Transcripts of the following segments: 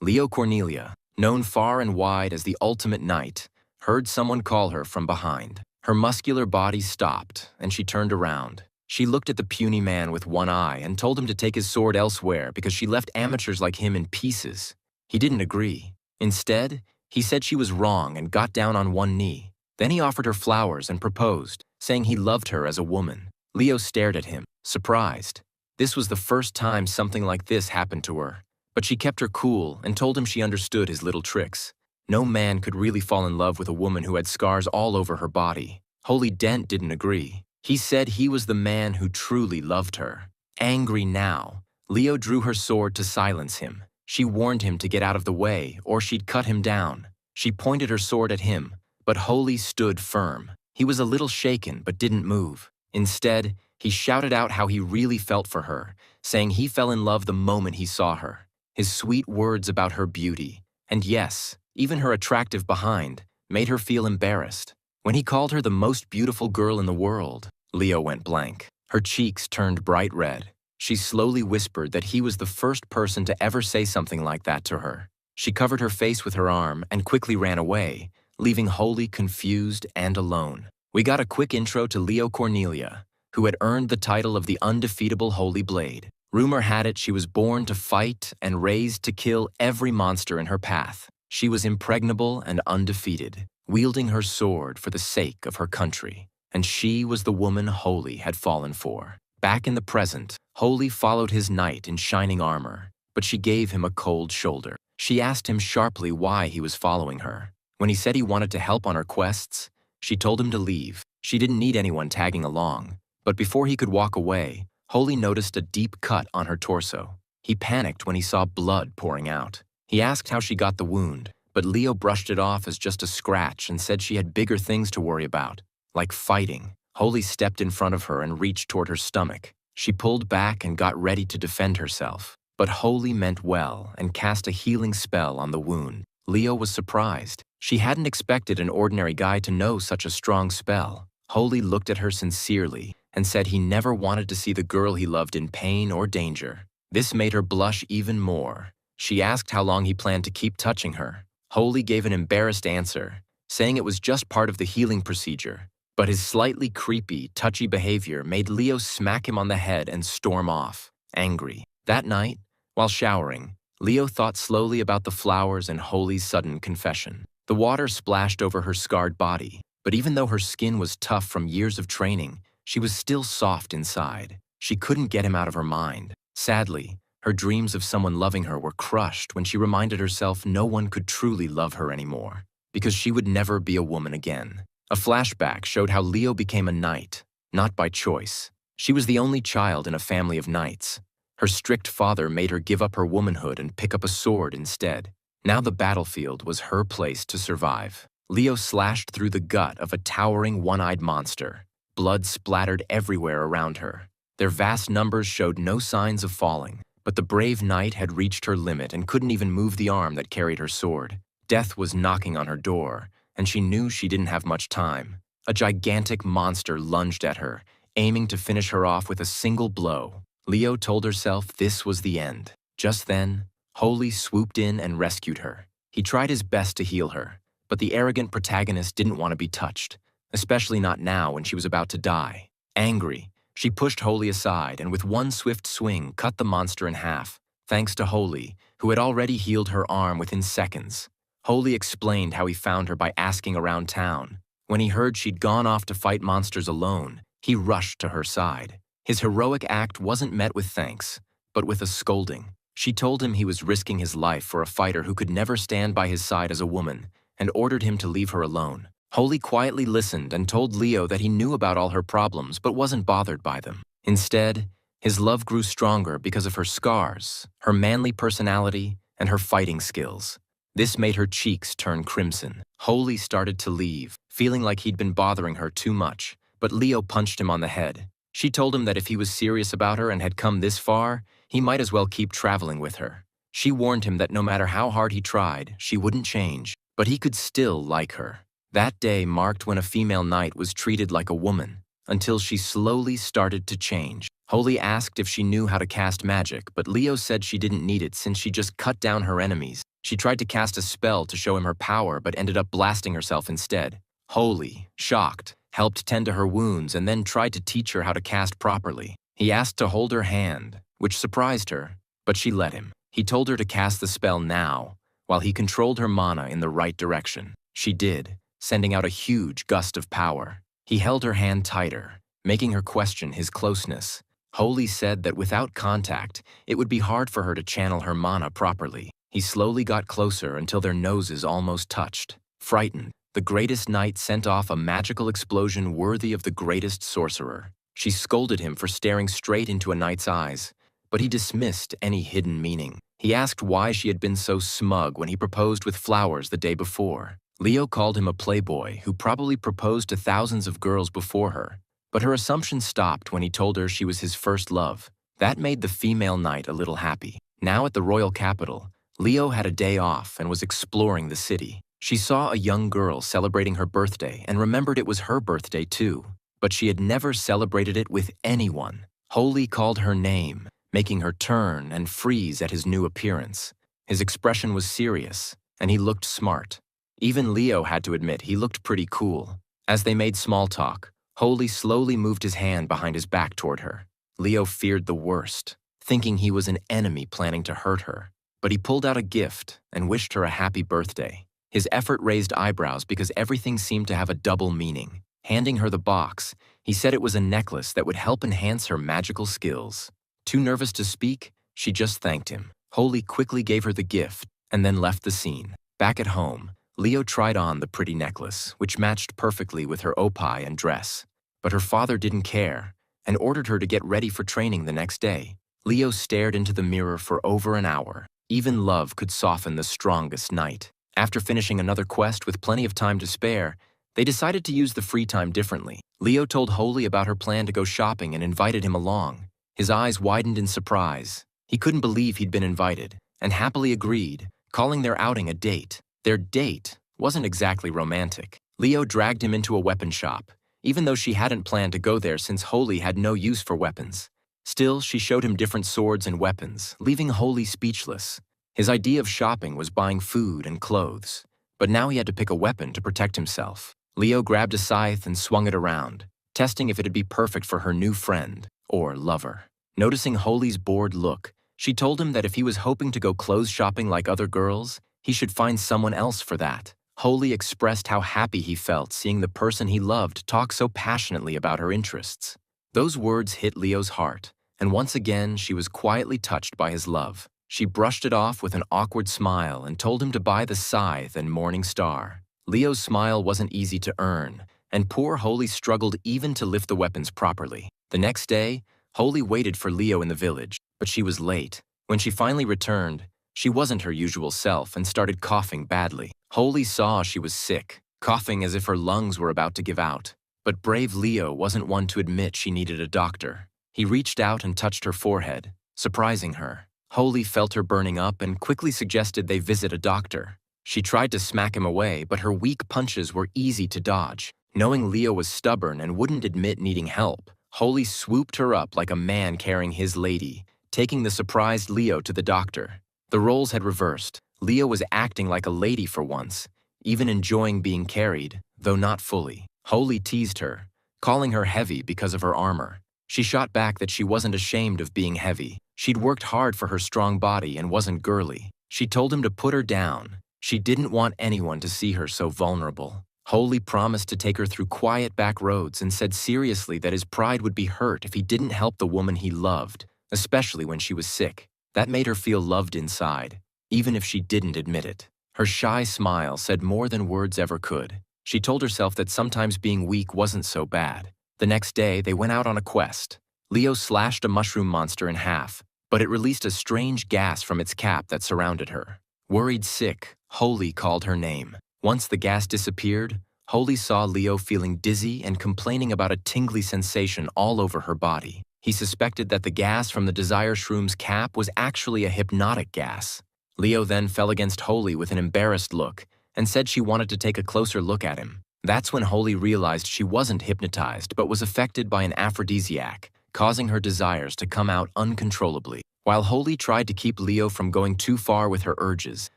Leo Cornelia, known far and wide as the ultimate knight, heard someone call her from behind. Her muscular body stopped, and she turned around. She looked at the puny man with one eye and told him to take his sword elsewhere because she left amateurs like him in pieces. He didn't agree. Instead, he said she was wrong and got down on one knee. Then he offered her flowers and proposed, saying he loved her as a woman. Leo stared at him, surprised. This was the first time something like this happened to her, but she kept her cool and told him she understood his little tricks. No man could really fall in love with a woman who had scars all over her body. Holy Dent didn't agree. He said he was the man who truly loved her. Angry now, Leo drew her sword to silence him. She warned him to get out of the way or she'd cut him down. She pointed her sword at him, but Holy stood firm. He was a little shaken but didn't move. Instead, he shouted out how he really felt for her, saying he fell in love the moment he saw her. His sweet words about her beauty, and yes, even her attractive behind, made her feel embarrassed. When he called her the most beautiful girl in the world, Leo went blank. Her cheeks turned bright red. She slowly whispered that he was the first person to ever say something like that to her. She covered her face with her arm and quickly ran away, leaving Holy confused and alone. We got a quick intro to Leo Cornelia, who had earned the title of the undefeatable Holy Blade. Rumor had it she was born to fight and raised to kill every monster in her path. She was impregnable and undefeated, wielding her sword for the sake of her country. And she was the woman Holy had fallen for. Back in the present, Holy followed his knight in shining armor, but she gave him a cold shoulder. She asked him sharply why he was following her. When he said he wanted to help on her quests, she told him to leave. She didn't need anyone tagging along. But before he could walk away, Holy noticed a deep cut on her torso. He panicked when he saw blood pouring out. He asked how she got the wound, but Leo brushed it off as just a scratch and said she had bigger things to worry about, like fighting. Holy stepped in front of her and reached toward her stomach. She pulled back and got ready to defend herself. But Holy meant well and cast a healing spell on the wound. Leo was surprised. She hadn't expected an ordinary guy to know such a strong spell. Holy looked at her sincerely and said he never wanted to see the girl he loved in pain or danger. This made her blush even more. She asked how long he planned to keep touching her. Holy gave an embarrassed answer, saying it was just part of the healing procedure. But his slightly creepy, touchy behavior made Leo smack him on the head and storm off, angry. That night, while showering, Leo thought slowly about the flowers and Holy's sudden confession. The water splashed over her scarred body, but even though her skin was tough from years of training, she was still soft inside. She couldn't get him out of her mind. Sadly, her dreams of someone loving her were crushed when she reminded herself no one could truly love her anymore, because she would never be a woman again. A flashback showed how Leo became a knight, not by choice. She was the only child in a family of knights. Her strict father made her give up her womanhood and pick up a sword instead. Now the battlefield was her place to survive. Leo slashed through the gut of a towering one-eyed monster. Blood splattered everywhere around her. Their vast numbers showed no signs of falling, but the brave knight had reached her limit and couldn't even move the arm that carried her sword. Death was knocking on her door, and she knew she didn't have much time. A gigantic monster lunged at her, aiming to finish her off with a single blow. Leo told herself this was the end. Just then, Holy swooped in and rescued her. He tried his best to heal her, but the arrogant protagonist didn't want to be touched, especially not now when she was about to die. Angry, she pushed Holy aside and with one swift swing cut the monster in half, thanks to Holy, who had already healed her arm within seconds. Holy explained how he found her by asking around town. When he heard she'd gone off to fight monsters alone, he rushed to her side. His heroic act wasn't met with thanks, but with a scolding. She told him he was risking his life for a fighter who could never stand by his side as a woman, and ordered him to leave her alone. Holy quietly listened and told Leo that he knew about all her problems but wasn't bothered by them. Instead, his love grew stronger because of her scars, her manly personality, and her fighting skills. This made her cheeks turn crimson. Holy started to leave, feeling like he'd been bothering her too much, but Leo punched him on the head. She told him that if he was serious about her and had come this far, he might as well keep traveling with her. She warned him that no matter how hard he tried, she wouldn't change, but he could still like her. That day marked when a female knight was treated like a woman, until she slowly started to change. Holy asked if she knew how to cast magic, but Leo said she didn't need it since she just cut down her enemies. She tried to cast a spell to show him her power but ended up blasting herself instead. Holy, shocked, helped tend to her wounds and then tried to teach her how to cast properly. He asked to hold her hand, which surprised her, but she let him. He told her to cast the spell now, while he controlled her mana in the right direction. She did, sending out a huge gust of power. He held her hand tighter, making her question his closeness. Holy said that without contact, it would be hard for her to channel her mana properly. He slowly got closer until their noses almost touched. Frightened, the greatest knight sent off a magical explosion worthy of the greatest sorcerer. She scolded him for staring straight into a knight's eyes, but he dismissed any hidden meaning. He asked why she had been so smug when he proposed with flowers the day before. Leo called him a playboy who probably proposed to thousands of girls before her, but her assumption stopped when he told her she was his first love. That made the female knight a little happy. Now at the royal capital, Leo had a day off and was exploring the city. She saw a young girl celebrating her birthday and remembered it was her birthday too, but she had never celebrated it with anyone. Holy called her name, making her turn and freeze at his new appearance. His expression was serious, and he looked smart. Even Leo had to admit he looked pretty cool. As they made small talk, Holy slowly moved his hand behind his back toward her. Leo feared the worst, thinking he was an enemy planning to hurt her. But he pulled out a gift and wished her a happy birthday. His effort raised eyebrows because everything seemed to have a double meaning. Handing her the box, he said it was a necklace that would help enhance her magical skills. Too nervous to speak, she just thanked him. Holy quickly gave her the gift and then left the scene. Back at home, Leo tried on the pretty necklace, which matched perfectly with her opai and dress. But her father didn't care and ordered her to get ready for training the next day. Leo stared into the mirror for over an hour. Even love could soften the strongest knight. After finishing another quest with plenty of time to spare, they decided to use the free time differently. Leo told Holy about her plan to go shopping and invited him along. His eyes widened in surprise. He couldn't believe he'd been invited, and happily agreed, calling their outing a date. Their date wasn't exactly romantic. Leo dragged him into a weapon shop, even though she hadn't planned to go there since Holy had no use for weapons. Still, she showed him different swords and weapons, leaving Holy speechless. His idea of shopping was buying food and clothes, but now he had to pick a weapon to protect himself. Leo grabbed a scythe and swung it around, testing if it'd be perfect for her new friend, or lover. Noticing Holy's bored look, she told him that if he was hoping to go clothes shopping like other girls, he should find someone else for that. Holy expressed how happy he felt seeing the person he loved talk so passionately about her interests. Those words hit Leo's heart, and once again she was quietly touched by his love. She brushed it off with an awkward smile and told him to buy the scythe and morning star. Leo's smile wasn't easy to earn, and poor Holy struggled even to lift the weapons properly. The next day, Holy waited for Leo in the village, but she was late. When she finally returned, she wasn't her usual self and started coughing badly. Holy saw she was sick, coughing as if her lungs were about to give out. But brave Leo wasn't one to admit she needed a doctor. He reached out and touched her forehead, surprising her. Holy felt her burning up and quickly suggested they visit a doctor. She tried to smack him away, but her weak punches were easy to dodge. Knowing Leo was stubborn and wouldn't admit needing help, Holy swooped her up like a man carrying his lady, taking the surprised Leo to the doctor. The roles had reversed. Leo was acting like a lady for once, even enjoying being carried, though not fully. Holy teased her, calling her heavy because of her armor. She shot back that she wasn't ashamed of being heavy. She'd worked hard for her strong body and wasn't girly. She told him to put her down. She didn't want anyone to see her so vulnerable. Holy promised to take her through quiet back roads and said seriously that his pride would be hurt if he didn't help the woman he loved, especially when she was sick. That made her feel loved inside, even if she didn't admit it. Her shy smile said more than words ever could. She told herself that sometimes being weak wasn't so bad. The next day, they went out on a quest. Leo slashed a mushroom monster in half, but it released a strange gas from its cap that surrounded her. Worried sick, Holy called her name. Once the gas disappeared, Holy saw Leo feeling dizzy and complaining about a tingly sensation all over her body. He suspected that the gas from the Desire Shroom's cap was actually a hypnotic gas. Leo then fell against Holy with an embarrassed look and said she wanted to take a closer look at him. That's when Holy realized she wasn't hypnotized but was affected by an aphrodisiac, causing her desires to come out uncontrollably. While Holy tried to keep Leo from going too far with her urges,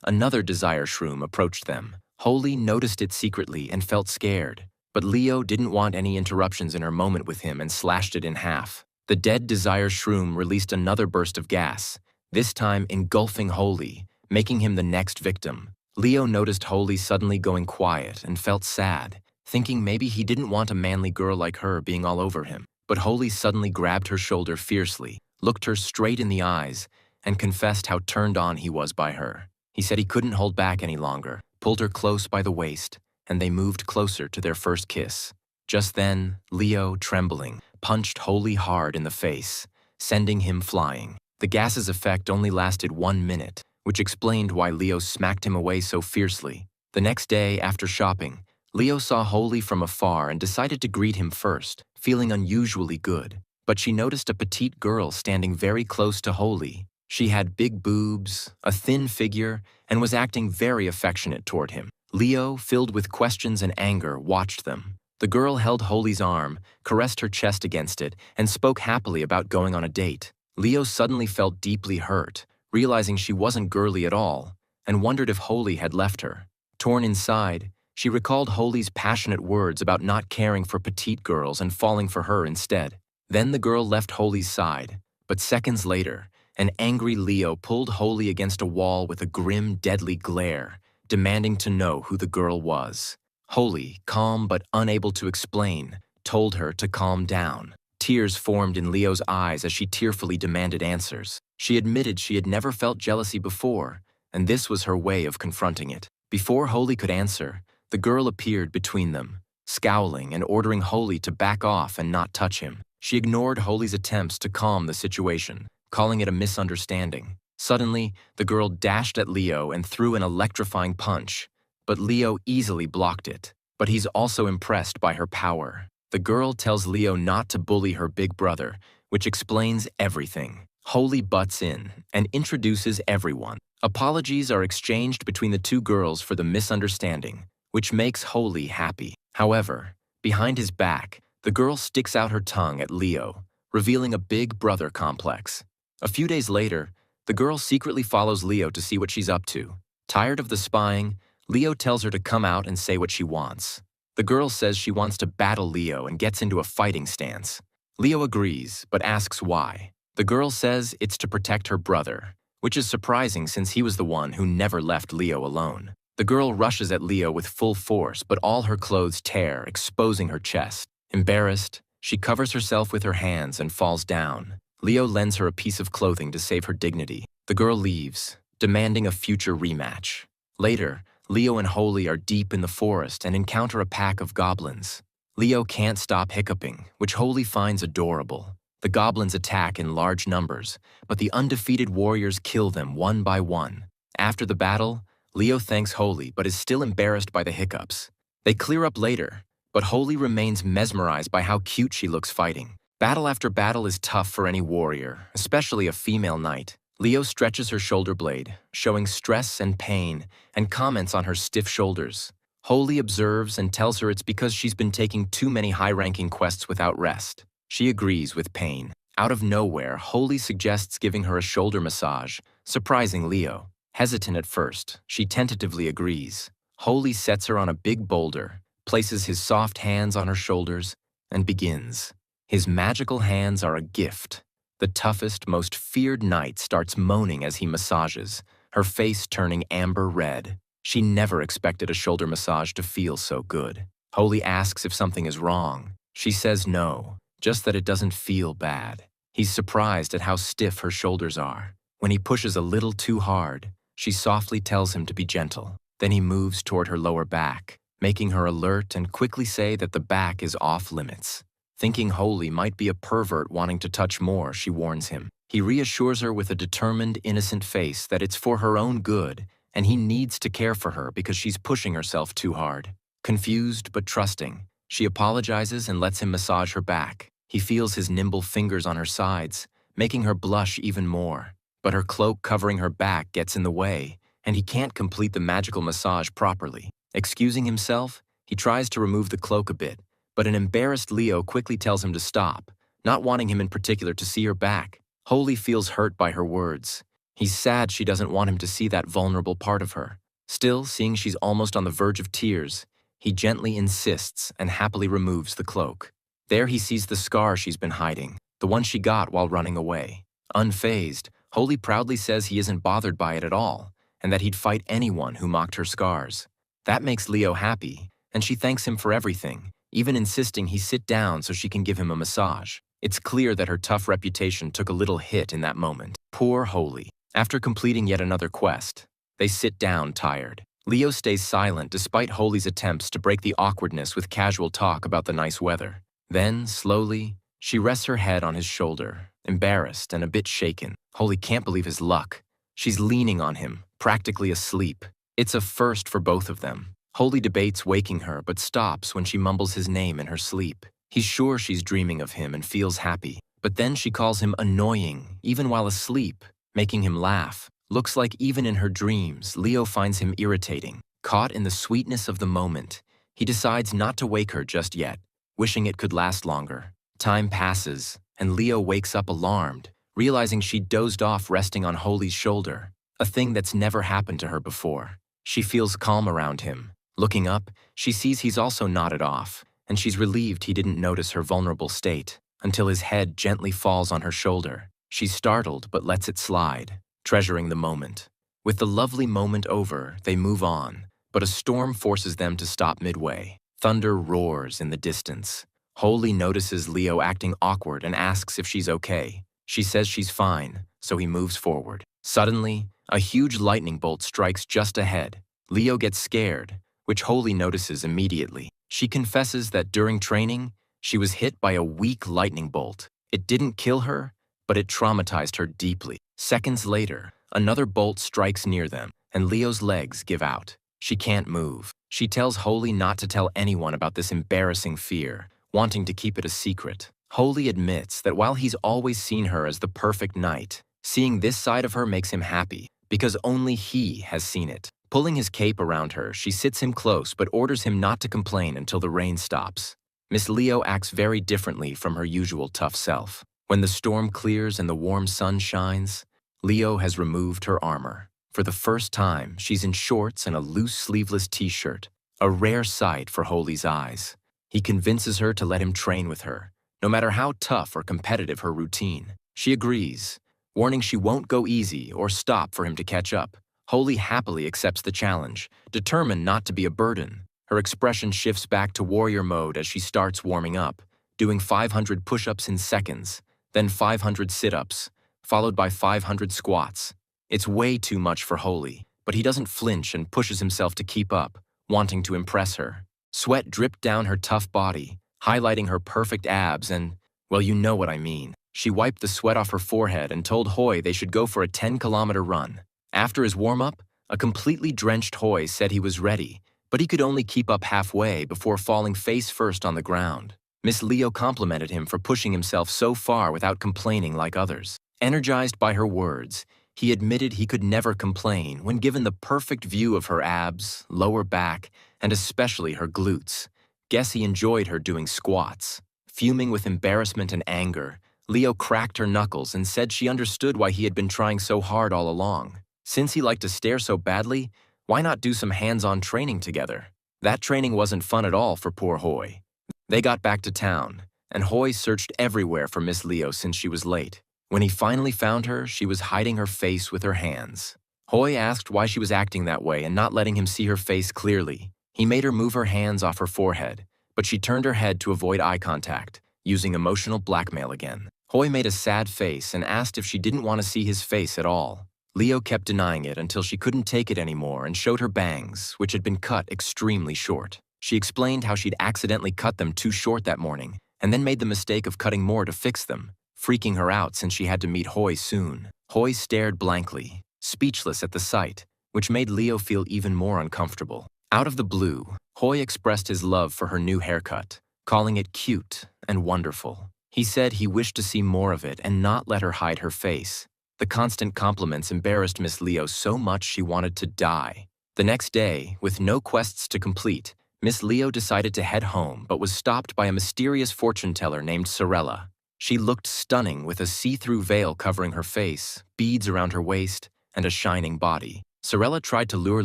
another desire shroom approached them. Holy noticed it secretly and felt scared, but Leo didn't want any interruptions in her moment with him and slashed it in half. The dead desire shroom released another burst of gas, this time engulfing Holy, making him the next victim. Leo noticed Holy suddenly going quiet and felt sad, thinking maybe he didn't want a manly girl like her being all over him. But Holy suddenly grabbed her shoulder fiercely, looked her straight in the eyes, and confessed how turned on he was by her. He said he couldn't hold back any longer, pulled her close by the waist, and they moved closer to their first kiss. Just then, Leo, trembling, punched Holy hard in the face, sending him flying. The gas's effect only lasted 1 minute, which explained why Leo smacked him away so fiercely. The next day, after shopping, Leo saw Holy from afar and decided to greet him first, feeling unusually good. But she noticed a petite girl standing very close to Holy. She had big boobs, a thin figure, and was acting very affectionate toward him. Leo, filled with questions and anger, watched them. The girl held Holy's arm, caressed her chest against it, and spoke happily about going on a date. Leo suddenly felt deeply hurt, realizing she wasn't girly at all, and wondered if Holy had left her. Torn inside, she recalled Holy's passionate words about not caring for petite girls and falling for her instead. Then the girl left Holy's side, but seconds later, an angry Leo pulled Holy against a wall with a grim, deadly glare, demanding to know who the girl was. Holy, calm but unable to explain, told her to calm down. Tears formed in Leo's eyes as she tearfully demanded answers. She admitted she had never felt jealousy before, and this was her way of confronting it. Before Holy could answer, the girl appeared between them, scowling and ordering Holy to back off and not touch him. She ignored Holy's attempts to calm the situation, calling it a misunderstanding. Suddenly, the girl dashed at Leo and threw an electrifying punch, but Leo easily blocked it. But he's also impressed by her power. The girl tells Leo not to bully her big brother, which explains everything. Holy butts in and introduces everyone. Apologies are exchanged between the two girls for the misunderstanding, which makes Holy happy. However, behind his back, the girl sticks out her tongue at Leo, revealing a big brother complex. A few days later, the girl secretly follows Leo to see what she's up to. Tired of the spying, Leo tells her to come out and say what she wants. The girl says she wants to battle Leo and gets into a fighting stance. Leo agrees, but asks why. The girl says it's to protect her brother, which is surprising since he was the one who never left Leo alone. The girl rushes at Leo with full force, but all her clothes tear, exposing her chest. Embarrassed, she covers herself with her hands and falls down. Leo lends her a piece of clothing to save her dignity. The girl leaves, demanding a future rematch. Later, Leo and Holy are deep in the forest and encounter a pack of goblins. Leo can't stop hiccuping, which Holy finds adorable. The goblins attack in large numbers, but the undefeated warriors kill them one by one. After the battle, Leo thanks Holy but is still embarrassed by the hiccups. They clear up later, but Holy remains mesmerized by how cute she looks fighting. Battle after battle is tough for any warrior, especially a female knight. Leo stretches her shoulder blade, showing stress and pain, and comments on her stiff shoulders. Holy observes and tells her it's because she's been taking too many high-ranking quests without rest. She agrees with pain. Out of nowhere, Holy suggests giving her a shoulder massage, surprising Leo. Hesitant at first, she tentatively agrees. Holy sets her on a big boulder, places his soft hands on her shoulders, and begins. His magical hands are a gift. The toughest, most feared knight starts moaning as he massages, her face turning amber red. She never expected a shoulder massage to feel so good. Holy asks if something is wrong. She says no, just that it doesn't feel bad. He's surprised at how stiff her shoulders are. When he pushes a little too hard, she softly tells him to be gentle. Then he moves toward her lower back, making her alert and quickly say that the back is off limits. Thinking Holy might be a pervert wanting to touch more, she warns him. He reassures her with a determined, innocent face that it's for her own good, and he needs to care for her because she's pushing herself too hard. Confused but trusting, she apologizes and lets him massage her back. He feels his nimble fingers on her sides, making her blush even more. But her cloak covering her back gets in the way, and he can't complete the magical massage properly. Excusing himself, he tries to remove the cloak a bit, but an embarrassed Leo quickly tells him to stop, not wanting him in particular to see her back. Holy feels hurt by her words. He's sad she doesn't want him to see that vulnerable part of her. Still, seeing she's almost on the verge of tears, he gently insists and happily removes the cloak. There he sees the scar she's been hiding, the one she got while running away. Unfazed, Holy proudly says he isn't bothered by it at all, and that he'd fight anyone who mocked her scars. That makes Leo happy, and she thanks him for everything, even insisting he sit down so she can give him a massage. It's clear that her tough reputation took a little hit in that moment. Poor Holy. After completing yet another quest, they sit down tired. Leo stays silent despite Holy's attempts to break the awkwardness with casual talk about the nice weather. Then, slowly, she rests her head on his shoulder, embarrassed and a bit shaken. Holy can't believe his luck. She's leaning on him, practically asleep. It's a first for both of them. Holy debates waking her but stops when she mumbles his name in her sleep. He's sure she's dreaming of him and feels happy, but then she calls him annoying, even while asleep, making him laugh. Looks like even in her dreams, Leo finds him irritating. Caught in the sweetness of the moment, he decides not to wake her just yet, wishing it could last longer. Time passes, and Leo wakes up alarmed, realizing she dozed off resting on Holy's shoulder, a thing that's never happened to her before. She feels calm around him. Looking up, she sees he's also nodded off, and she's relieved he didn't notice her vulnerable state, until his head gently falls on her shoulder. She's startled but lets it slide, treasuring the moment. With the lovely moment over, they move on, but a storm forces them to stop midway. Thunder roars in the distance. Holy notices Leo acting awkward and asks if she's okay. She says she's fine, so he moves forward. Suddenly, a huge lightning bolt strikes just ahead. Leo gets scared, which Holy notices immediately. She confesses that during training, she was hit by a weak lightning bolt. It didn't kill her, but it traumatized her deeply. Seconds later, another bolt strikes near them, and Leo's legs give out. She can't move. She tells Holy not to tell anyone about this embarrassing fear, wanting to keep it a secret. Holy admits that while he's always seen her as the perfect knight, seeing this side of her makes him happy, because only he has seen it. Pulling his cape around her, she sits him close but orders him not to complain until the rain stops. Miss Leo acts very differently from her usual tough self. When the storm clears and the warm sun shines, Leo has removed her armor. For the first time, she's in shorts and a loose sleeveless t-shirt, a rare sight for Holy's eyes. He convinces her to let him train with her, no matter how tough or competitive her routine. She agrees, warning she won't go easy or stop for him to catch up. Holy happily accepts the challenge, determined not to be a burden. Her expression shifts back to warrior mode as she starts warming up, doing 500 push-ups in seconds, then 500 sit-ups, followed by 500 squats. It's way too much for Holy, but he doesn't flinch and pushes himself to keep up, wanting to impress her. Sweat dripped down her tough body, highlighting her perfect abs and, well, you know what I mean. She wiped the sweat off her forehead and told Hoy they should go for a 10-kilometer run. After his warm-up, a completely drenched Hoy said he was ready, but he could only keep up halfway before falling face-first on the ground. Miss Leo complimented him for pushing himself so far without complaining like others. Energized by her words, he admitted he could never complain when given the perfect view of her abs, lower back, and especially her glutes. Guess he enjoyed her doing squats. Fuming with embarrassment and anger, Leo cracked her knuckles and said she understood why he had been trying so hard all along. Since he liked to stare so badly, why not do some hands-on training together? That training wasn't fun at all for poor Hoy. They got back to town, and Hoy searched everywhere for Miss Leo since she was late. When he finally found her, she was hiding her face with her hands. Hoy asked why she was acting that way and not letting him see her face clearly. He made her move her hands off her forehead, but she turned her head to avoid eye contact, using emotional blackmail again. Hoy made a sad face and asked if she didn't want to see his face at all. Leo kept denying it until she couldn't take it anymore and showed her bangs, which had been cut extremely short. She explained how she'd accidentally cut them too short that morning, and then made the mistake of cutting more to fix them, freaking her out since she had to meet Hoy soon. Hoy stared blankly, speechless at the sight, which made Leo feel even more uncomfortable. Out of the blue, Hoy expressed his love for her new haircut, calling it cute and wonderful. He said he wished to see more of it and not let her hide her face. The constant compliments embarrassed Miss Leo so much she wanted to die. The next day, with no quests to complete, Miss Leo decided to head home but was stopped by a mysterious fortune teller named Sorella. She looked stunning with a see-through veil covering her face, beads around her waist, and a shining body. Sorella tried to lure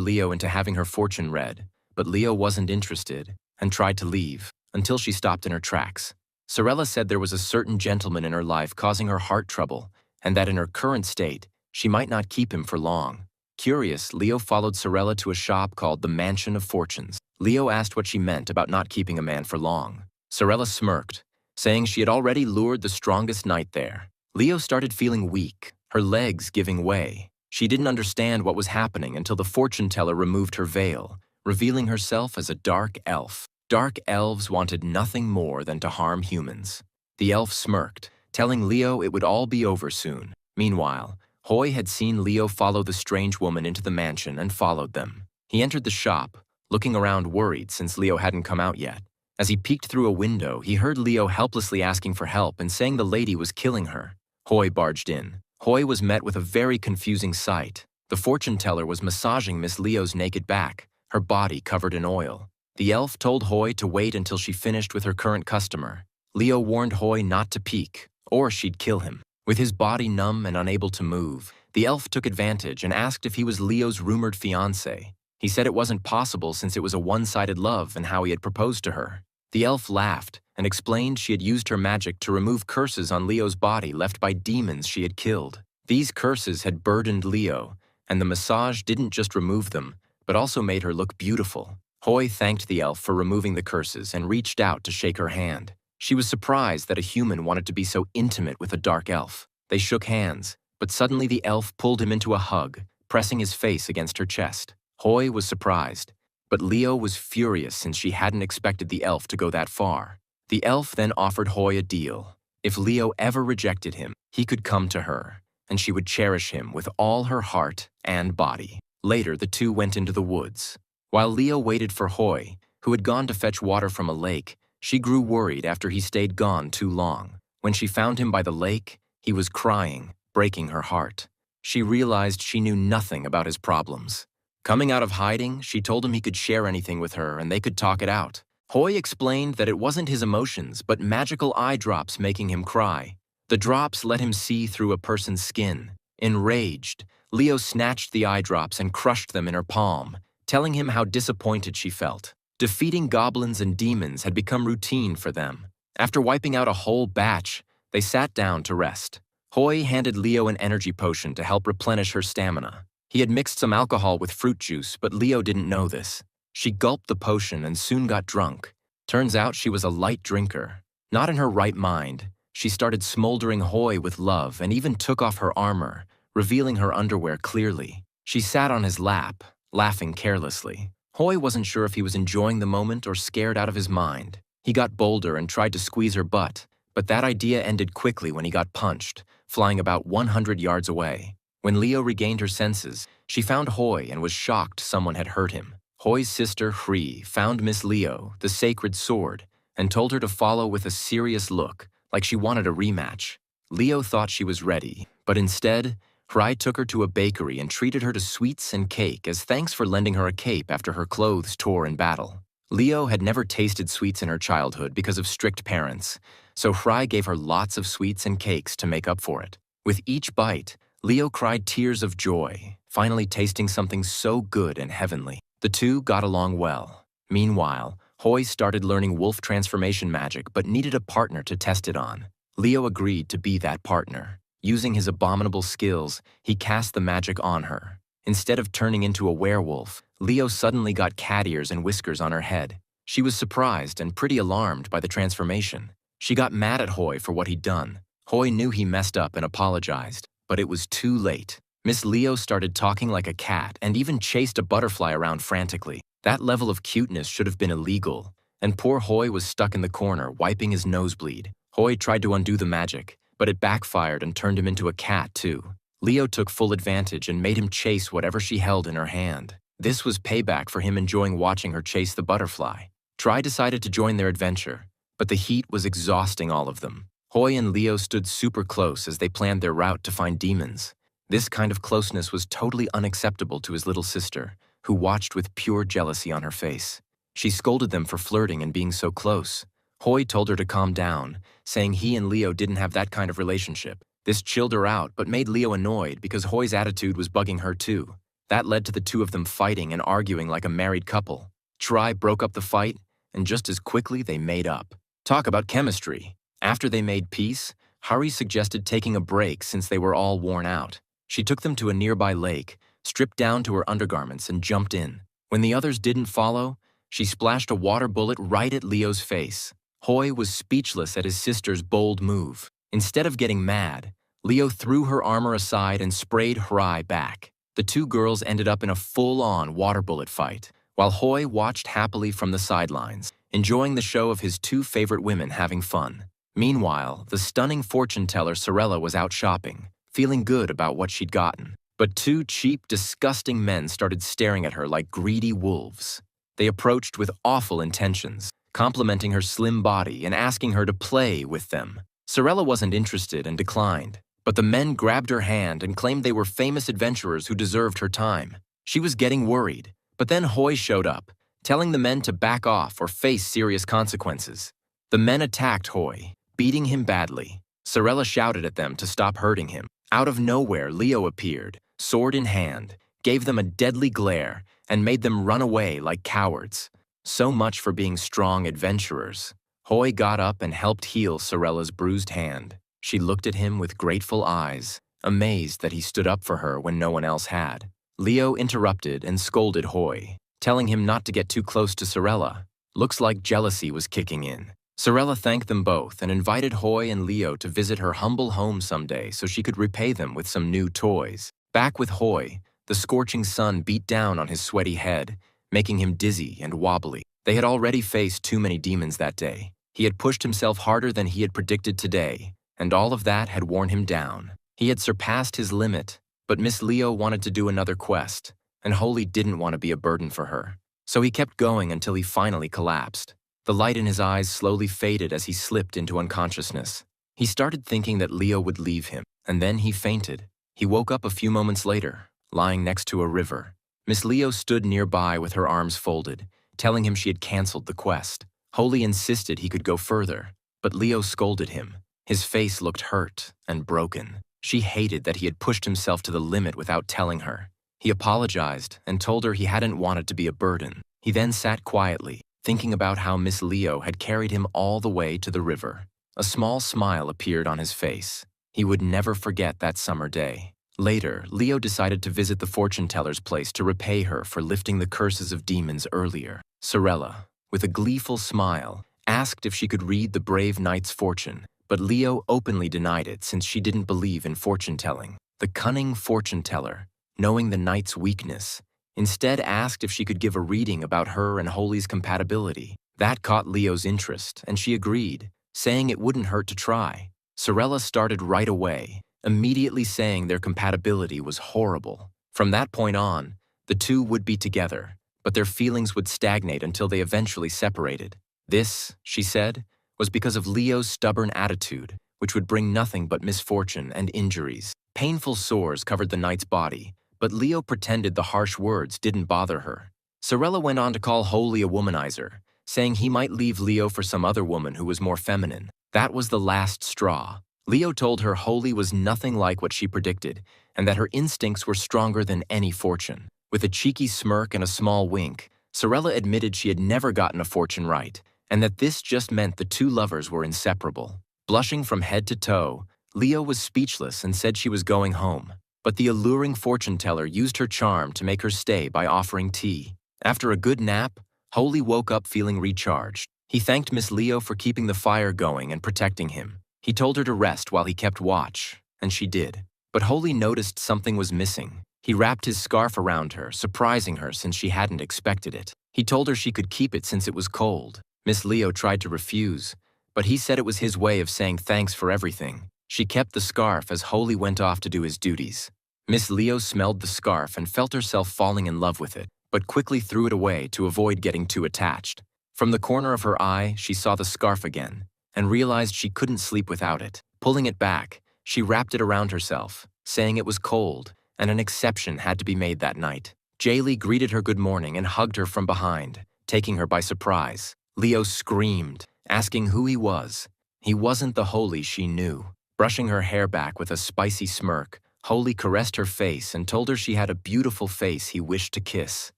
Leo into having her fortune read, but Leo wasn't interested and tried to leave until she stopped in her tracks. Sorella said there was a certain gentleman in her life causing her heart trouble and that in her current state, she might not keep him for long. Curious, Leo followed Sorella to a shop called the Mansion of Fortunes. Leo asked what she meant about not keeping a man for long. Sorella smirked, saying she had already lured the strongest knight there. Leo started feeling weak, her legs giving way. She didn't understand what was happening until the fortune teller removed her veil, revealing herself as a dark elf. Dark elves wanted nothing more than to harm humans. The elf smirked, telling Leo it would all be over soon. Meanwhile, Hoy had seen Leo follow the strange woman into the mansion and followed them. He entered the shop, looking around worried since Leo hadn't come out yet. As he peeked through a window, he heard Leo helplessly asking for help and saying the lady was killing her. Hoy barged in. Hoy was met with a very confusing sight. The fortune teller was massaging Miss Leo's naked back, her body covered in oil. The elf told Hoy to wait until she finished with her current customer. Leo warned Hoy not to peek, or she'd kill him. With his body numb and unable to move, the elf took advantage and asked if he was Leo's rumored fiancé. He said it wasn't possible since it was a one-sided love and how he had proposed to her. The elf laughed and explained she had used her magic to remove curses on Leo's body left by demons she had killed. These curses had burdened Leo, and the massage didn't just remove them, but also made her look beautiful. Hoy thanked the elf for removing the curses and reached out to shake her hand. She was surprised that a human wanted to be so intimate with a dark elf. They shook hands, but suddenly the elf pulled him into a hug, pressing his face against her chest. Hoy was surprised, but Leo was furious since she hadn't expected the elf to go that far. The elf then offered Hoy a deal. If Leo ever rejected him, he could come to her, and she would cherish him with all her heart and body. Later, the two went into the woods. While Leo waited for Hoy, who had gone to fetch water from a lake, she grew worried after he stayed gone too long. When she found him by the lake, he was crying, breaking her heart. She realized she knew nothing about his problems. Coming out of hiding, she told him he could share anything with her and they could talk it out. Hoy explained that it wasn't his emotions, but magical eye drops making him cry. The drops let him see through a person's skin. Enraged, Leo snatched the eye drops and crushed them in her palm, telling him how disappointed she felt. Defeating goblins and demons had become routine for them. After wiping out a whole batch, they sat down to rest. Hoy handed Leo an energy potion to help replenish her stamina. He had mixed some alcohol with fruit juice, but Leo didn't know this. She gulped the potion and soon got drunk. Turns out she was a light drinker. Not in her right mind, she started smoldering Hoy with love and even took off her armor, revealing her underwear clearly. She sat on his lap, laughing carelessly. Hoy wasn't sure if he was enjoying the moment or scared out of his mind. He got bolder and tried to squeeze her butt, but that idea ended quickly when he got punched, flying about 100 yards away. When Leo regained her senses, she found Hoy and was shocked someone had hurt him. Hoy's sister, Hree, found Miss Leo, the sacred sword, and told her to follow with a serious look, like she wanted a rematch. Leo thought she was ready, but instead, Hree took her to a bakery and treated her to sweets and cake as thanks for lending her a cape after her clothes tore in battle. Leo had never tasted sweets in her childhood because of strict parents, so Hree gave her lots of sweets and cakes to make up for it. With each bite, Leo cried tears of joy, finally tasting something so good and heavenly. The two got along well. Meanwhile, Hoy started learning wolf transformation magic but needed a partner to test it on. Leo agreed to be that partner. Using his abominable skills, he cast the magic on her. Instead of turning into a werewolf, Leo suddenly got cat ears and whiskers on her head. She was surprised and pretty alarmed by the transformation. She got mad at Hoy for what he'd done. Hoy knew he messed up and apologized, but it was too late. Miss Leo started talking like a cat and even chased a butterfly around frantically. That level of cuteness should have been illegal, and poor Hoy was stuck in the corner, wiping his nosebleed. Hoy tried to undo the magic, but it backfired and turned him into a cat too. Leo took full advantage and made him chase whatever she held in her hand. This was payback for him enjoying watching her chase the butterfly. Try decided to join their adventure, but the heat was exhausting all of them. Hoy and Leo stood super close as they planned their route to find demons. This kind of closeness was totally unacceptable to his little sister, who watched with pure jealousy on her face. She scolded them for flirting and being so close. Hoi told her to calm down, saying he and Leo didn't have that kind of relationship. This chilled her out but made Leo annoyed because Hoi's attitude was bugging her too. That led to the two of them fighting and arguing like a married couple. Try broke up the fight, and just as quickly they made up. Talk about chemistry. After they made peace, Hari suggested taking a break since they were all worn out. She took them to a nearby lake, stripped down to her undergarments, and jumped in. When the others didn't follow, she splashed a water bullet right at Leo's face. Hoi was speechless at his sister's bold move. Instead of getting mad, Leo threw her armor aside and sprayed Hari back. The two girls ended up in a full-on water bullet fight, while Hoi watched happily from the sidelines, enjoying the show of his two favorite women having fun. Meanwhile, the stunning fortune teller Sorella was out shopping, feeling good about what she'd gotten. But two cheap, disgusting men started staring at her like greedy wolves. They approached with awful intentions, complimenting her slim body and asking her to play with them. Sorella wasn't interested and declined, but the men grabbed her hand and claimed they were famous adventurers who deserved her time. She was getting worried, but then Hoi showed up, telling the men to back off or face serious consequences. The men attacked Hoi, beating him badly. Sorella shouted at them to stop hurting him. Out of nowhere, Leo appeared, sword in hand, gave them a deadly glare, and made them run away like cowards. So much for being strong adventurers. Hoi got up and helped heal Sorella's bruised hand. She looked at him with grateful eyes, amazed that he stood up for her when no one else had. Leo interrupted and scolded Hoi, telling him not to get too close to Sorella. Looks like jealousy was kicking in. Sorella thanked them both and invited Hoi and Leo to visit her humble home someday so she could repay them with some new toys. Back with Hoi, the scorching sun beat down on his sweaty head, making him dizzy and wobbly. They had already faced too many demons that day. He had pushed himself harder than he had predicted today, and all of that had worn him down. He had surpassed his limit, but Miss Leo wanted to do another quest, and Holy didn't want to be a burden for her. So he kept going until he finally collapsed. The light in his eyes slowly faded as he slipped into unconsciousness. He started thinking that Leo would leave him, and then he fainted. He woke up a few moments later, lying next to a river. Miss Leo stood nearby with her arms folded, telling him she had canceled the quest. Holy insisted he could go further, but Leo scolded him. His face looked hurt and broken. She hated that he had pushed himself to the limit without telling her. He apologized and told her he hadn't wanted to be a burden. He then sat quietly, thinking about how Miss Leo had carried him all the way to the river. A small smile appeared on his face. He would never forget that summer day. Later, Leo decided to visit the fortune teller's place to repay her for lifting the curses of demons earlier. Sorella, with a gleeful smile, asked if she could read the brave knight's fortune, but Leo openly denied it since she didn't believe in fortune-telling. The cunning fortune teller, knowing the knight's weakness, instead asked if she could give a reading about her and Holy's compatibility. That caught Leo's interest, and she agreed, saying it wouldn't hurt to try. Sorella started right away, immediately saying their compatibility was horrible. From that point on, the two would be together, but their feelings would stagnate until they eventually separated. This, she said, was because of Leo's stubborn attitude, which would bring nothing but misfortune and injuries. Painful sores covered the knight's body, but Leo pretended the harsh words didn't bother her. Sorella went on to call Holy a womanizer, saying he might leave Leo for some other woman who was more feminine. That was the last straw. Leo told her Holy was nothing like what she predicted, and that her instincts were stronger than any fortune. With a cheeky smirk and a small wink, Sorella admitted she had never gotten a fortune right, and that this just meant the two lovers were inseparable. Blushing from head to toe, Leo was speechless and said she was going home. But the alluring fortune teller used her charm to make her stay by offering tea. After a good nap, Holy woke up feeling recharged. He thanked Miss Leo for keeping the fire going and protecting him. He told her to rest while he kept watch, and she did. But Holy noticed something was missing. He wrapped his scarf around her, surprising her since she hadn't expected it. He told her she could keep it since it was cold. Miss Leo tried to refuse, but he said it was his way of saying thanks for everything. She kept the scarf as Holy went off to do his duties. Miss Leo smelled the scarf and felt herself falling in love with it, but quickly threw it away to avoid getting too attached. From the corner of her eye, she saw the scarf again, and realized she couldn't sleep without it. Pulling it back, she wrapped it around herself, saying it was cold, and an exception had to be made that night. Jaylee greeted her good morning and hugged her from behind, taking her by surprise. Leo screamed, asking who he was. He wasn't the Holy she knew. Brushing her hair back with a spicy smirk, Holy caressed her face and told her she had a beautiful face he wished to kiss.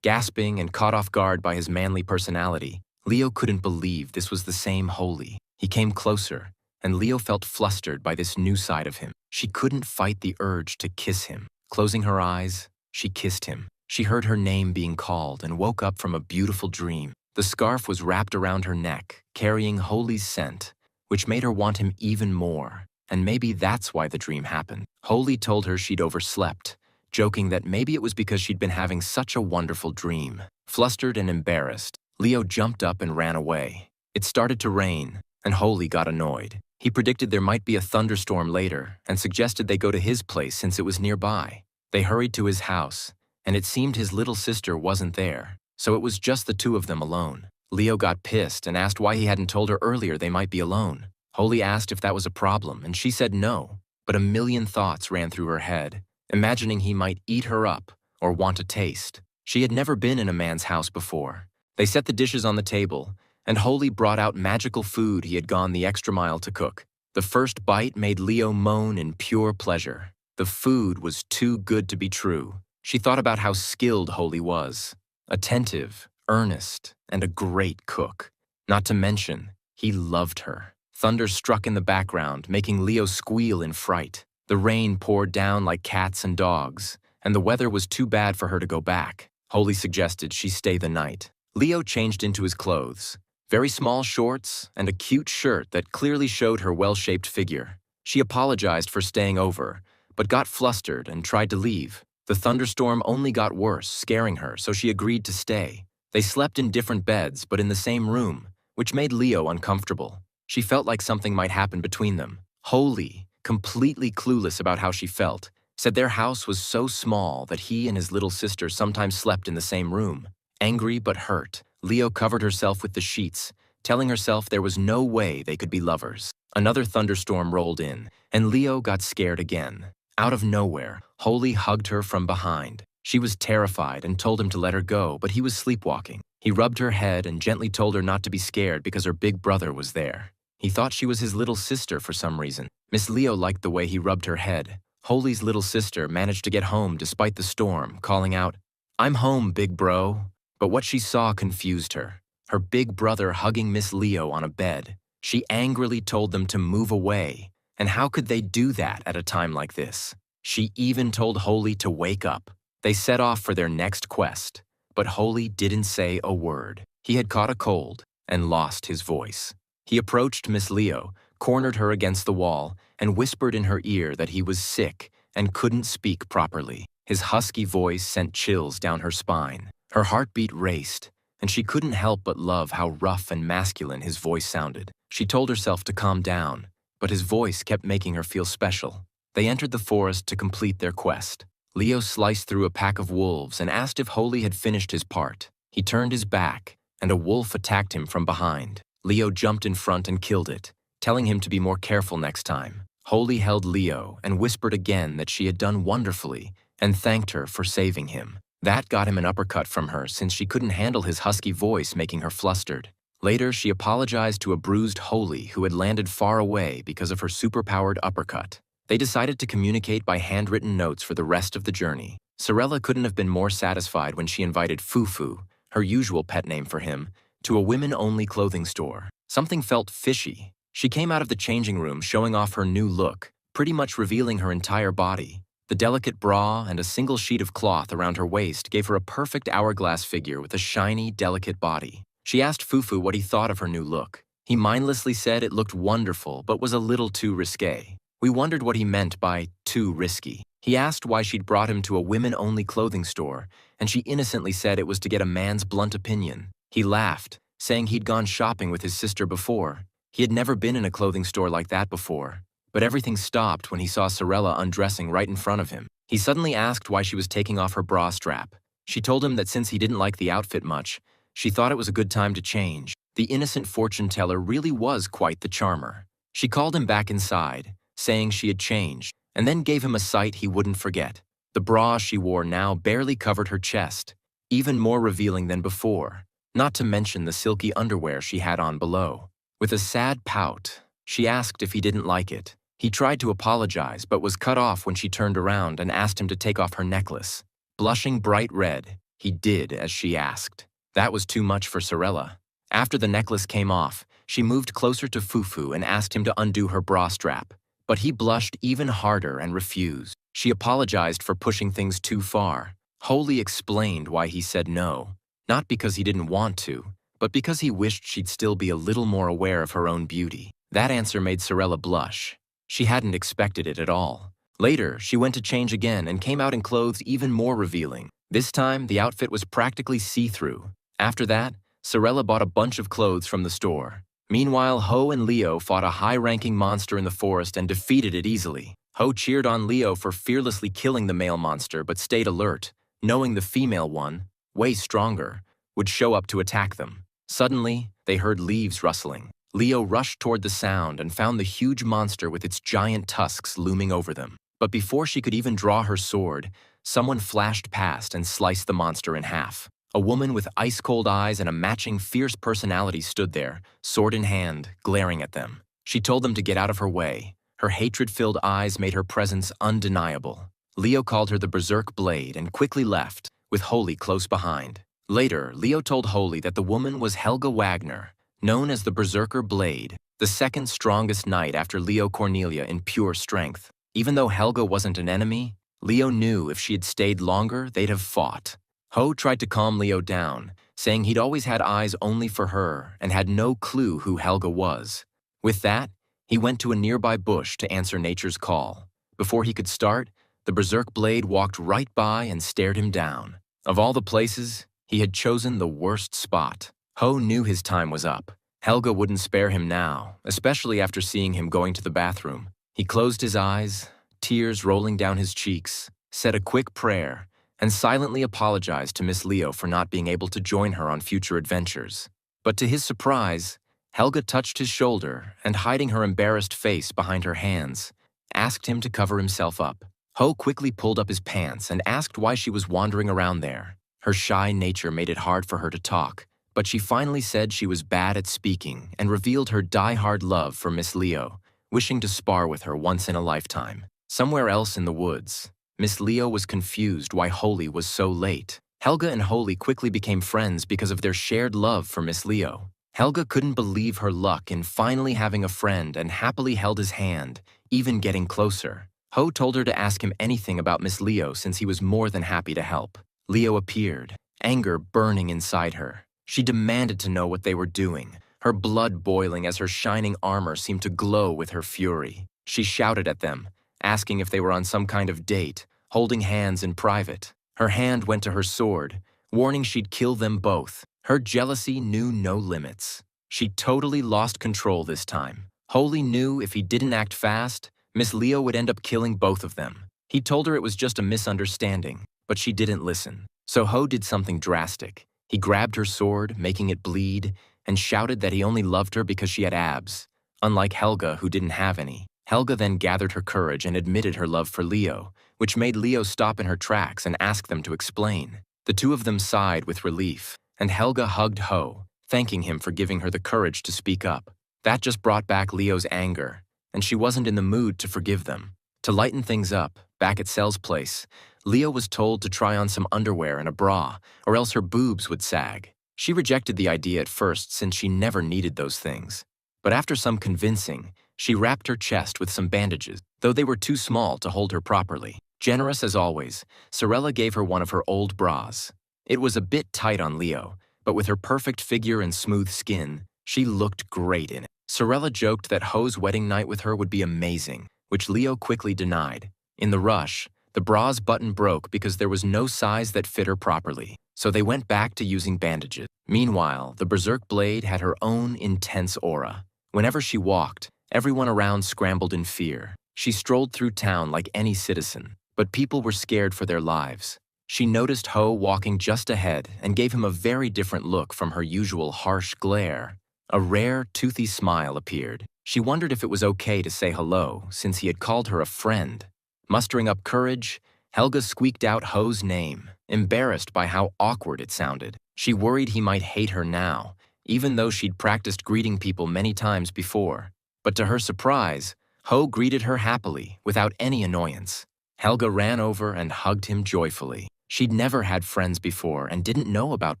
Gasping and caught off guard by his manly personality, Leo couldn't believe this was the same Holy. He came closer, and Leo felt flustered by this new side of him. She couldn't fight the urge to kiss him. Closing her eyes, she kissed him. She heard her name being called and woke up from a beautiful dream. The scarf was wrapped around her neck, carrying Holy's scent, which made her want him even more. And maybe that's why the dream happened. Holy told her she'd overslept, joking that maybe it was because she'd been having such a wonderful dream. Flustered and embarrassed, Leo jumped up and ran away. It started to rain, and Holy got annoyed. He predicted there might be a thunderstorm later and suggested they go to his place since it was nearby. They hurried to his house, and it seemed his little sister wasn't there, so it was just the two of them alone. Leo got pissed and asked why he hadn't told her earlier they might be alone. Holy asked if that was a problem, and she said no, but a million thoughts ran through her head, imagining he might eat her up or want a taste. She had never been in a man's house before. They set the dishes on the table, and Holy brought out magical food he had gone the extra mile to cook. The first bite made Leo moan in pure pleasure. The food was too good to be true. She thought about how skilled Holy was. Attentive, earnest, and a great cook. Not to mention, he loved her. Thunder struck in the background, making Leo squeal in fright. The rain poured down like cats and dogs, and the weather was too bad for her to go back. Holy suggested she stay the night. Leo changed into his clothes. Very small shorts and a cute shirt that clearly showed her well-shaped figure. She apologized for staying over, but got flustered and tried to leave. The thunderstorm only got worse, scaring her, so she agreed to stay. They slept in different beds, but in the same room, which made Leo uncomfortable. She felt like something might happen between them. Holy, completely clueless about how she felt, said their house was so small that he and his little sister sometimes slept in the same room. Angry but hurt, Leo covered herself with the sheets, telling herself there was no way they could be lovers. Another thunderstorm rolled in, and Leo got scared again. Out of nowhere, Holy hugged her from behind. She was terrified and told him to let her go, but he was sleepwalking. He rubbed her head and gently told her not to be scared because her big brother was there. He thought she was his little sister for some reason. Miss Leo liked the way he rubbed her head. Holy's little sister managed to get home despite the storm, calling out, "I'm home, big bro." But what she saw confused her. Her big brother hugging Miss Leo on a bed. She angrily told them to move away. And how could they do that at a time like this? She even told Holy to wake up. They set off for their next quest, but Holy didn't say a word. He had caught a cold and lost his voice. He approached Miss Leo, cornered her against the wall, and whispered in her ear that he was sick and couldn't speak properly. His husky voice sent chills down her spine. Her heartbeat raced, and she couldn't help but love how rough and masculine his voice sounded. She told herself to calm down, but his voice kept making her feel special. They entered the forest to complete their quest. Leo sliced through a pack of wolves and asked if Holy had finished his part. He turned his back, and a wolf attacked him from behind. Leo jumped in front and killed it, telling him to be more careful next time. Holy held Leo and whispered again that she had done wonderfully and thanked her for saving him. That got him an uppercut from her since she couldn't handle his husky voice making her flustered. Later, she apologized to a bruised Holy who had landed far away because of her superpowered uppercut. They decided to communicate by handwritten notes for the rest of the journey. Sorella couldn't have been more satisfied when she invited Fufu, her usual pet name for him, to a women-only clothing store. Something felt fishy. She came out of the changing room showing off her new look, pretty much revealing her entire body. The delicate bra and a single sheet of cloth around her waist gave her a perfect hourglass figure with a shiny, delicate body. She asked Fufu what he thought of her new look. He mindlessly said it looked wonderful but was a little too risque. We wondered what he meant by too risky. He asked why she'd brought him to a women-only clothing store, and she innocently said it was to get a man's blunt opinion. He laughed, saying he'd gone shopping with his sister before. He had never been in a clothing store like that before, but everything stopped when he saw Sorella undressing right in front of him. He suddenly asked why she was taking off her bra strap. She told him that since he didn't like the outfit much, she thought it was a good time to change. The innocent fortune teller really was quite the charmer. She called him back inside, saying she had changed, and then gave him a sight he wouldn't forget. The bra she wore now barely covered her chest, even more revealing than before, not to mention the silky underwear she had on below. With a sad pout, she asked if he didn't like it. He tried to apologize but was cut off when she turned around and asked him to take off her necklace. Blushing bright red, he did as she asked. That was too much for Sorella. After the necklace came off, she moved closer to Fufu and asked him to undo her bra strap. But he blushed even harder and refused. She apologized for pushing things too far. Holy explained why he said no. Not because he didn't want to, but because he wished she'd still be a little more aware of her own beauty. That answer made Sorella blush. She hadn't expected it at all. Later, she went to change again and came out in clothes even more revealing. This time, the outfit was practically see-through. After that, Sorella bought a bunch of clothes from the store. Meanwhile, Ho and Leo fought a high-ranking monster in the forest and defeated it easily. Ho cheered on Leo for fearlessly killing the male monster but stayed alert, knowing the female one, way stronger, would show up to attack them. Suddenly, they heard leaves rustling. Leo rushed toward the sound and found the huge monster with its giant tusks looming over them. But before she could even draw her sword, someone flashed past and sliced the monster in half. A woman with ice-cold eyes and a matching fierce personality stood there, sword in hand, glaring at them. She told them to get out of her way. Her hatred-filled eyes made her presence undeniable. Leo called her the Berserk Blade and quickly left, with Holy close behind. Later, Leo told Holy that the woman was Helga Wagner, known as the Berserker Blade, the second strongest knight after Leo Cornelia in pure strength. Even though Helga wasn't an enemy, Leo knew if she had stayed longer, they'd have fought. Ho tried to calm Leo down, saying he'd always had eyes only for her and had no clue who Helga was. With that, he went to a nearby bush to answer nature's call. Before he could start, the Berserk Blade walked right by and stared him down. Of all the places, he had chosen the worst spot. Ho knew his time was up. Helga wouldn't spare him now, especially after seeing him going to the bathroom. He closed his eyes, tears rolling down his cheeks, said a quick prayer, and silently apologized to Miss Leo for not being able to join her on future adventures. But to his surprise, Helga touched his shoulder and, hiding her embarrassed face behind her hands, asked him to cover himself up. Ho quickly pulled up his pants and asked why she was wandering around there. Her shy nature made it hard for her to talk, but she finally said she was bad at speaking and revealed her die-hard love for Miss Leo, wishing to spar with her once in a lifetime. Somewhere else in the woods, Miss Leo was confused why Holy was so late. Helga and Holy quickly became friends because of their shared love for Miss Leo. Helga couldn't believe her luck in finally having a friend and happily held his hand, even getting closer. Ho told her to ask him anything about Miss Leo since he was more than happy to help. Leo appeared, anger burning inside her. She demanded to know what they were doing, her blood boiling as her shining armor seemed to glow with her fury. She shouted at them, asking if they were on some kind of date, holding hands in private. Her hand went to her sword, warning she'd kill them both. Her jealousy knew no limits. She totally lost control this time. Holy knew if he didn't act fast, Miss Leo would end up killing both of them. He told her it was just a misunderstanding, but she didn't listen. So Ho did something drastic. He grabbed her sword, making it bleed, and shouted that he only loved her because she had abs, unlike Helga, who didn't have any. Helga then gathered her courage and admitted her love for Leo, which made Leo stop in her tracks and ask them to explain. The two of them sighed with relief, and Helga hugged Ho, thanking him for giving her the courage to speak up. That just brought back Leo's anger, and she wasn't in the mood to forgive them. To lighten things up, back at Sel's place, Leo was told to try on some underwear and a bra, or else her boobs would sag. She rejected the idea at first since she never needed those things. But after some convincing, she wrapped her chest with some bandages, though they were too small to hold her properly. Generous as always, Sorella gave her one of her old bras. It was a bit tight on Leo, but with her perfect figure and smooth skin, she looked great in it. Sorella joked that Ho's wedding night with her would be amazing, which Leo quickly denied. In the rush, the bra's button broke because there was no size that fit her properly, so they went back to using bandages. Meanwhile, the Berserk Blade had her own intense aura. Whenever she walked, everyone around scrambled in fear. She strolled through town like any citizen, but people were scared for their lives. She noticed Ho walking just ahead and gave him a very different look from her usual harsh glare. A rare, toothy smile appeared. She wondered if it was okay to say hello, since he had called her a friend. Mustering up courage, Helga squeaked out Ho's name, embarrassed by how awkward it sounded. She worried he might hate her now, even though she'd practiced greeting people many times before. But to her surprise, Ho greeted her happily, without any annoyance. Helga ran over and hugged him joyfully. She'd never had friends before and didn't know about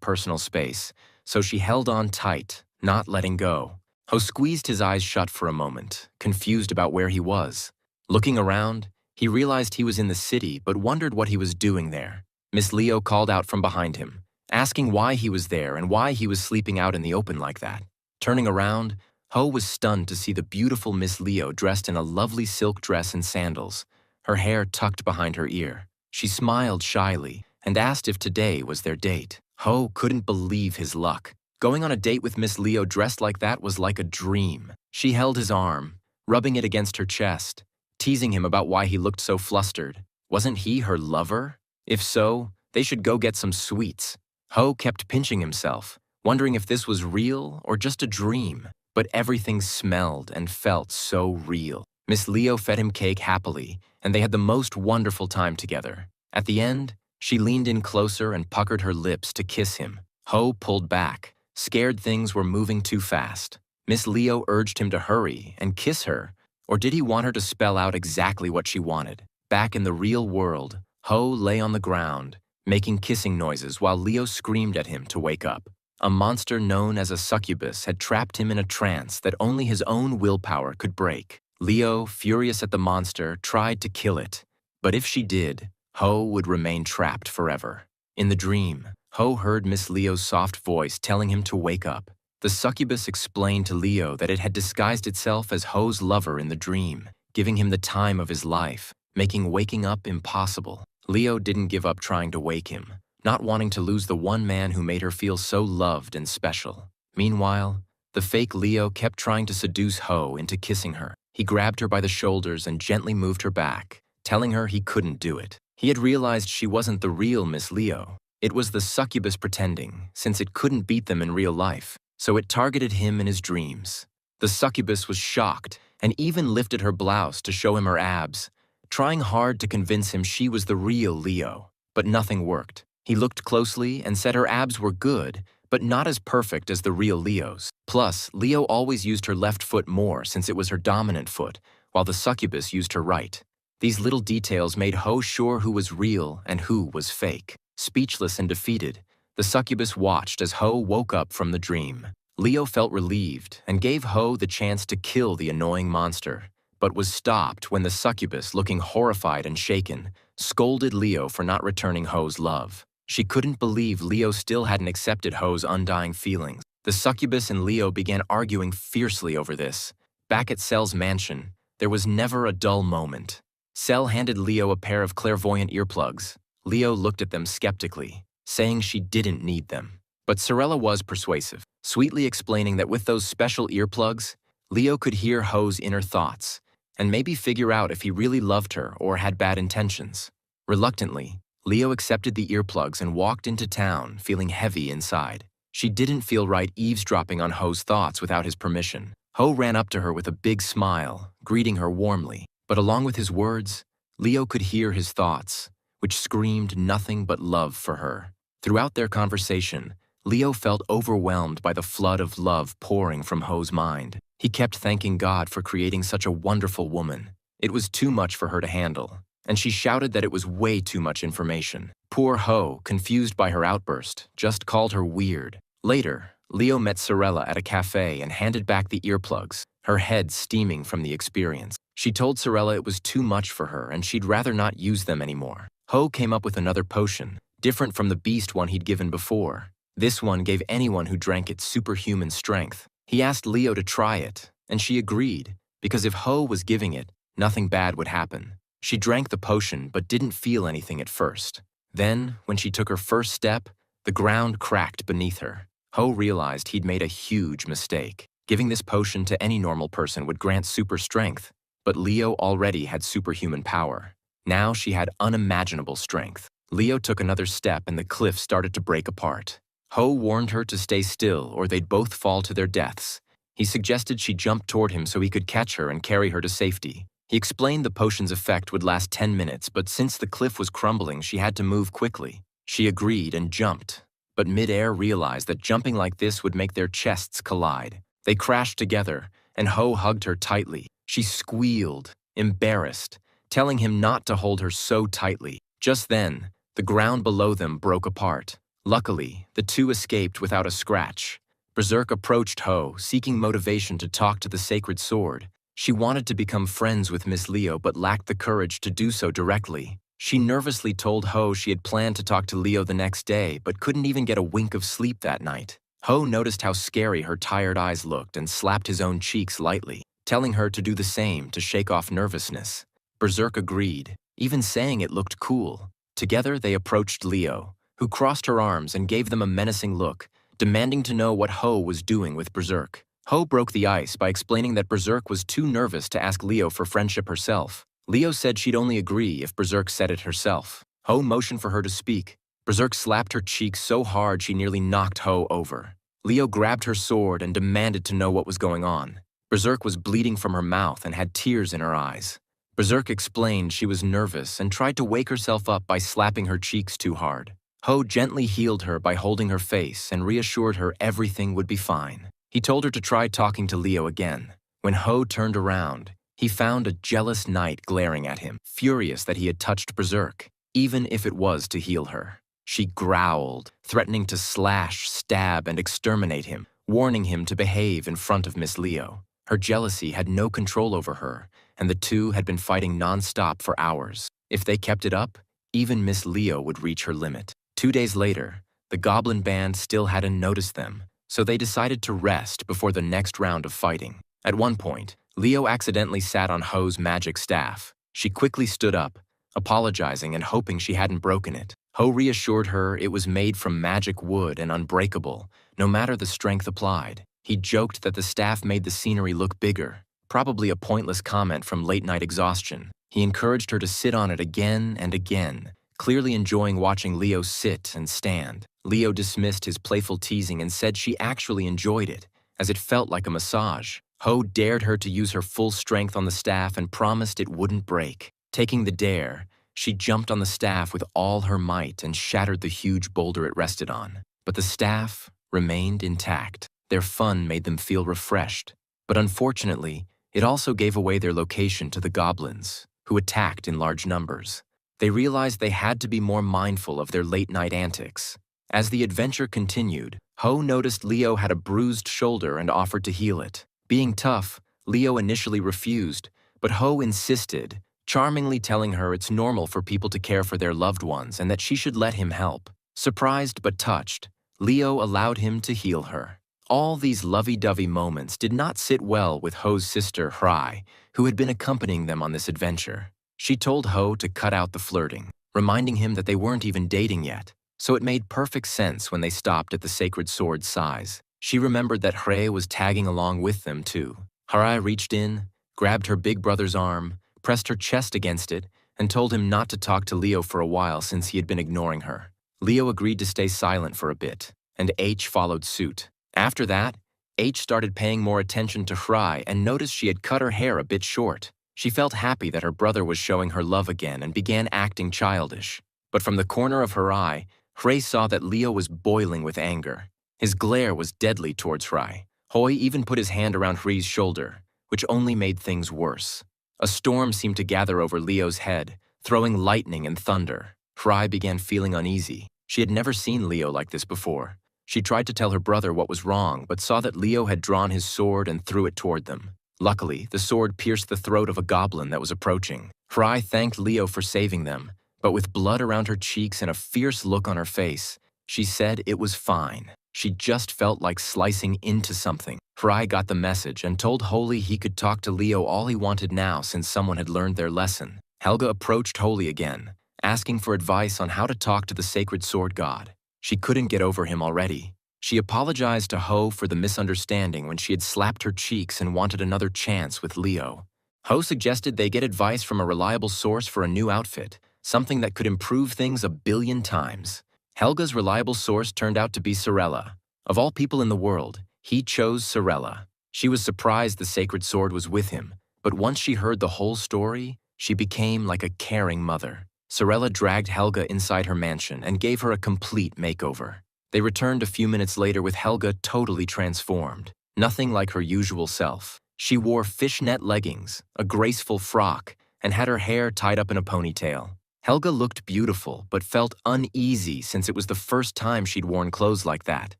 personal space, so she held on tight, not letting go. Ho squeezed his eyes shut for a moment, confused about where he was. Looking around, he realized he was in the city but wondered what he was doing there. Miss Leo called out from behind him, asking why he was there and why he was sleeping out in the open like that. Turning around, Ho was stunned to see the beautiful Miss Leo dressed in a lovely silk dress and sandals, her hair tucked behind her ear. She smiled shyly and asked if today was their date. Ho couldn't believe his luck. Going on a date with Miss Leo dressed like that was like a dream. She held his arm, rubbing it against her chest, teasing him about why he looked so flustered. Wasn't he her lover? If so, they should go get some sweets. Ho kept pinching himself, wondering if this was real or just a dream. But everything smelled and felt so real. Miss Leo fed him cake happily, and they had the most wonderful time together. At the end, she leaned in closer and puckered her lips to kiss him. Ho pulled back, scared things were moving too fast. Miss Leo urged him to hurry and kiss her, or did he want her to spell out exactly what she wanted? Back in the real world, Ho lay on the ground, making kissing noises while Leo screamed at him to wake up. A monster known as a succubus had trapped him in a trance that only his own willpower could break. Leo, furious at the monster, tried to kill it. But if she did, Ho would remain trapped forever. In the dream, Ho heard Miss Leo's soft voice telling him to wake up. The succubus explained to Leo that it had disguised itself as Ho's lover in the dream, giving him the time of his life, making waking up impossible. Leo didn't give up trying to wake him, not wanting to lose the one man who made her feel so loved and special. Meanwhile, the fake Leo kept trying to seduce Ho into kissing her. He grabbed her by the shoulders and gently moved her back, telling her he couldn't do it. He had realized she wasn't the real Miss Leo. It was the succubus pretending, since it couldn't beat them in real life, so it targeted him in his dreams. The succubus was shocked and even lifted her blouse to show him her abs, trying hard to convince him she was the real Leo. But nothing worked. He looked closely and said her abs were good, but not as perfect as the real Leo's. Plus, Leo always used her left foot more since it was her dominant foot, while the succubus used her right. These little details made Ho sure who was real and who was fake. Speechless and defeated, the succubus watched as Ho woke up from the dream. Leo felt relieved and gave Ho the chance to kill the annoying monster, but was stopped when the succubus, looking horrified and shaken, scolded Leo for not returning Ho's love. She couldn't believe Leo still hadn't accepted Ho's undying feelings. The succubus and Leo began arguing fiercely over this. Back at Cell's mansion, there was never a dull moment. Cell handed Leo a pair of clairvoyant earplugs. Leo looked at them skeptically, saying she didn't need them. But Sorella was persuasive, sweetly explaining that with those special earplugs, Leo could hear Ho's inner thoughts, and maybe figure out if he really loved her or had bad intentions. Reluctantly, Leo accepted the earplugs and walked into town, feeling heavy inside. She didn't feel right eavesdropping on Ho's thoughts without his permission. Ho ran up to her with a big smile, greeting her warmly. But along with his words, Leo could hear his thoughts, which screamed nothing but love for her. Throughout their conversation, Leo felt overwhelmed by the flood of love pouring from Ho's mind. He kept thanking God for creating such a wonderful woman. It was too much for her to handle, and she shouted that it was way too much information. Poor Ho, confused by her outburst, just called her weird. Later, Leo met Sorella at a cafe and handed back the earplugs, her head steaming from the experience. She told Sorella it was too much for her and she'd rather not use them anymore. Ho came up with another potion, different from the beast one he'd given before. This one gave anyone who drank it superhuman strength. He asked Leo to try it, and she agreed, because if Ho was giving it, nothing bad would happen. She drank the potion but didn't feel anything at first. Then, when she took her first step, the ground cracked beneath her. Ho realized he'd made a huge mistake. Giving this potion to any normal person would grant super strength, but Leo already had superhuman power. Now she had unimaginable strength. Leo took another step and the cliff started to break apart. Ho warned her to stay still or they'd both fall to their deaths. He suggested she jump toward him so he could catch her and carry her to safety. He explained the potion's effect would last 10 minutes, but since the cliff was crumbling, she had to move quickly. She agreed and jumped, but mid-air realized that jumping like this would make their chests collide. They crashed together, and Ho hugged her tightly. She squealed, embarrassed, telling him not to hold her so tightly. Just then, the ground below them broke apart. Luckily, the two escaped without a scratch. Berserk approached Ho, seeking motivation to talk to the sacred sword. She wanted to become friends with Miss Leo but lacked the courage to do so directly. She nervously told Ho she had planned to talk to Leo the next day but couldn't even get a wink of sleep that night. Ho noticed how scary her tired eyes looked and slapped his own cheeks lightly, telling her to do the same to shake off nervousness. Berserk agreed, even saying it looked cool. Together they approached Leo, who crossed her arms and gave them a menacing look, demanding to know what Ho was doing with Berserk. Ho broke the ice by explaining that Berserk was too nervous to ask Leo for friendship herself. Leo said she'd only agree if Berserk said it herself. Ho motioned for her to speak. Berserk slapped her cheek so hard she nearly knocked Ho over. Leo grabbed her sword and demanded to know what was going on. Berserk was bleeding from her mouth and had tears in her eyes. Berserk explained she was nervous and tried to wake herself up by slapping her cheeks too hard. Ho gently healed her by holding her face and reassured her everything would be fine. He told her to try talking to Leo again. When Ho turned around, he found a jealous knight glaring at him, furious that he had touched Berserk, even if it was to heal her. She growled, threatening to slash, stab, and exterminate him, warning him to behave in front of Miss Leo. Her jealousy had no control over her, and the two had been fighting non-stop for hours. If they kept it up, even Miss Leo would reach her limit. 2 days later, the Goblin Band still hadn't noticed them, so they decided to rest before the next round of fighting. At one point, Leo accidentally sat on Ho's magic staff. She quickly stood up, apologizing and hoping she hadn't broken it. Ho reassured her it was made from magic wood and unbreakable, no matter the strength applied. He joked that the staff made the scenery look bigger, probably a pointless comment from late-night exhaustion. He encouraged her to sit on it again and again, clearly enjoying watching Leo sit and stand. Leo dismissed his playful teasing and said she actually enjoyed it, as it felt like a massage. Ho dared her to use her full strength on the staff and promised it wouldn't break. Taking the dare, she jumped on the staff with all her might and shattered the huge boulder it rested on. But the staff remained intact. Their fun made them feel refreshed. But unfortunately, it also gave away their location to the goblins, who attacked in large numbers. They realized they had to be more mindful of their late-night antics. As the adventure continued, Ho noticed Leo had a bruised shoulder and offered to heal it. Being tough, Leo initially refused, but Ho insisted, charmingly telling her it's normal for people to care for their loved ones and that she should let him help. Surprised but touched, Leo allowed him to heal her. All these lovey-dovey moments did not sit well with Ho's sister, Hrai, who had been accompanying them on this adventure. She told Ho to cut out the flirting, reminding him that they weren't even dating yet, so it made perfect sense when they stopped at the sacred sword's size. She remembered that Hrai was tagging along with them too. Hrai reached in, grabbed her big brother's arm, pressed her chest against it, and told him not to talk to Leo for a while since he had been ignoring her. Leo agreed to stay silent for a bit, and H followed suit. After that, H started paying more attention to Hrai and noticed she had cut her hair a bit short. She felt happy that her brother was showing her love again and began acting childish. But from the corner of her eye, Hrai saw that Leo was boiling with anger. His glare was deadly towards Hrai. Hoi even put his hand around Hrai's shoulder, which only made things worse. A storm seemed to gather over Leo's head, throwing lightning and thunder. Hrai began feeling uneasy. She had never seen Leo like this before. She tried to tell her brother what was wrong, but saw that Leo had drawn his sword and threw it toward them. Luckily, the sword pierced the throat of a goblin that was approaching. Hrai thanked Leo for saving them, but with blood around her cheeks and a fierce look on her face, she said it was fine. She just felt like slicing into something. Hrai got the message and told Holy he could talk to Leo all he wanted now since someone had learned their lesson. Helga approached Holy again, asking for advice on how to talk to the sacred sword god. She couldn't get over him already. She apologized to Ho for the misunderstanding when she had slapped her cheeks and wanted another chance with Leo. Ho suggested they get advice from a reliable source for a new outfit, something that could improve things 1,000,000,000 times. Helga's reliable source turned out to be Sorella. Of all people in the world, he chose Sorella. She was surprised the sacred sword was with him, but once she heard the whole story, she became like a caring mother. Sorella dragged Helga inside her mansion and gave her a complete makeover. They returned a few minutes later with Helga totally transformed, nothing like her usual self. She wore fishnet leggings, a graceful frock, and had her hair tied up in a ponytail. Helga looked beautiful, but felt uneasy since it was the first time she'd worn clothes like that.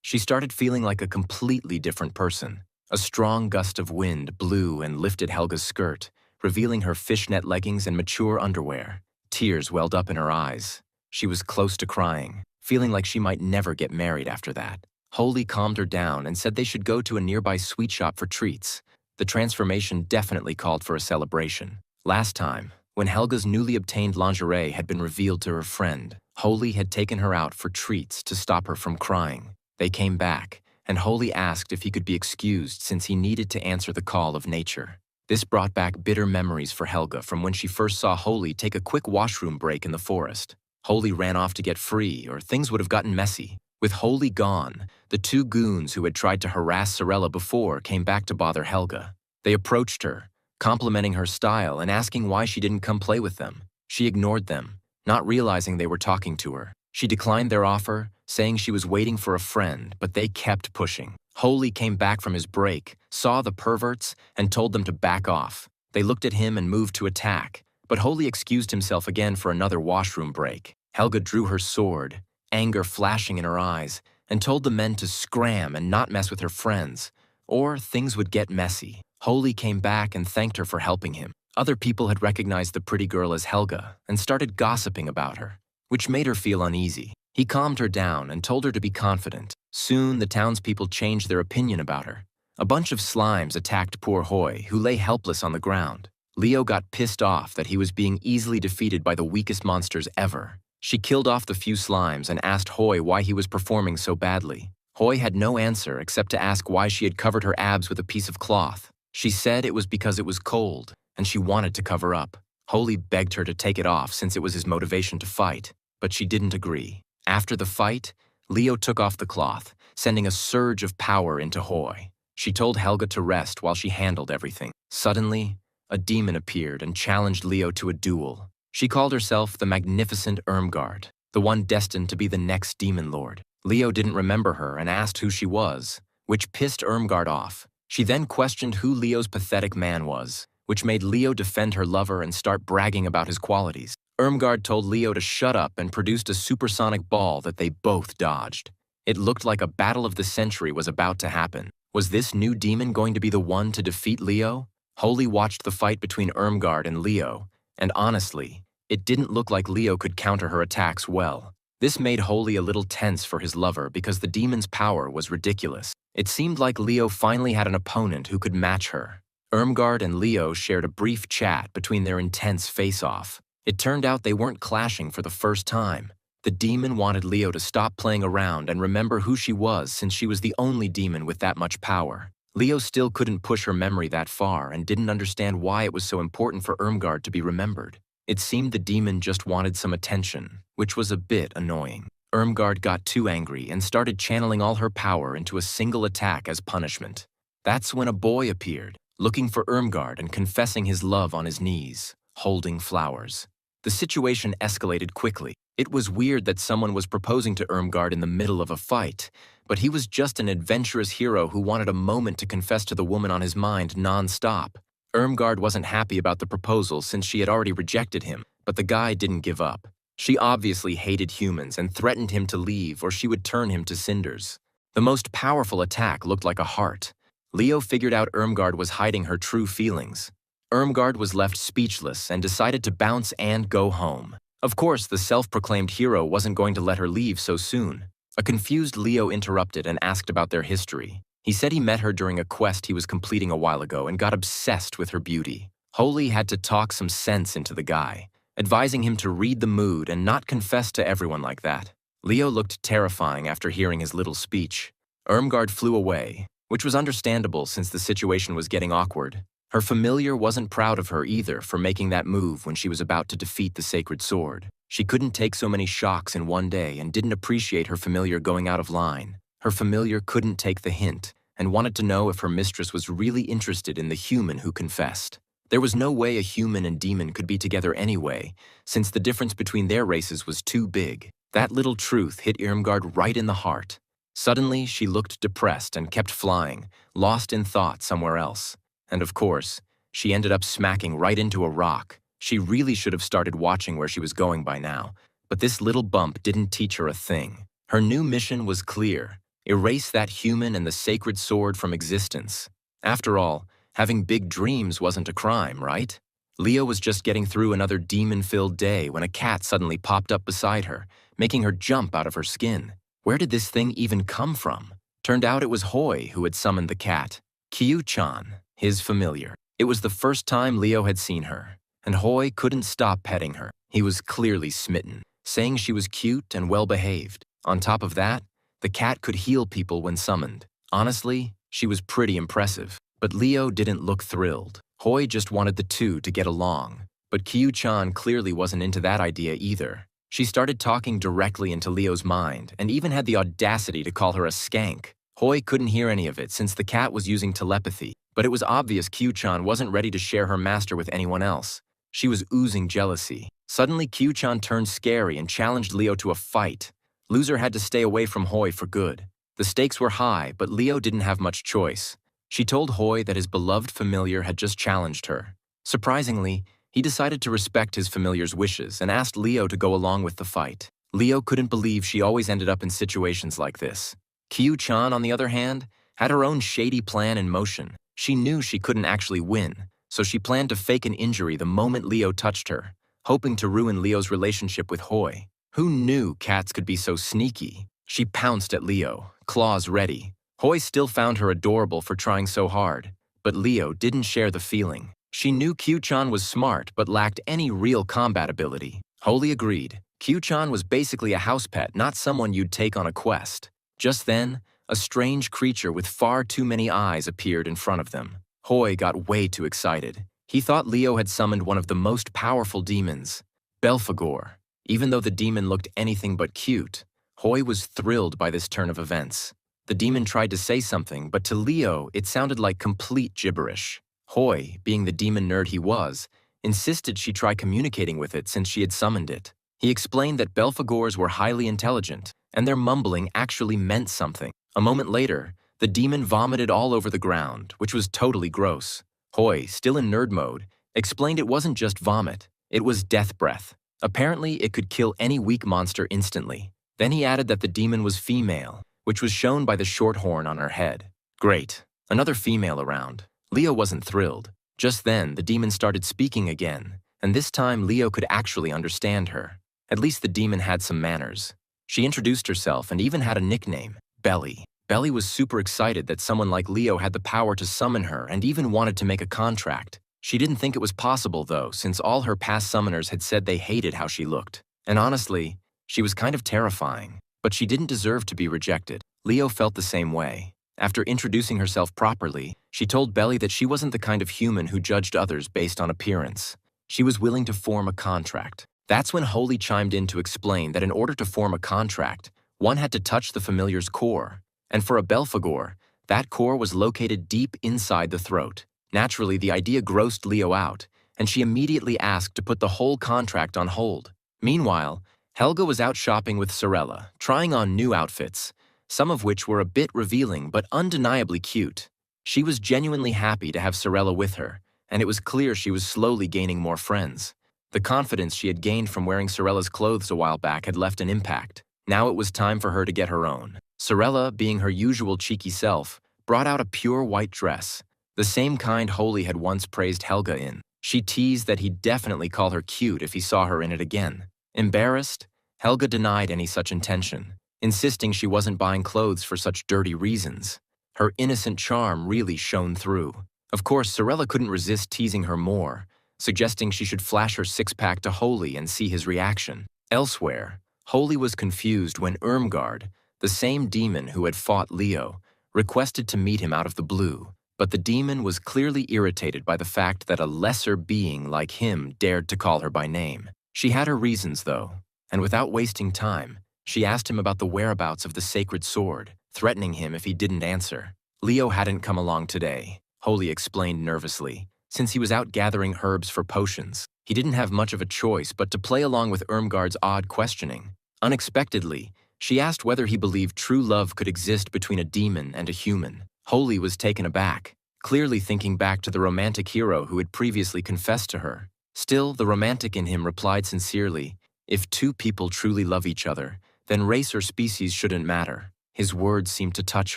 She started feeling like a completely different person. A strong gust of wind blew and lifted Helga's skirt, revealing her fishnet leggings and mature underwear. Tears welled up in her eyes. She was close to crying, feeling like she might never get married after that. Holy calmed her down and said they should go to a nearby sweet shop for treats. The transformation definitely called for a celebration. Last time, when Helga's newly obtained lingerie had been revealed to her friend, Holy had taken her out for treats to stop her from crying. They came back, and Holy asked if he could be excused since he needed to answer the call of nature. This brought back bitter memories for Helga from when she first saw Holy take a quick washroom break in the forest. Holy ran off to get free, or things would have gotten messy. With Holy gone, the two goons who had tried to harass Sorella before came back to bother Helga. They approached her, complimenting her style and asking why she didn't come play with them. She ignored them, not realizing they were talking to her. She declined their offer, saying she was waiting for a friend, but they kept pushing. Holy came back from his break, saw the perverts, and told them to back off. They looked at him and moved to attack, but Holy excused himself again for another washroom break. Helga drew her sword, anger flashing in her eyes, and told the men to scram and not mess with her friends, or things would get messy. Holy came back and thanked her for helping him. Other people had recognized the pretty girl as Helga and started gossiping about her, which made her feel uneasy. He calmed her down and told her to be confident. Soon, the townspeople changed their opinion about her. A bunch of slimes attacked poor Hoy, who lay helpless on the ground. Leo got pissed off that he was being easily defeated by the weakest monsters ever. She killed off the few slimes and asked Hoy why he was performing so badly. Hoy had no answer except to ask why she had covered her abs with a piece of cloth. She said it was because it was cold, and she wanted to cover up. Holy begged her to take it off since it was his motivation to fight, but she didn't agree. After the fight, Leo took off the cloth, sending a surge of power into Hoy. She told Helga to rest while she handled everything. Suddenly, a demon appeared and challenged Leo to a duel. She called herself the Magnificent Irmgard, the one destined to be the next demon lord. Leo didn't remember her and asked who she was, which pissed Irmgard off. She then questioned who Leo's pathetic man was, which made Leo defend her lover and start bragging about his qualities. Irmgard told Leo to shut up and produced a supersonic ball that they both dodged. It looked like a battle of the century was about to happen. Was this new demon going to be the one to defeat Leo? Holy watched the fight between Irmgard and Leo, and honestly, it didn't look like Leo could counter her attacks well. This made Holy a little tense for his lover because the demon's power was ridiculous. It seemed like Leo finally had an opponent who could match her. Irmgard and Leo shared a brief chat between their intense face-off. It turned out they weren't clashing for the first time. The demon wanted Leo to stop playing around and remember who she was since she was the only demon with that much power. Leo still couldn't push her memory that far and didn't understand why it was so important for Irmgard to be remembered. It seemed the demon just wanted some attention, which was a bit annoying. Irmgard got too angry and started channeling all her power into a single attack as punishment. That's when a boy appeared, looking for Irmgard and confessing his love on his knees, holding flowers. The situation escalated quickly. It was weird that someone was proposing to Irmgard in the middle of a fight, but he was just an adventurous hero who wanted a moment to confess to the woman on his mind non-stop. Irmgard wasn't happy about the proposal since she had already rejected him, but the guy didn't give up. She obviously hated humans and threatened him to leave or she would turn him to cinders. The most powerful attack looked like a heart. Leo figured out Irmgard was hiding her true feelings. Irmgard was left speechless and decided to bounce and go home. Of course, the self-proclaimed hero wasn't going to let her leave so soon. A confused Leo interrupted and asked about their history. He said he met her during a quest he was completing a while ago and got obsessed with her beauty. Holy had to talk some sense into the guy, advising him to read the mood and not confess to everyone like that. Leo looked terrifying after hearing his little speech. Irmgard flew away, which was understandable since the situation was getting awkward. Her familiar wasn't proud of her either for making that move when she was about to defeat the sacred sword. She couldn't take so many shocks in one day and didn't appreciate her familiar going out of line. Her familiar couldn't take the hint and wanted to know if her mistress was really interested in the human who confessed. There was no way a human and demon could be together anyway, since the difference between their races was too big. That little truth hit Irmgard right in the heart. Suddenly, she looked depressed and kept flying, lost in thought somewhere else. And of course, she ended up smacking right into a rock. She really should have started watching where she was going by now, but this little bump didn't teach her a thing. Her new mission was clear: erase that human and the sacred sword from existence. After all, having big dreams wasn't a crime, right? Leo was just getting through another demon-filled day when a cat suddenly popped up beside her, making her jump out of her skin. Where did this thing even come from? Turned out it was Hoi who had summoned the cat, Kyu-chan, his familiar. It was the first time Leo had seen her, and Hoi couldn't stop petting her. He was clearly smitten, saying she was cute and well-behaved. On top of that, the cat could heal people when summoned. Honestly, she was pretty impressive. But Leo didn't look thrilled. Hoi just wanted the two to get along. But Kyu-chan clearly wasn't into that idea either. She started talking directly into Leo's mind and even had the audacity to call her a skank. Hoi couldn't hear any of it since the cat was using telepathy, but it was obvious Kyu-chan wasn't ready to share her master with anyone else. She was oozing jealousy. Suddenly, Kyu-chan turned scary and challenged Leo to a fight. Loser had to stay away from Hoi for good. The stakes were high, but Leo didn't have much choice. She told Hoi that his beloved familiar had just challenged her. Surprisingly, he decided to respect his familiar's wishes and asked Leo to go along with the fight. Leo couldn't believe she always ended up in situations like this. Kyu-chan, on the other hand, had her own shady plan in motion. She knew she couldn't actually win, so she planned to fake an injury the moment Leo touched her, hoping to ruin Leo's relationship with Hoi. Who knew cats could be so sneaky? She pounced at Leo, claws ready. Hoi still found her adorable for trying so hard, but Leo didn't share the feeling. She knew Kyu-chan was smart but lacked any real combat ability. Hoi agreed. Kyu-chan was basically a house pet, not someone you'd take on a quest. Just then, a strange creature with far too many eyes appeared in front of them. Hoi got way too excited. He thought Leo had summoned one of the most powerful demons, Belphegor. Even though the demon looked anything but cute, Hoi was thrilled by this turn of events. The demon tried to say something, but to Leo, it sounded like complete gibberish. Hoi, being the demon nerd he was, insisted she try communicating with it since she had summoned it. He explained that Belphegors were highly intelligent, and their mumbling actually meant something. A moment later, the demon vomited all over the ground, which was totally gross. Hoi, still in nerd mode, explained it wasn't just vomit, it was death breath. Apparently, it could kill any weak monster instantly. Then he added that the demon was female, which was shown by the short horn on her head. Great, another female around. Leo wasn't thrilled. Just then, the demon started speaking again, and this time Leo could actually understand her. At least the demon had some manners. She introduced herself and even had a nickname, Belly. Belly was super excited that someone like Leo had the power to summon her and even wanted to make a contract. She didn't think it was possible though, since all her past summoners had said they hated how she looked. And honestly, she was kind of terrifying. But she didn't deserve to be rejected. Leo felt the same way. After introducing herself properly, she told Belly that she wasn't the kind of human who judged others based on appearance. She was willing to form a contract. That's when Hoi chimed in to explain that in order to form a contract, one had to touch the familiar's core. And for a Belphegor, that core was located deep inside the throat. Naturally, the idea grossed Leo out, and she immediately asked to put the whole contract on hold. Meanwhile, Helga was out shopping with Sorella, trying on new outfits, some of which were a bit revealing but undeniably cute. She was genuinely happy to have Sorella with her, and it was clear she was slowly gaining more friends. The confidence she had gained from wearing Sorella's clothes a while back had left an impact. Now it was time for her to get her own. Sorella, being her usual cheeky self, brought out a pure white dress, the same kind Hoi had once praised Helga in. She teased that he'd definitely call her cute if he saw her in it again. Embarrassed, Helga denied any such intention, insisting she wasn't buying clothes for such dirty reasons. Her innocent charm really shone through. Of course, Sorella couldn't resist teasing her more, suggesting she should flash her six-pack to Hoi and see his reaction. Elsewhere, Hoi was confused when Irmgard, the same demon who had fought Leo, requested to meet him out of the blue. But the demon was clearly irritated by the fact that a lesser being like him dared to call her by name. She had her reasons, though, and without wasting time, she asked him about the whereabouts of the sacred sword, threatening him if he didn't answer. Leo hadn't come along today, Hoi explained nervously, since he was out gathering herbs for potions. He didn't have much of a choice but to play along with Irmgard's odd questioning. Unexpectedly, she asked whether he believed true love could exist between a demon and a human. Holy was taken aback, clearly thinking back to the romantic hero who had previously confessed to her. Still, the romantic in him replied sincerely, "If two people truly love each other, then race or species shouldn't matter." His words seemed to touch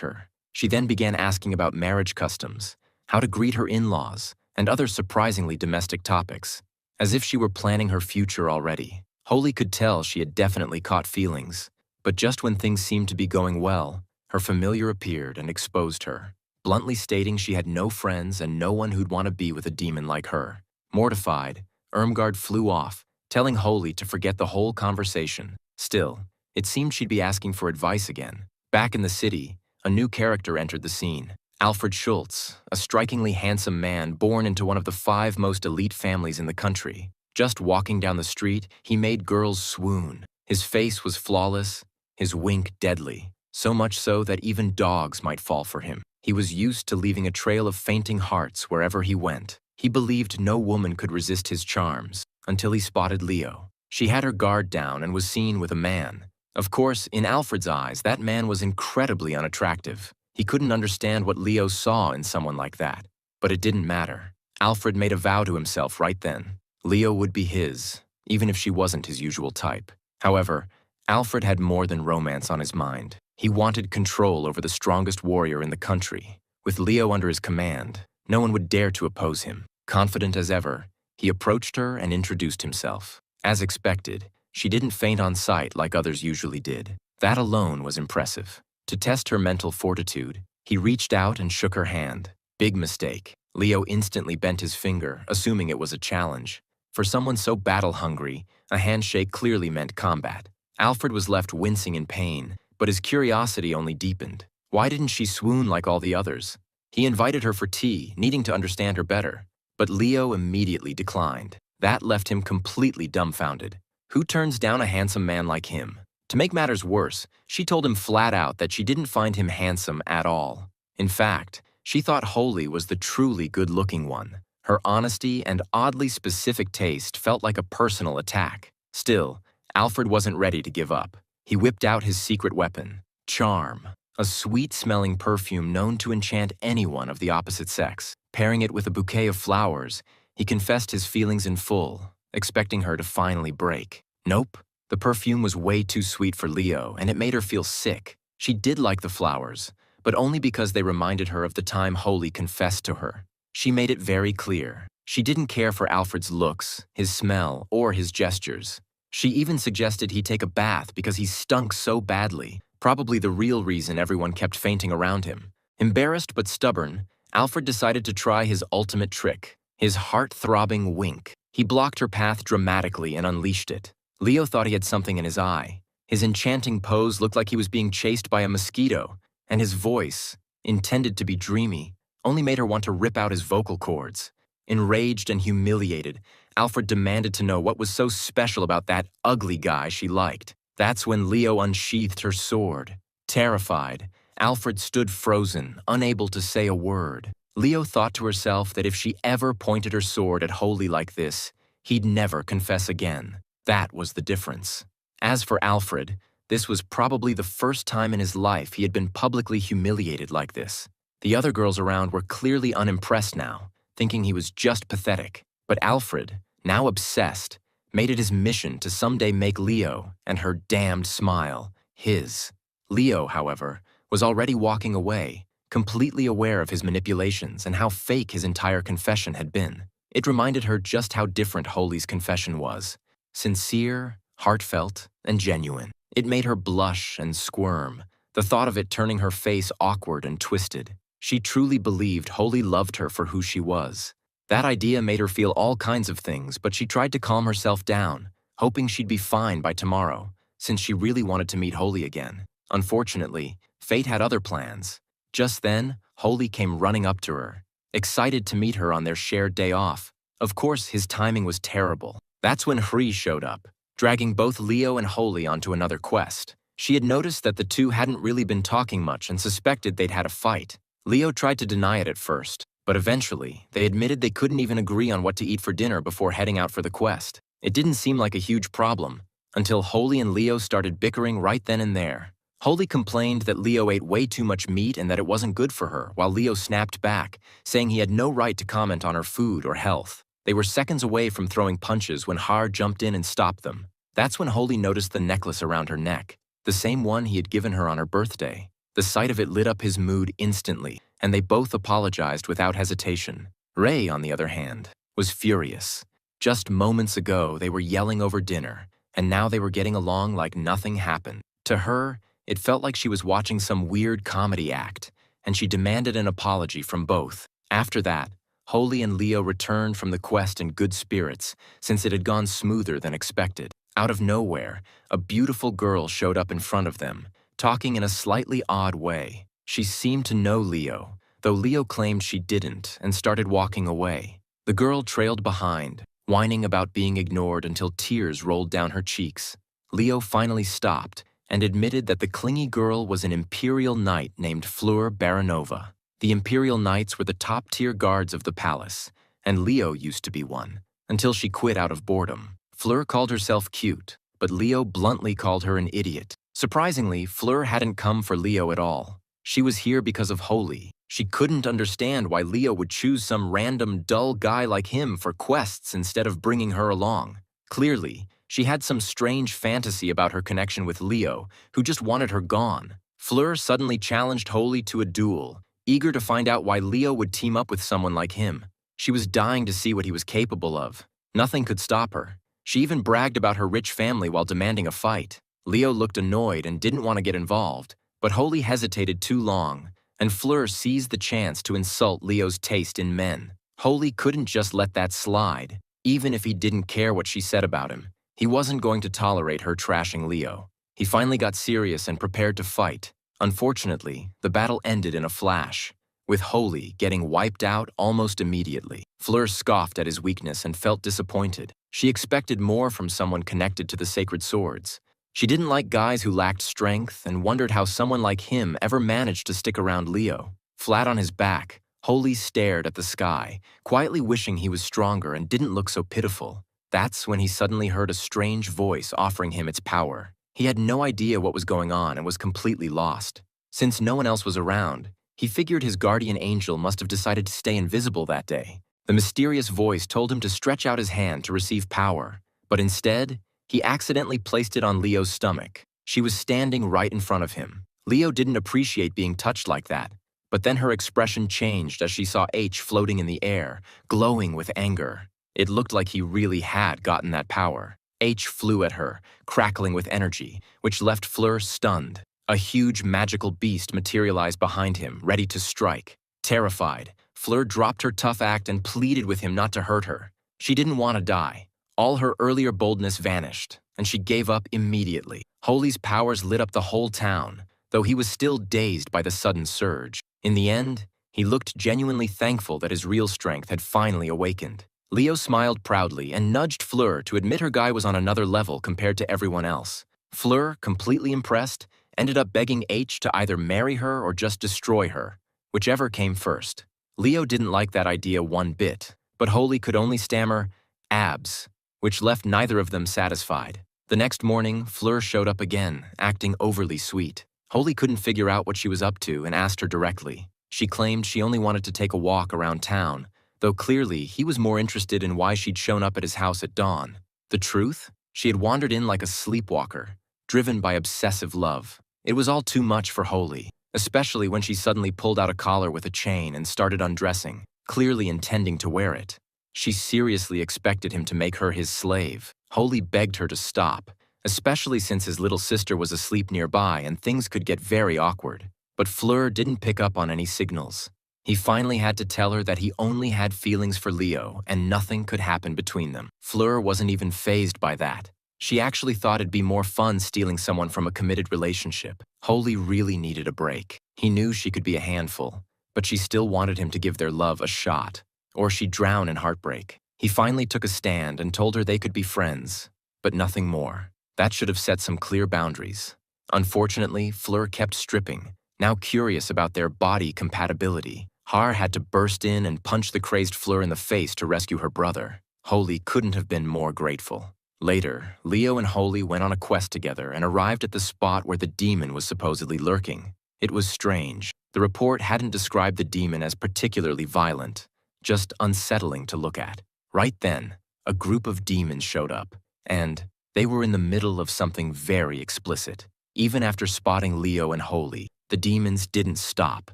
her. She then began asking about marriage customs, how to greet her in-laws, and other surprisingly domestic topics, as if she were planning her future already. Holy could tell she had definitely caught feelings, but just when things seemed to be going well, her familiar appeared and exposed her, bluntly stating she had no friends and no one who'd want to be with a demon like her. Mortified, Irmgard flew off, telling Holy to forget the whole conversation. Still, it seemed she'd be asking for advice again. Back in the city, a new character entered the scene. Alfred Schultz, a strikingly handsome man born into one of the 5 most elite families in the country. Just walking down the street, he made girls swoon. His face was flawless, his wink deadly, so much so that even dogs might fall for him. He was used to leaving a trail of fainting hearts wherever he went. He believed no woman could resist his charms, until he spotted Leo. She had her guard down and was seen with a man. Of course, in Alfred's eyes, that man was incredibly unattractive. He couldn't understand what Leo saw in someone like that. But it didn't matter. Alfred made a vow to himself right then. Leo would be his, even if she wasn't his usual type. However, Alfred had more than romance on his mind. He wanted control over the strongest warrior in the country. With Leo under his command, no one would dare to oppose him. Confident as ever, he approached her and introduced himself. As expected, she didn't faint on sight like others usually did. That alone was impressive. To test her mental fortitude, he reached out and shook her hand. Big mistake. Leo instantly bent his finger, assuming it was a challenge. For someone so battle-hungry, a handshake clearly meant combat. Alfred was left wincing in pain, but his curiosity only deepened. Why didn't she swoon like all the others? He invited her for tea, needing to understand her better. But Leo immediately declined. That left him completely dumbfounded. Who turns down a handsome man like him? To make matters worse, she told him flat out that she didn't find him handsome at all. In fact, she thought Holy was the truly good-looking one. Her honesty and oddly specific taste felt like a personal attack. Still, Alfred wasn't ready to give up. He whipped out his secret weapon, charm, a sweet-smelling perfume known to enchant anyone of the opposite sex. Pairing it with a bouquet of flowers, he confessed his feelings in full, expecting her to finally break. Nope. The perfume was way too sweet for Leo, and it made her feel sick. She did like the flowers, but only because they reminded her of the time Holy confessed to her. She made it very clear. She didn't care for Alfred's looks, his smell, or his gestures. She even suggested he take a bath because he stunk so badly, probably the real reason everyone kept fainting around him. Embarrassed but stubborn, Alfred decided to try his ultimate trick, his heart-throbbing wink. He blocked her path dramatically and unleashed it. Leo thought he had something in his eye. His enchanting pose looked like he was being chased by a mosquito, and his voice, intended to be dreamy, only made her want to rip out his vocal cords. Enraged and humiliated, Alfred demanded to know what was so special about that ugly guy she liked. That's when Leo unsheathed her sword. Terrified, Alfred stood frozen, unable to say a word. Leo thought to herself that if she ever pointed her sword at Holy like this, he'd never confess again. That was the difference. As for Alfred, this was probably the first time in his life he had been publicly humiliated like this. The other girls around were clearly unimpressed now, thinking he was just pathetic. But Alfred, now obsessed, made it his mission to someday make Leo and her damned smile his. Leo, however, was already walking away, completely aware of his manipulations and how fake his entire confession had been. It reminded her just how different Holy's confession was. Sincere, heartfelt, and genuine. It made her blush and squirm, the thought of it turning her face awkward and twisted. She truly believed Holy loved her for who she was. That idea made her feel all kinds of things, but she tried to calm herself down, hoping she'd be fine by tomorrow, since she really wanted to meet Holy again. Unfortunately, fate had other plans. Just then, Holy came running up to her, excited to meet her on their shared day off. Of course, his timing was terrible. That's when Hri showed up, dragging both Leo and Holy onto another quest. She had noticed that the two hadn't really been talking much and suspected they'd had a fight. Leo tried to deny it at first, but eventually, they admitted they couldn't even agree on what to eat for dinner before heading out for the quest. It didn't seem like a huge problem, until Holy and Leo started bickering right then and there. Holy complained that Leo ate way too much meat and that it wasn't good for her, while Leo snapped back, saying he had no right to comment on her food or health. They were seconds away from throwing punches when Har jumped in and stopped them. That's when Holy noticed the necklace around her neck, the same one he had given her on her birthday. The sight of it lit up his mood instantly, and they both apologized without hesitation. Ray, on the other hand, was furious. Just moments ago, they were yelling over dinner, and now they were getting along like nothing happened. To her, it felt like she was watching some weird comedy act, and she demanded an apology from both. After that, Holy and Leo returned from the quest in good spirits, since it had gone smoother than expected. Out of nowhere, a beautiful girl showed up in front of them, talking in a slightly odd way. She seemed to know Leo, though Leo claimed she didn't, and started walking away. The girl trailed behind, whining about being ignored until tears rolled down her cheeks. Leo finally stopped and admitted that the clingy girl was an Imperial Knight named Fleur Baronova. The Imperial Knights were the top-tier guards of the palace, and Leo used to be one, until she quit out of boredom. Fleur called herself cute, but Leo bluntly called her an idiot. Surprisingly, Fleur hadn't come for Leo at all. She was here because of Holy. She couldn't understand why Leo would choose some random dull guy like him for quests instead of bringing her along. Clearly, she had some strange fantasy about her connection with Leo, who just wanted her gone. Fleur suddenly challenged Holy to a duel, eager to find out why Leo would team up with someone like him. She was dying to see what he was capable of. Nothing could stop her. She even bragged about her rich family while demanding a fight. Leo looked annoyed and didn't want to get involved, but Holy hesitated too long, and Fleur seized the chance to insult Leo's taste in men. Holy couldn't just let that slide, even if he didn't care what she said about him. He wasn't going to tolerate her trashing Leo. He finally got serious and prepared to fight. Unfortunately, the battle ended in a flash, with Holy getting wiped out almost immediately. Fleur scoffed at his weakness and felt disappointed. She expected more from someone connected to the sacred swords. She didn't like guys who lacked strength and wondered how someone like him ever managed to stick around Leo. Flat on his back, Holy stared at the sky, quietly wishing he was stronger and didn't look so pitiful. That's when he suddenly heard a strange voice offering him its power. He had no idea what was going on and was completely lost. Since no one else was around, he figured his guardian angel must have decided to stay invisible that day. The mysterious voice told him to stretch out his hand to receive power, but instead, he accidentally placed it on Leo's stomach. She was standing right in front of him. Leo didn't appreciate being touched like that, but then her expression changed as she saw H floating in the air, glowing with anger. It looked like he really had gotten that power. H flew at her, crackling with energy, which left Fleur stunned. A huge magical beast materialized behind him, ready to strike. Terrified, Fleur dropped her tough act and pleaded with him not to hurt her. She didn't want to die. All her earlier boldness vanished, and she gave up immediately. Holy's powers lit up the whole town, though he was still dazed by the sudden surge. In the end, he looked genuinely thankful that his real strength had finally awakened. Leo smiled proudly and nudged Fleur to admit her guy was on another level compared to everyone else. Fleur, completely impressed, ended up begging H to either marry her or just destroy her, whichever came first. Leo didn't like that idea one bit, but Holy could only stammer, "abs," which left neither of them satisfied. The next morning, Fleur showed up again, acting overly sweet. Holy couldn't figure out what she was up to and asked her directly. She claimed she only wanted to take a walk around town, though clearly he was more interested in why she'd shown up at his house at dawn. The truth? She had wandered in like a sleepwalker, driven by obsessive love. It was all too much for Holy, especially when she suddenly pulled out a collar with a chain and started undressing, clearly intending to wear it. She seriously expected him to make her his slave. Holy begged her to stop, especially since his little sister was asleep nearby and things could get very awkward. But Fleur didn't pick up on any signals. He finally had to tell her that he only had feelings for Leo and nothing could happen between them. Fleur wasn't even fazed by that. She actually thought it'd be more fun stealing someone from a committed relationship. Holy really needed a break. He knew she could be a handful, but she still wanted him to give their love a shot, or she'd drown in heartbreak. He finally took a stand and told her they could be friends, but nothing more. That should have set some clear boundaries. Unfortunately, Fleur kept stripping, now curious about their body compatibility. Har had to burst in and punch the crazed Fleur in the face to rescue her brother. Holy couldn't have been more grateful. Later, Leo and Holy went on a quest together and arrived at the spot where the demon was supposedly lurking. It was strange. The report hadn't described the demon as particularly violent, just unsettling to look at. Right then, a group of demons showed up, and they were in the middle of something very explicit. Even after spotting Leo and Holy, the demons didn't stop.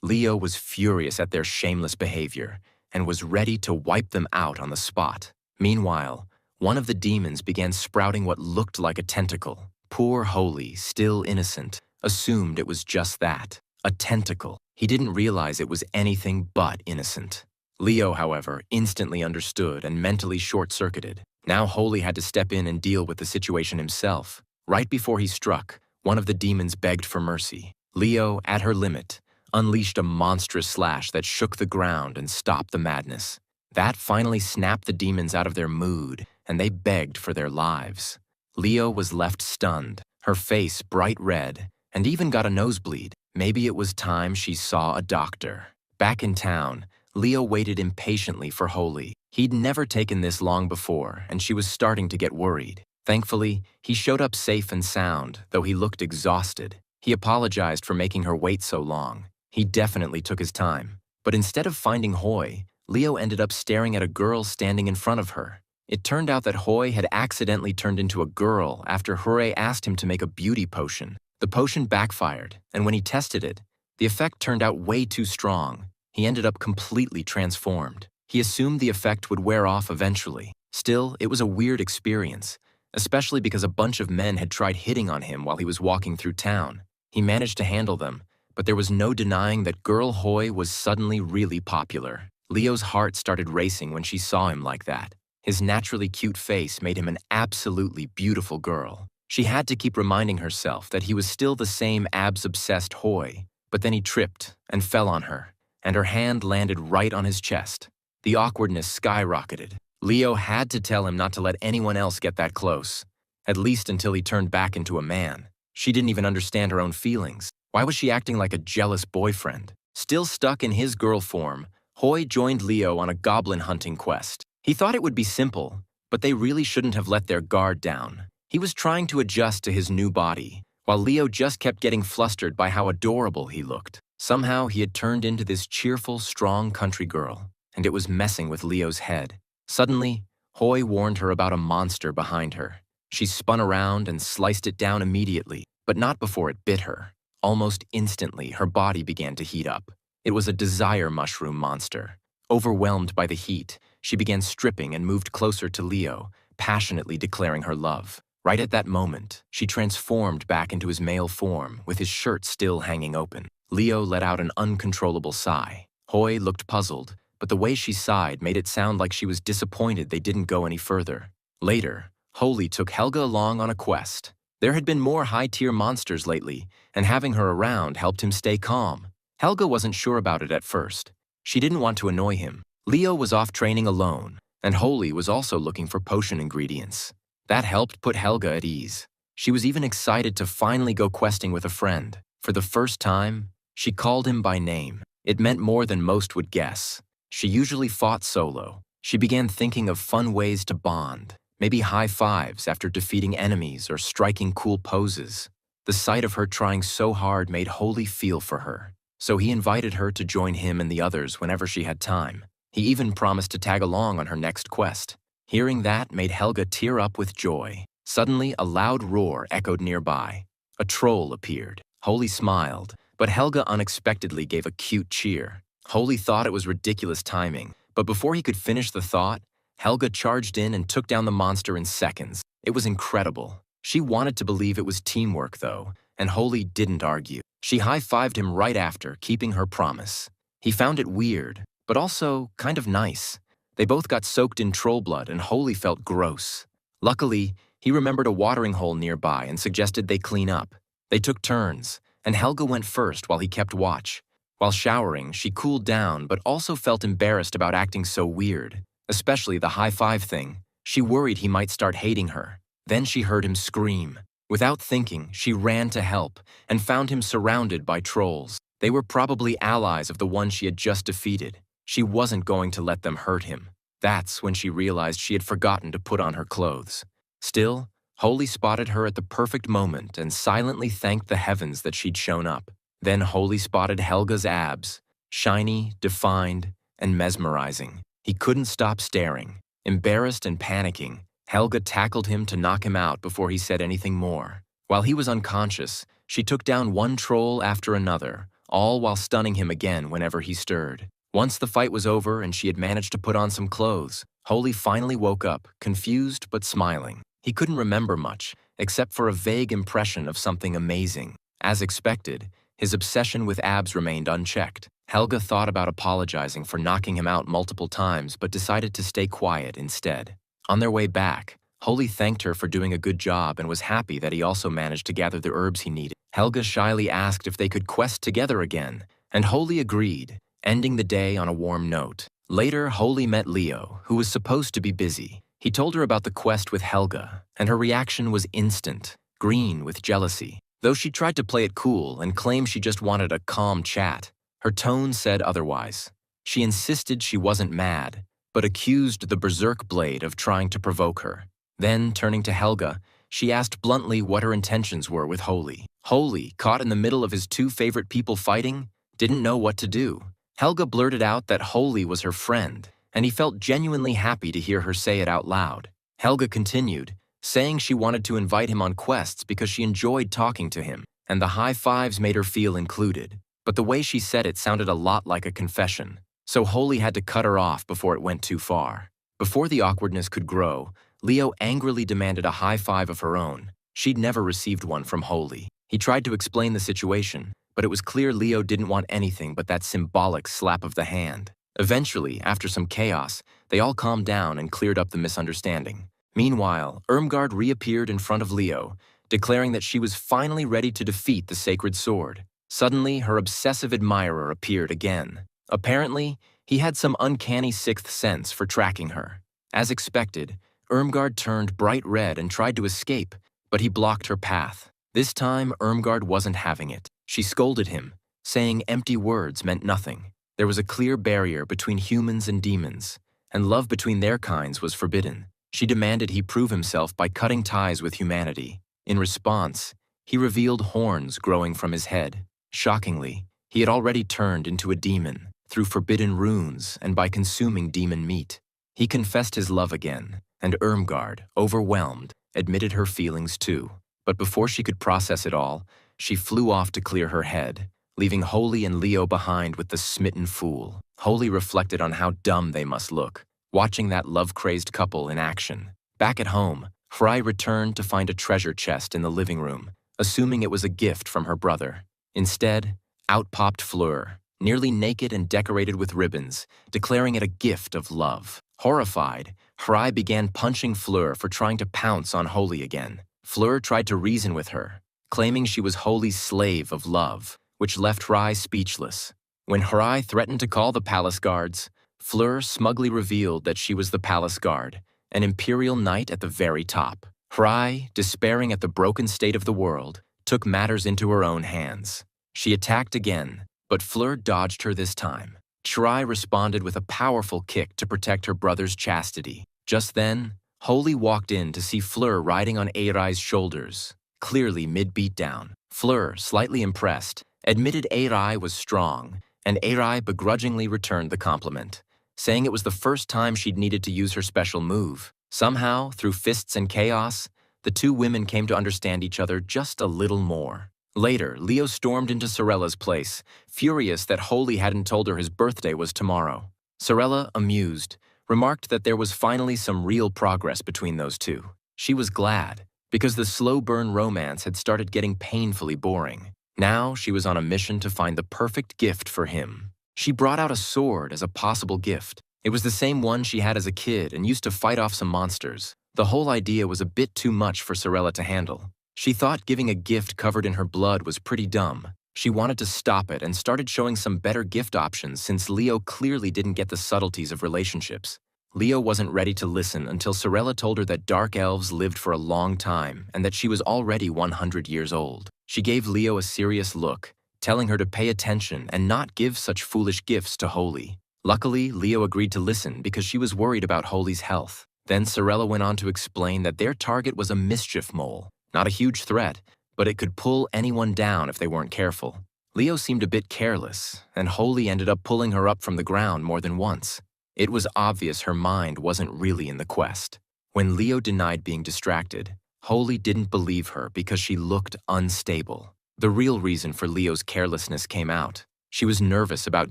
Leo was furious at their shameless behavior and was ready to wipe them out on the spot. Meanwhile, one of the demons began sprouting what looked like a tentacle. Poor Holy, still innocent, assumed it was just that, a tentacle. He didn't realize it was anything but innocent. Leo, however, instantly understood and mentally short-circuited. Now Holy had to step in and deal with the situation himself. Right before he struck, one of the demons begged for mercy. Leo, at her limit, unleashed a monstrous slash that shook the ground and stopped the madness. That finally snapped the demons out of their mood, and they begged for their lives. Leo was left stunned, her face bright red, and even got a nosebleed. Maybe it was time she saw a doctor. Back in town, Leo waited impatiently for Holy. He'd never taken this long before, and she was starting to get worried. Thankfully, he showed up safe and sound, though he looked exhausted. He apologized for making her wait so long. He definitely took his time. But instead of finding Hoy, Leo ended up staring at a girl standing in front of her. It turned out that Hoy had accidentally turned into a girl after Hure asked him to make a beauty potion. The potion backfired, and when he tested it, the effect turned out way too strong. He ended up completely transformed. He assumed the effect would wear off eventually. Still, it was a weird experience, especially because a bunch of men had tried hitting on him while he was walking through town. He managed to handle them, but there was no denying that girl Hoy was suddenly really popular. Leo's heart started racing when she saw him like that. His naturally cute face made him an absolutely beautiful girl. She had to keep reminding herself that he was still the same abs-obsessed Hoy, but then he tripped and fell on her, and her hand landed right on his chest. The awkwardness skyrocketed. Leo had to tell him not to let anyone else get that close, at least until he turned back into a man. She didn't even understand her own feelings. Why was she acting like a jealous boyfriend? Still stuck in his girl form, Hoy joined Leo on a goblin hunting quest. He thought it would be simple, but they really shouldn't have let their guard down. He was trying to adjust to his new body, while Leo just kept getting flustered by how adorable he looked. Somehow he had turned into this cheerful, strong country girl, and it was messing with Leo's head. Suddenly, Hoy warned her about a monster behind her. She spun around and sliced it down immediately, but not before it bit her. Almost instantly, her body began to heat up. It was a desire mushroom monster. Overwhelmed by the heat, she began stripping and moved closer to Leo, passionately declaring her love. Right at that moment, she transformed back into his male form, with his shirt still hanging open. Leo let out an uncontrollable sigh. Hoy looked puzzled, but the way she sighed made it sound like she was disappointed they didn't go any further. Later, Holy took Helga along on a quest. There had been more high-tier monsters lately, and having her around helped him stay calm. Helga wasn't sure about it at first. She didn't want to annoy him. Leo was off training alone, and Holy was also looking for potion ingredients. That helped put Helga at ease. She was even excited to finally go questing with a friend. For the first time, she called him by name. It meant more than most would guess. She usually fought solo. She began thinking of fun ways to bond, maybe high fives after defeating enemies or striking cool poses. The sight of her trying so hard made Holy feel for her, so he invited her to join him and the others whenever she had time. He even promised to tag along on her next quest. Hearing that made Helga tear up with joy. Suddenly, a loud roar echoed nearby. A troll appeared. Holy smiled, but Helga unexpectedly gave a cute cheer. Holy thought it was ridiculous timing, but before he could finish the thought, Helga charged in and took down the monster in seconds. It was incredible. She wanted to believe it was teamwork, though, and Holy didn't argue. She high-fived him right after, keeping her promise. He found it weird, but also kind of nice. They both got soaked in troll blood, and Holy felt gross. Luckily, he remembered a watering hole nearby and suggested they clean up. They took turns, and Helga went first while he kept watch. While showering, she cooled down but also felt embarrassed about acting so weird, especially the high-five thing. She worried he might start hating her. Then she heard him scream. Without thinking, she ran to help and found him surrounded by trolls. They were probably allies of the one she had just defeated. She wasn't going to let them hurt him. That's when she realized she had forgotten to put on her clothes. Still, Holy spotted her at the perfect moment and silently thanked the heavens that she'd shown up. Then Holy spotted Helga's abs, shiny, defined, and mesmerizing. He couldn't stop staring. Embarrassed and panicking, Helga tackled him to knock him out before he said anything more. While he was unconscious, she took down one troll after another, all while stunning him again whenever he stirred. Once the fight was over and she had managed to put on some clothes, Holy finally woke up, confused but smiling. He couldn't remember much, except for a vague impression of something amazing. As expected, his obsession with abs remained unchecked. Helga thought about apologizing for knocking him out multiple times but decided to stay quiet instead. On their way back, Holy thanked her for doing a good job and was happy that he also managed to gather the herbs he needed. Helga shyly asked if they could quest together again, and Holy agreed, ending the day on a warm note. Later, Holy met Leo, who was supposed to be busy. He told her about the quest with Helga, and her reaction was instant, green with jealousy. Though she tried to play it cool and claimed she just wanted a calm chat, her tone said otherwise. She insisted she wasn't mad, but accused the berserk blade of trying to provoke her. Then, turning to Helga, she asked bluntly what her intentions were with Holy. Holy, caught in the middle of his two favorite people fighting, didn't know what to do. Helga blurted out that Holy was her friend, and he felt genuinely happy to hear her say it out loud. Helga continued, saying she wanted to invite him on quests because she enjoyed talking to him, and the high fives made her feel included. But the way she said it sounded a lot like a confession, so Holy had to cut her off before it went too far. Before the awkwardness could grow, Leo angrily demanded a high five of her own. She'd never received one from Holy. He tried to explain the situation, but it was clear Leo didn't want anything but that symbolic slap of the hand. Eventually, after some chaos, they all calmed down and cleared up the misunderstanding. Meanwhile, Irmgard reappeared in front of Leo, declaring that she was finally ready to defeat the sacred sword. Suddenly, her obsessive admirer appeared again. Apparently, he had some uncanny sixth sense for tracking her. As expected, Irmgard turned bright red and tried to escape, but he blocked her path. This time, Irmgard wasn't having it. She scolded him, saying empty words meant nothing. There was a clear barrier between humans and demons, and love between their kinds was forbidden. She demanded he prove himself by cutting ties with humanity. In response, he revealed horns growing from his head. Shockingly, he had already turned into a demon through forbidden runes and by consuming demon meat. He confessed his love again, and Irmgard, overwhelmed, admitted her feelings too. But before she could process it all, she flew off to clear her head, leaving Holy and Leo behind with the smitten fool. Holy reflected on how dumb they must look, watching that love-crazed couple in action. Back at home, Fry returned to find a treasure chest in the living room, assuming it was a gift from her brother. Instead, out popped Fleur, nearly naked and decorated with ribbons, declaring it a gift of love. Horrified, Fry began punching Fleur for trying to pounce on Holy again. Fleur tried to reason with her, claiming she was Holy's slave of love, which left Fry speechless. When Fry threatened to call the palace guards, Fleur smugly revealed that she was the palace guard, an imperial knight at the very top. Fry, despairing at the broken state of the world, took matters into her own hands. She attacked again, but Fleur dodged her this time. Fry responded with a powerful kick to protect her brother's chastity. Just then, Holy walked in to see Fleur riding on Eirai's shoulders, clearly mid-beatdown. Fleur, slightly impressed, admitted Eirai was strong, and Eirai begrudgingly returned the compliment, saying it was the first time she'd needed to use her special move. Somehow, through fists and chaos, the two women came to understand each other just a little more. Later, Leo stormed into Sorella's place, furious that Holy hadn't told her his birthday was tomorrow. Sorella, amused, remarked that there was finally some real progress between those two. She was glad, because the slow-burn romance had started getting painfully boring. Now she was on a mission to find the perfect gift for him. She brought out a sword as a possible gift. It was the same one she had as a kid and used to fight off some monsters. The whole idea was a bit too much for Sorella to handle. She thought giving a gift covered in her blood was pretty dumb. She wanted to stop it and started showing some better gift options since Leo clearly didn't get the subtleties of relationships. Leo wasn't ready to listen until Sorella told her that dark elves lived for a long time and that she was already 100 years old. She gave Leo a serious look, telling her to pay attention and not give such foolish gifts to Holy. Luckily, Leo agreed to listen because she was worried about Holy's health. Then Sorella went on to explain that their target was a mischief mole, not a huge threat, but it could pull anyone down if they weren't careful. Leo seemed a bit careless, and Holy ended up pulling her up from the ground more than once. It was obvious her mind wasn't really in the quest. When Leo denied being distracted, Holy didn't believe her because she looked unstable. The real reason for Leo's carelessness came out. She was nervous about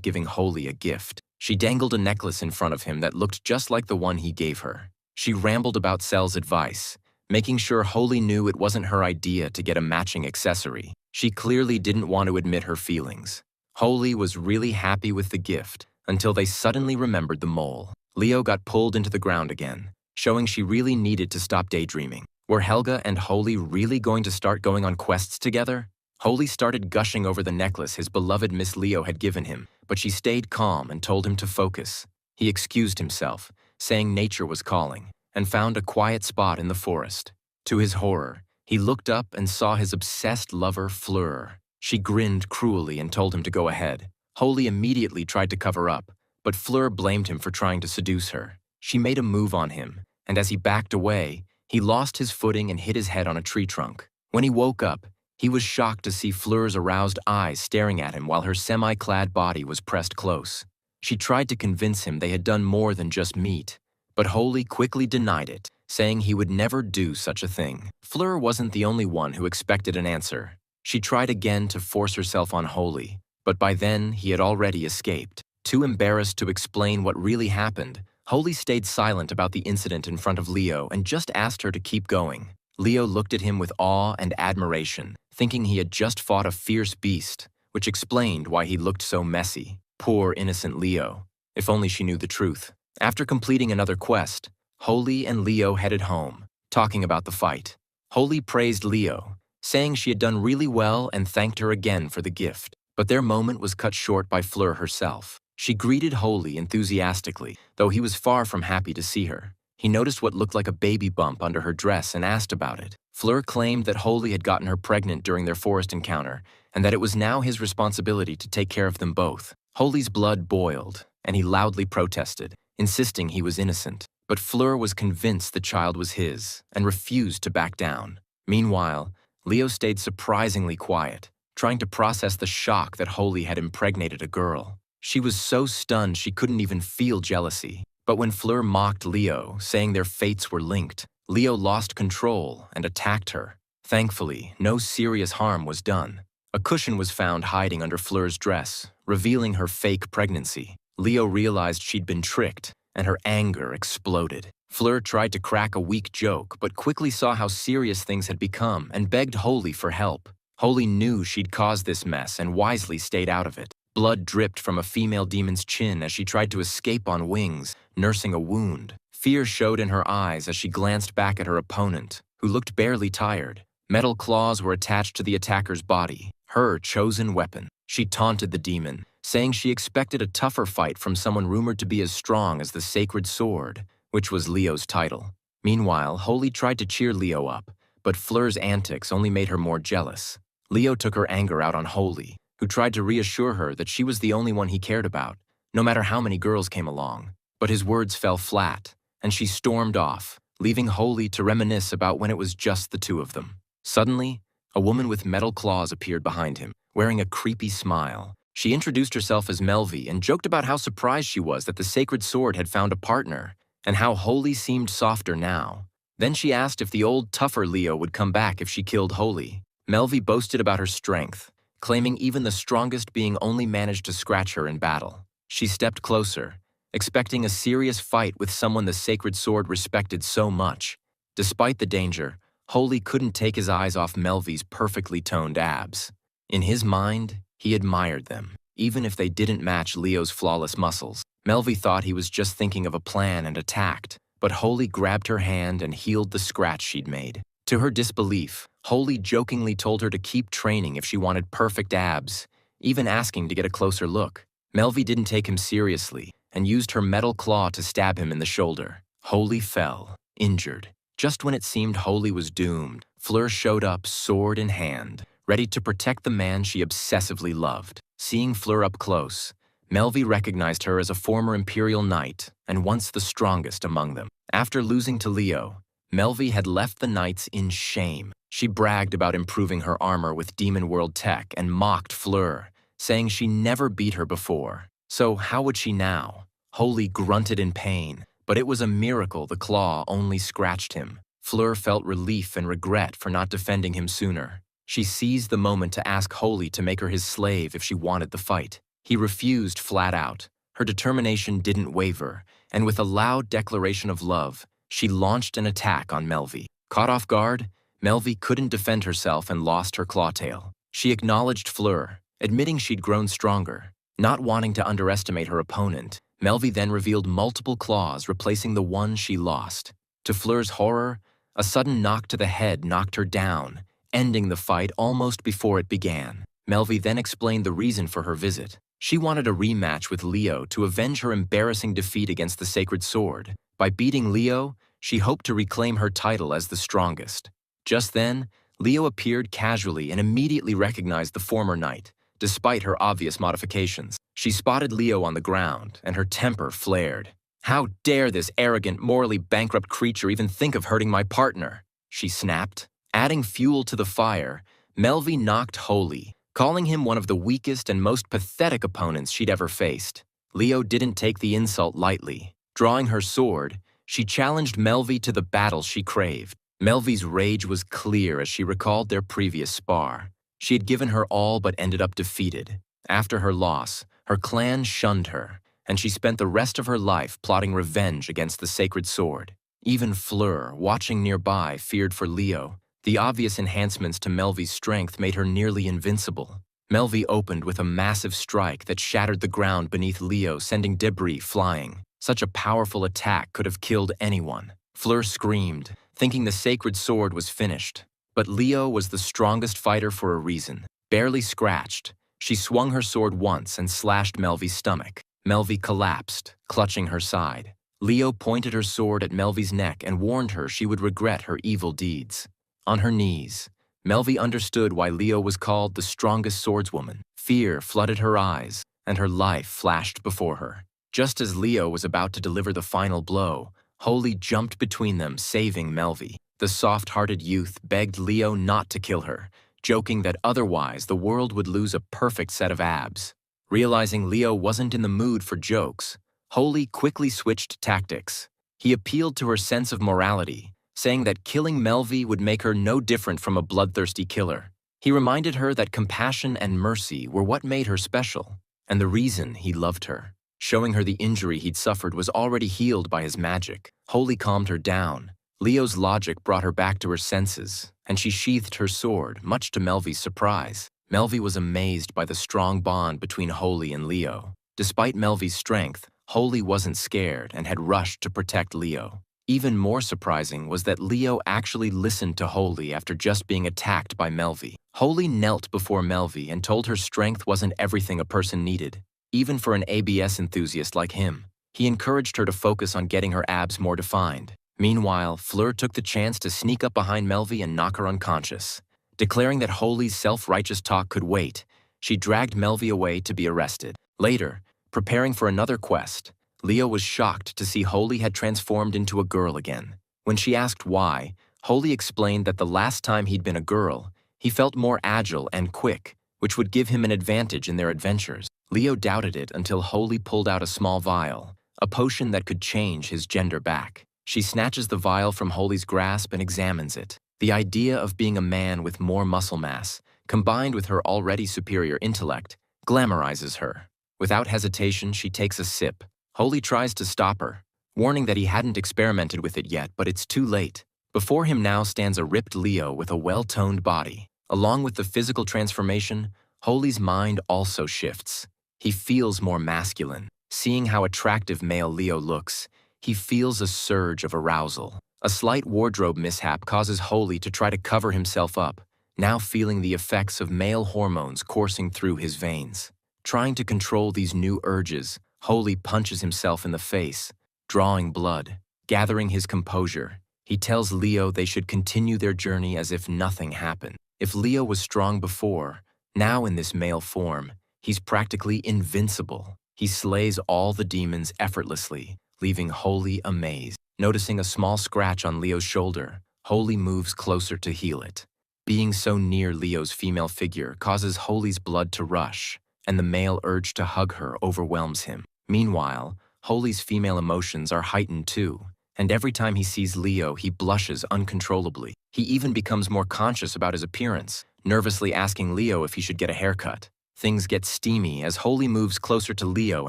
giving Holy a gift. She dangled a necklace in front of him that looked just like the one he gave her. She rambled about Sel's advice, making sure Holy knew it wasn't her idea to get a matching accessory. She clearly didn't want to admit her feelings. Holy was really happy with the gift until they suddenly remembered the mole. Leo got pulled into the ground again, showing she really needed to stop daydreaming. Were Helga and Holy really going to start going on quests together? Holy started gushing over the necklace his beloved Miss Leo had given him, but she stayed calm and told him to focus. He excused himself, saying nature was calling, and found a quiet spot in the forest. To his horror, he looked up and saw his obsessed lover, Fleur. She grinned cruelly and told him to go ahead. Holy immediately tried to cover up, but Fleur blamed him for trying to seduce her. She made a move on him, and as he backed away, he lost his footing and hit his head on a tree trunk. When he woke up, he was shocked to see Fleur's aroused eyes staring at him while her semi-clad body was pressed close. She tried to convince him they had done more than just meet, but Holy quickly denied it, saying he would never do such a thing. Fleur wasn't the only one who expected an answer. She tried again to force herself on Holy, but by then he had already escaped. Too embarrassed to explain what really happened, Holy stayed silent about the incident in front of Leo and just asked her to keep going. Leo looked at him with awe and admiration, thinking he had just fought a fierce beast, which explained why he looked so messy. Poor innocent Leo. If only she knew the truth. After completing another quest, Holy and Leo headed home, talking about the fight. Holy praised Leo, saying she had done really well and thanked her again for the gift. But their moment was cut short by Fleur herself. She greeted Holy enthusiastically, though he was far from happy to see her. He noticed what looked like a baby bump under her dress and asked about it. Fleur claimed that Holy had gotten her pregnant during their forest encounter, and that it was now his responsibility to take care of them both. Holy's blood boiled, and he loudly protested, insisting he was innocent. But Fleur was convinced the child was his, and refused to back down. Meanwhile, Leo stayed surprisingly quiet, trying to process the shock that Holy had impregnated a girl. She was so stunned she couldn't even feel jealousy. But when Fleur mocked Leo, saying their fates were linked, Leo lost control and attacked her. Thankfully, no serious harm was done. A cushion was found hiding under Fleur's dress, revealing her fake pregnancy. Leo realized she'd been tricked, and her anger exploded. Fleur tried to crack a weak joke, but quickly saw how serious things had become and begged Holy for help. Holy knew she'd caused this mess and wisely stayed out of it. Blood dripped from a female demon's chin as she tried to escape on wings, nursing a wound. Fear showed in her eyes as she glanced back at her opponent, who looked barely tired. Metal claws were attached to the attacker's body, her chosen weapon. She taunted the demon, saying she expected a tougher fight from someone rumored to be as strong as the Sacred Sword, which was Leo's title. Meanwhile, Holy tried to cheer Leo up, but Fleur's antics only made her more jealous. Leo took her anger out on Holy, who tried to reassure her that she was the only one he cared about, no matter how many girls came along. But his words fell flat, and she stormed off, leaving Holy to reminisce about when it was just the two of them. Suddenly, a woman with metal claws appeared behind him, wearing a creepy smile. She introduced herself as Melvi and joked about how surprised she was that the Sacred Sword had found a partner, and how Holy seemed softer now. Then she asked if the old, tougher Leo would come back if she killed Holy. Melvi boasted about her strength, claiming even the strongest being only managed to scratch her in battle. She stepped closer, expecting a serious fight with someone the Sacred Sword respected so much. Despite the danger, Holy couldn't take his eyes off Melvi's perfectly toned abs. In his mind, he admired them, even if they didn't match Leo's flawless muscles. Melvi thought he was just thinking of a plan and attacked, but Holy grabbed her hand and healed the scratch she'd made. To her disbelief, Holy jokingly told her to keep training if she wanted perfect abs, even asking to get a closer look. Melvi didn't take him seriously and used her metal claw to stab him in the shoulder. Holy fell, injured. Just when it seemed Holy was doomed, Fleur showed up, sword in hand, ready to protect the man she obsessively loved. Seeing Fleur up close, Melvi recognized her as a former Imperial Knight and once the strongest among them. After losing to Leo, Melvi had left the Knights in shame. She bragged about improving her armor with Demon World tech and mocked Fleur, saying she never beat her before. So how would she now? Holy grunted in pain, but it was a miracle the claw only scratched him. Fleur felt relief and regret for not defending him sooner. She seized the moment to ask Holy to make her his slave if she wanted the fight. He refused flat out. Her determination didn't waver, and with a loud declaration of love, she launched an attack on Melvi. Caught off guard, Melvi couldn't defend herself and lost her clawtail. She acknowledged Fleur, admitting she'd grown stronger. Not wanting to underestimate her opponent, Melvi then revealed multiple claws replacing the one she lost. To Fleur's horror, a sudden knock to the head knocked her down, ending the fight almost before it began. Melvi then explained the reason for her visit. She wanted a rematch with Leo to avenge her embarrassing defeat against the Sacred Sword. By beating Leo, she hoped to reclaim her title as the strongest. Just then, Leo appeared casually and immediately recognized the former knight, despite her obvious modifications. She spotted Leo on the ground, and her temper flared. "How dare this arrogant, morally bankrupt creature even think of hurting my partner?" she snapped. Adding fuel to the fire, Melvi knocked Holy, calling him one of the weakest and most pathetic opponents she'd ever faced. Leo didn't take the insult lightly. Drawing her sword, she challenged Melvi to the battle she craved. Melvi's rage was clear as she recalled their previous spar. She had given her all but ended up defeated. After her loss, her clan shunned her, and she spent the rest of her life plotting revenge against the Sacred Sword. Even Fleur, watching nearby, feared for Leo. The obvious enhancements to Melvi's strength made her nearly invincible. Melvi opened with a massive strike that shattered the ground beneath Leo, sending debris flying. Such a powerful attack could have killed anyone. Fleur screamed, thinking the Sacred Sword was finished. But Leo was the strongest fighter for a reason. Barely scratched, she swung her sword once and slashed Melvi's stomach. Melvi collapsed, clutching her side. Leo pointed her sword at Melvi's neck and warned her she would regret her evil deeds. On her knees, Melvi understood why Leo was called the strongest swordswoman. Fear flooded her eyes, and her life flashed before her. Just as Leo was about to deliver the final blow, Holy jumped between them, saving Melvi. The soft-hearted youth begged Leo not to kill her, joking that otherwise the world would lose a perfect set of abs. Realizing Leo wasn't in the mood for jokes, Holy quickly switched tactics. He appealed to her sense of morality, saying that killing Melvi would make her no different from a bloodthirsty killer. He reminded her that compassion and mercy were what made her special, and the reason he loved her. Showing her the injury he'd suffered was already healed by his magic. Holy calmed her down. Leo's logic brought her back to her senses, and she sheathed her sword, much to Melvi's surprise. Melvi was amazed by the strong bond between Holy and Leo. Despite Melvi's strength, Holy wasn't scared and had rushed to protect Leo. Even more surprising was that Leo actually listened to Holy after just being attacked by Melvi. Holy knelt before Melvi and told her strength wasn't everything a person needed, even for an ABS enthusiast like him. He encouraged her to focus on getting her abs more defined. Meanwhile, Fleur took the chance to sneak up behind Melvi and knock her unconscious. Declaring that Holy's self-righteous talk could wait, she dragged Melvi away to be arrested. Later, preparing for another quest, Leo was shocked to see Holy had transformed into a girl again. When she asked why, Holy explained that the last time he'd been a girl, he felt more agile and quick, which would give him an advantage in their adventures. Leo doubted it until Holy pulled out a small vial, a potion that could change his gender back. She snatches the vial from Holy's grasp and examines it. The idea of being a man with more muscle mass, combined with her already superior intellect, glamorizes her. Without hesitation, she takes a sip. Holy tries to stop her, warning that he hadn't experimented with it yet, but it's too late. Before him now stands a ripped Leo with a well-toned body. Along with the physical transformation, Holy's mind also shifts. He feels more masculine. Seeing how attractive male Leo looks, he feels a surge of arousal. A slight wardrobe mishap causes Holy to try to cover himself up, now feeling the effects of male hormones coursing through his veins. Trying to control these new urges, Holy punches himself in the face, drawing blood. Gathering his composure, he tells Leo they should continue their journey as if nothing happened. If Leo was strong before, now in this male form, he's practically invincible. He slays all the demons effortlessly, leaving Holy amazed. Noticing a small scratch on Leo's shoulder, Holy moves closer to heal it. Being so near Leo's female figure causes Holy's blood to rush, and the male urge to hug her overwhelms him. Meanwhile, Holy's female emotions are heightened too, and every time he sees Leo, he blushes uncontrollably. He even becomes more conscious about his appearance, nervously asking Leo if he should get a haircut. Things get steamy as Holy moves closer to Leo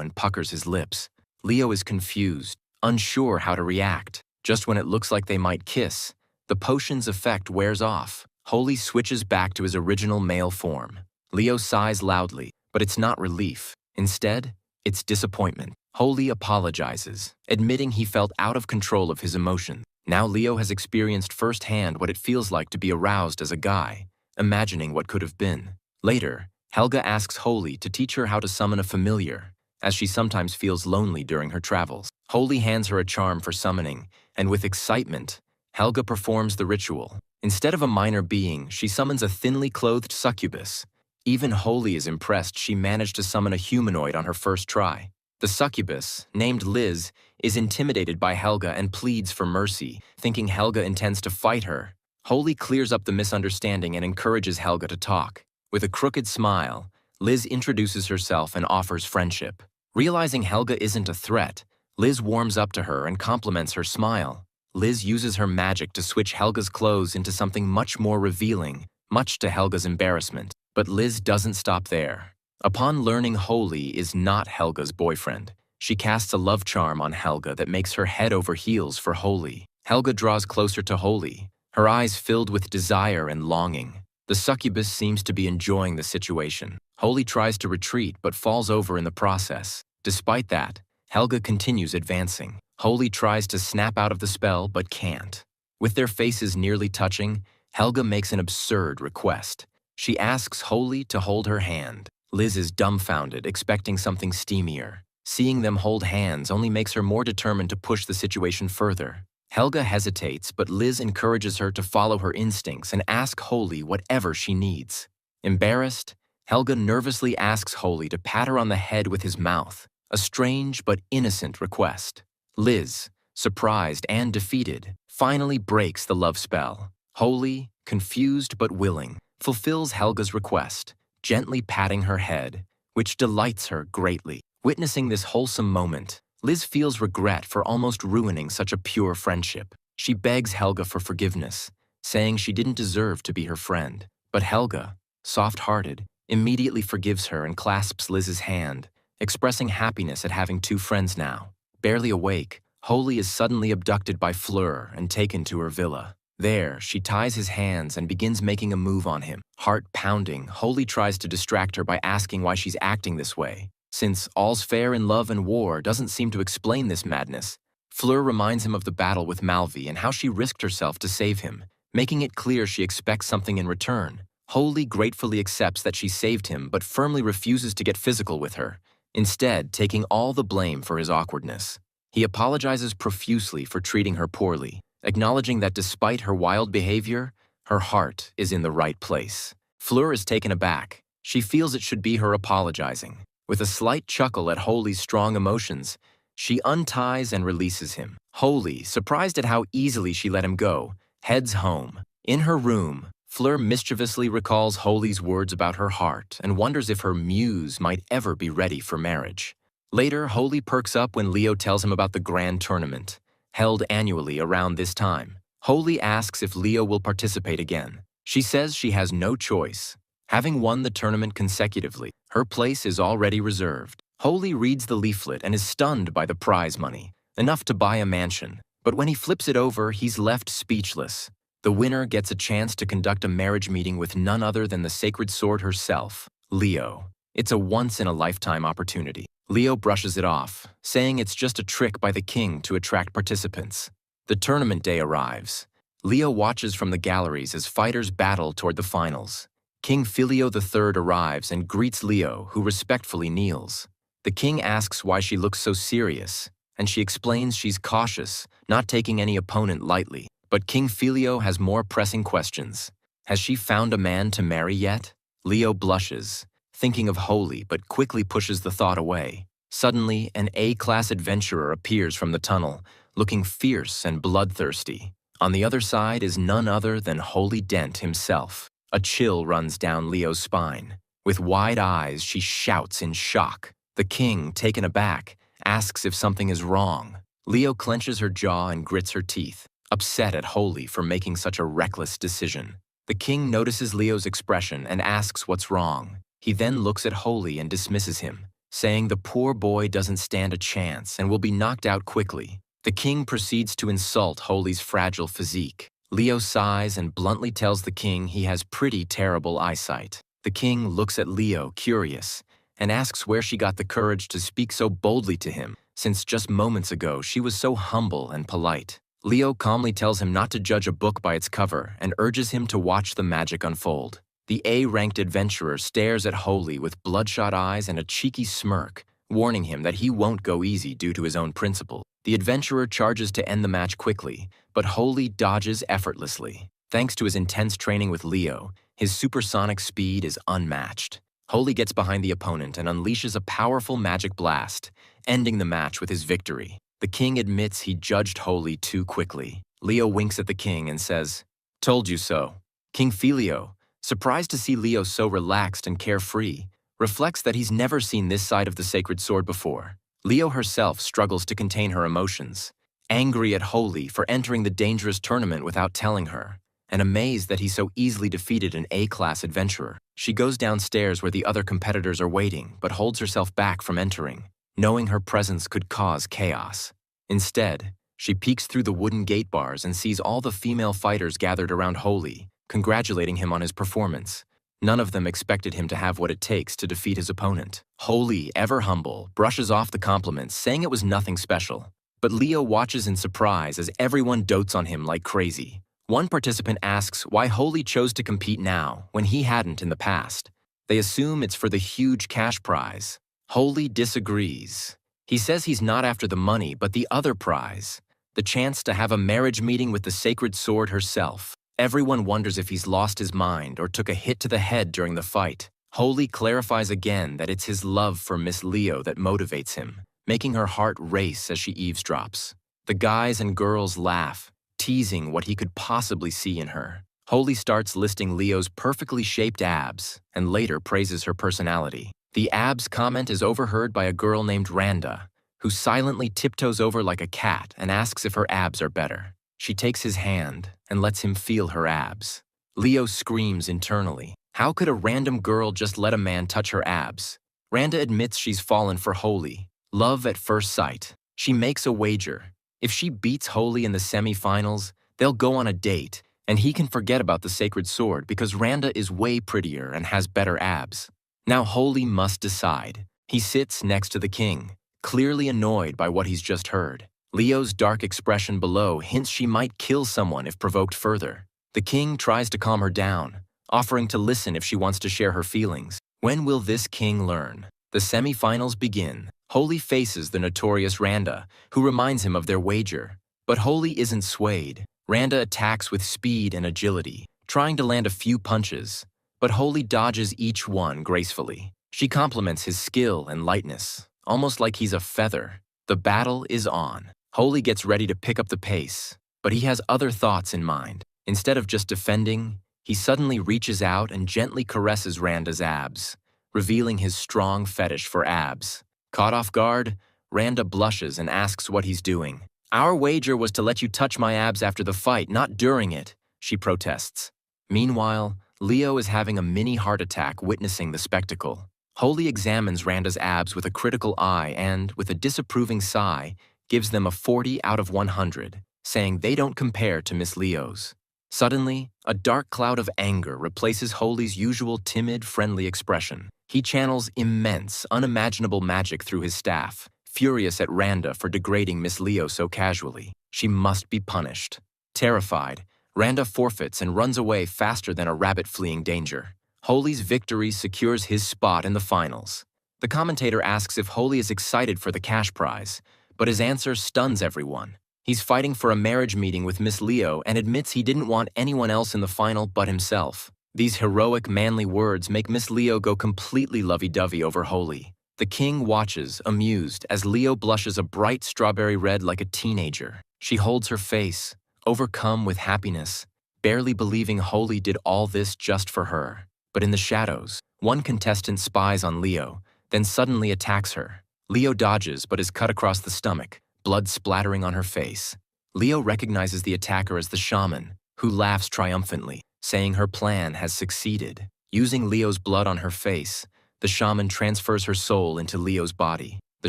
and puckers his lips. Leo is confused, unsure how to react. Just when it looks like they might kiss, the potion's effect wears off. Holy switches back to his original male form. Leo sighs loudly, but it's not relief. Instead, it's disappointment. Holy apologizes, admitting he felt out of control of his emotions. Now Leo has experienced firsthand what it feels like to be aroused as a guy, imagining what could have been. Later, Helga asks Holy to teach her how to summon a familiar, as she sometimes feels lonely during her travels. Holy hands her a charm for summoning, and with excitement, Helga performs the ritual. Instead of a minor being, she summons a thinly clothed succubus. Even Holy is impressed she managed to summon a humanoid on her first try. The succubus, named Liz, is intimidated by Helga and pleads for mercy, thinking Helga intends to fight her. Holy clears up the misunderstanding and encourages Helga to talk. With a crooked smile, Liz introduces herself and offers friendship. Realizing Helga isn't a threat, Liz warms up to her and compliments her smile. Liz uses her magic to switch Helga's clothes into something much more revealing, much to Helga's embarrassment. But Liz doesn't stop there. Upon learning Holy is not Helga's boyfriend, she casts a love charm on Helga that makes her head over heels for Holy. Helga draws closer to Holy, her eyes filled with desire and longing. The succubus seems to be enjoying the situation. Holy tries to retreat but falls over in the process. Despite that, Helga continues advancing. Holy tries to snap out of the spell but can't. With their faces nearly touching, Helga makes an absurd request. She asks Holy to hold her hand. Liz is dumbfounded, expecting something steamier. Seeing them hold hands only makes her more determined to push the situation further. Helga hesitates, but Liz encourages her to follow her instincts and ask Holy whatever she needs. Embarrassed, Helga nervously asks Holy to pat her on the head with his mouth, a strange but innocent request. Liz, surprised and defeated, finally breaks the love spell. Holy, confused but willing, fulfills Helga's request, gently patting her head, which delights her greatly. Witnessing this wholesome moment, Liz feels regret for almost ruining such a pure friendship. She begs Helga for forgiveness, saying she didn't deserve to be her friend. But Helga, soft-hearted, immediately forgives her and clasps Liz's hand, expressing happiness at having two friends now. Barely awake, Holy is suddenly abducted by Fleur and taken to her villa. There, she ties his hands and begins making a move on him. Heart pounding, Holy tries to distract her by asking why she's acting this way. Since all's fair in love and war doesn't seem to explain this madness, Fleur reminds him of the battle with Malvi and how she risked herself to save him, making it clear she expects something in return. Holy gratefully accepts that she saved him but firmly refuses to get physical with her, instead taking all the blame for his awkwardness. He apologizes profusely for treating her poorly, acknowledging that despite her wild behavior, her heart is in the right place. Fleur is taken aback. She feels it should be her apologizing. With a slight chuckle at Holy's strong emotions, she unties and releases him. Holy, surprised at how easily she let him go, heads home. In her room, Fleur mischievously recalls Holy's words about her heart and wonders if her muse might ever be ready for marriage. Later, Holy perks up when Leo tells him about the grand tournament, held annually around this time. Holy asks if Leo will participate again. She says she has no choice. Having won the tournament consecutively, her place is already reserved. Holy reads the leaflet and is stunned by the prize money, enough to buy a mansion. But when he flips it over, he's left speechless. The winner gets a chance to conduct a marriage meeting with none other than the sacred sword herself, Leo. It's a once-in-a-lifetime opportunity. Leo brushes it off, saying it's just a trick by the king to attract participants. The tournament day arrives. Leo watches from the galleries as fighters battle toward the finals. King Filio III arrives and greets Leo, who respectfully kneels. The king asks why she looks so serious, and she explains she's cautious, not taking any opponent lightly. But King Filio has more pressing questions. Has she found a man to marry yet? Leo blushes, thinking of Holy, but quickly pushes the thought away. Suddenly, an A-class adventurer appears from the tunnel, looking fierce and bloodthirsty. On the other side is none other than Holy Dent himself. A chill runs down Leo's spine. With wide eyes, she shouts in shock. The king, taken aback, asks if something is wrong. Leo clenches her jaw and grits her teeth, upset at Holy for making such a reckless decision. The king notices Leo's expression and asks what's wrong. He then looks at Holy and dismisses him, saying the poor boy doesn't stand a chance and will be knocked out quickly. The king proceeds to insult Holy's fragile physique. Leo sighs and bluntly tells the king he has pretty terrible eyesight. The king looks at Leo, curious, and asks where she got the courage to speak so boldly to him, since just moments ago she was so humble and polite. Leo calmly tells him not to judge a book by its cover and urges him to watch the magic unfold. The A-ranked adventurer stares at Holy with bloodshot eyes and a cheeky smirk, warning him that he won't go easy due to his own principle. The adventurer charges to end the match quickly, but Holy dodges effortlessly. Thanks to his intense training with Leo, his supersonic speed is unmatched. Holy gets behind the opponent and unleashes a powerful magic blast, ending the match with his victory. The king admits he judged Holy too quickly. Leo winks at the king and says, "Told you so." King Filio, surprised to see Leo so relaxed and carefree, reflects that he's never seen this side of the sacred sword before. Leo herself struggles to contain her emotions, angry at Holy for entering the dangerous tournament without telling her, and amazed that he so easily defeated an A-class adventurer. She goes downstairs where the other competitors are waiting, but holds herself back from entering, knowing her presence could cause chaos. Instead, she peeks through the wooden gate bars and sees all the female fighters gathered around Holy, congratulating him on his performance. None of them expected him to have what it takes to defeat his opponent. Holy, ever humble, brushes off the compliments, saying it was nothing special. But Leo watches in surprise as everyone dotes on him like crazy. One participant asks why Holy chose to compete now when he hadn't in the past. They assume it's for the huge cash prize. Holy disagrees. He says he's not after the money, but the other prize, the chance to have a marriage meeting with the sacred sword herself. Everyone wonders if he's lost his mind or took a hit to the head during the fight. Holy clarifies again that it's his love for Miss Leo that motivates him, making her heart race as she eavesdrops. The guys and girls laugh, teasing what he could possibly see in her. Holy starts listing Leo's perfectly shaped abs and later praises her personality. The abs comment is overheard by a girl named Randa, who silently tiptoes over like a cat and asks if her abs are better. She takes his hand and lets him feel her abs. Leo screams internally. How could a random girl just let a man touch her abs? Randa admits she's fallen for Holy. Love at first sight. She makes a wager. If she beats Holy in the semi-finals, they'll go on a date, and he can forget about the sacred sword because Randa is way prettier and has better abs. Now Holy must decide. He sits next to the king, clearly annoyed by what he's just heard. Leo's dark expression below hints she might kill someone if provoked further. The king tries to calm her down, offering to listen if she wants to share her feelings. When will this king learn? The semi-finals begin. Holy faces the notorious Randa, who reminds him of their wager. But Holy isn't swayed. Randa attacks with speed and agility, trying to land a few punches, but Holy dodges each one gracefully. She compliments his skill and lightness, almost like he's a feather. The battle is on. Holy gets ready to pick up the pace, but he has other thoughts in mind. Instead of just defending, he suddenly reaches out and gently caresses Randa's abs, revealing his strong fetish for abs. Caught off guard, Randa blushes and asks what he's doing. "Our wager was to let you touch my abs after the fight, not during it," she protests. Meanwhile, Leo is having a mini heart attack witnessing the spectacle. Holy examines Randa's abs with a critical eye and, with a disapproving sigh, gives them a 40 out of 100, saying they don't compare to Miss Leo's. Suddenly, a dark cloud of anger replaces Holy's usual timid, friendly expression. He channels immense, unimaginable magic through his staff, furious at Randa for degrading Miss Leo so casually. She must be punished. Terrified, Randa forfeits and runs away faster than a rabbit fleeing danger. Holy's victory secures his spot in the finals. The commentator asks if Holy is excited for the cash prize, but his answer stuns everyone. He's fighting for a marriage meeting with Miss Leo and admits he didn't want anyone else in the final but himself. These heroic, manly words make Miss Leo go completely lovey-dovey over Holy. The king watches, amused, as Leo blushes a bright strawberry red like a teenager. She holds her face, overcome with happiness, barely believing Holy did all this just for her. But in the shadows, one contestant spies on Leo, then suddenly attacks her. Leo dodges but is cut across the stomach, blood splattering on her face. Leo recognizes the attacker as the shaman, who laughs triumphantly, saying her plan has succeeded. Using Leo's blood on her face, the shaman transfers her soul into Leo's body. The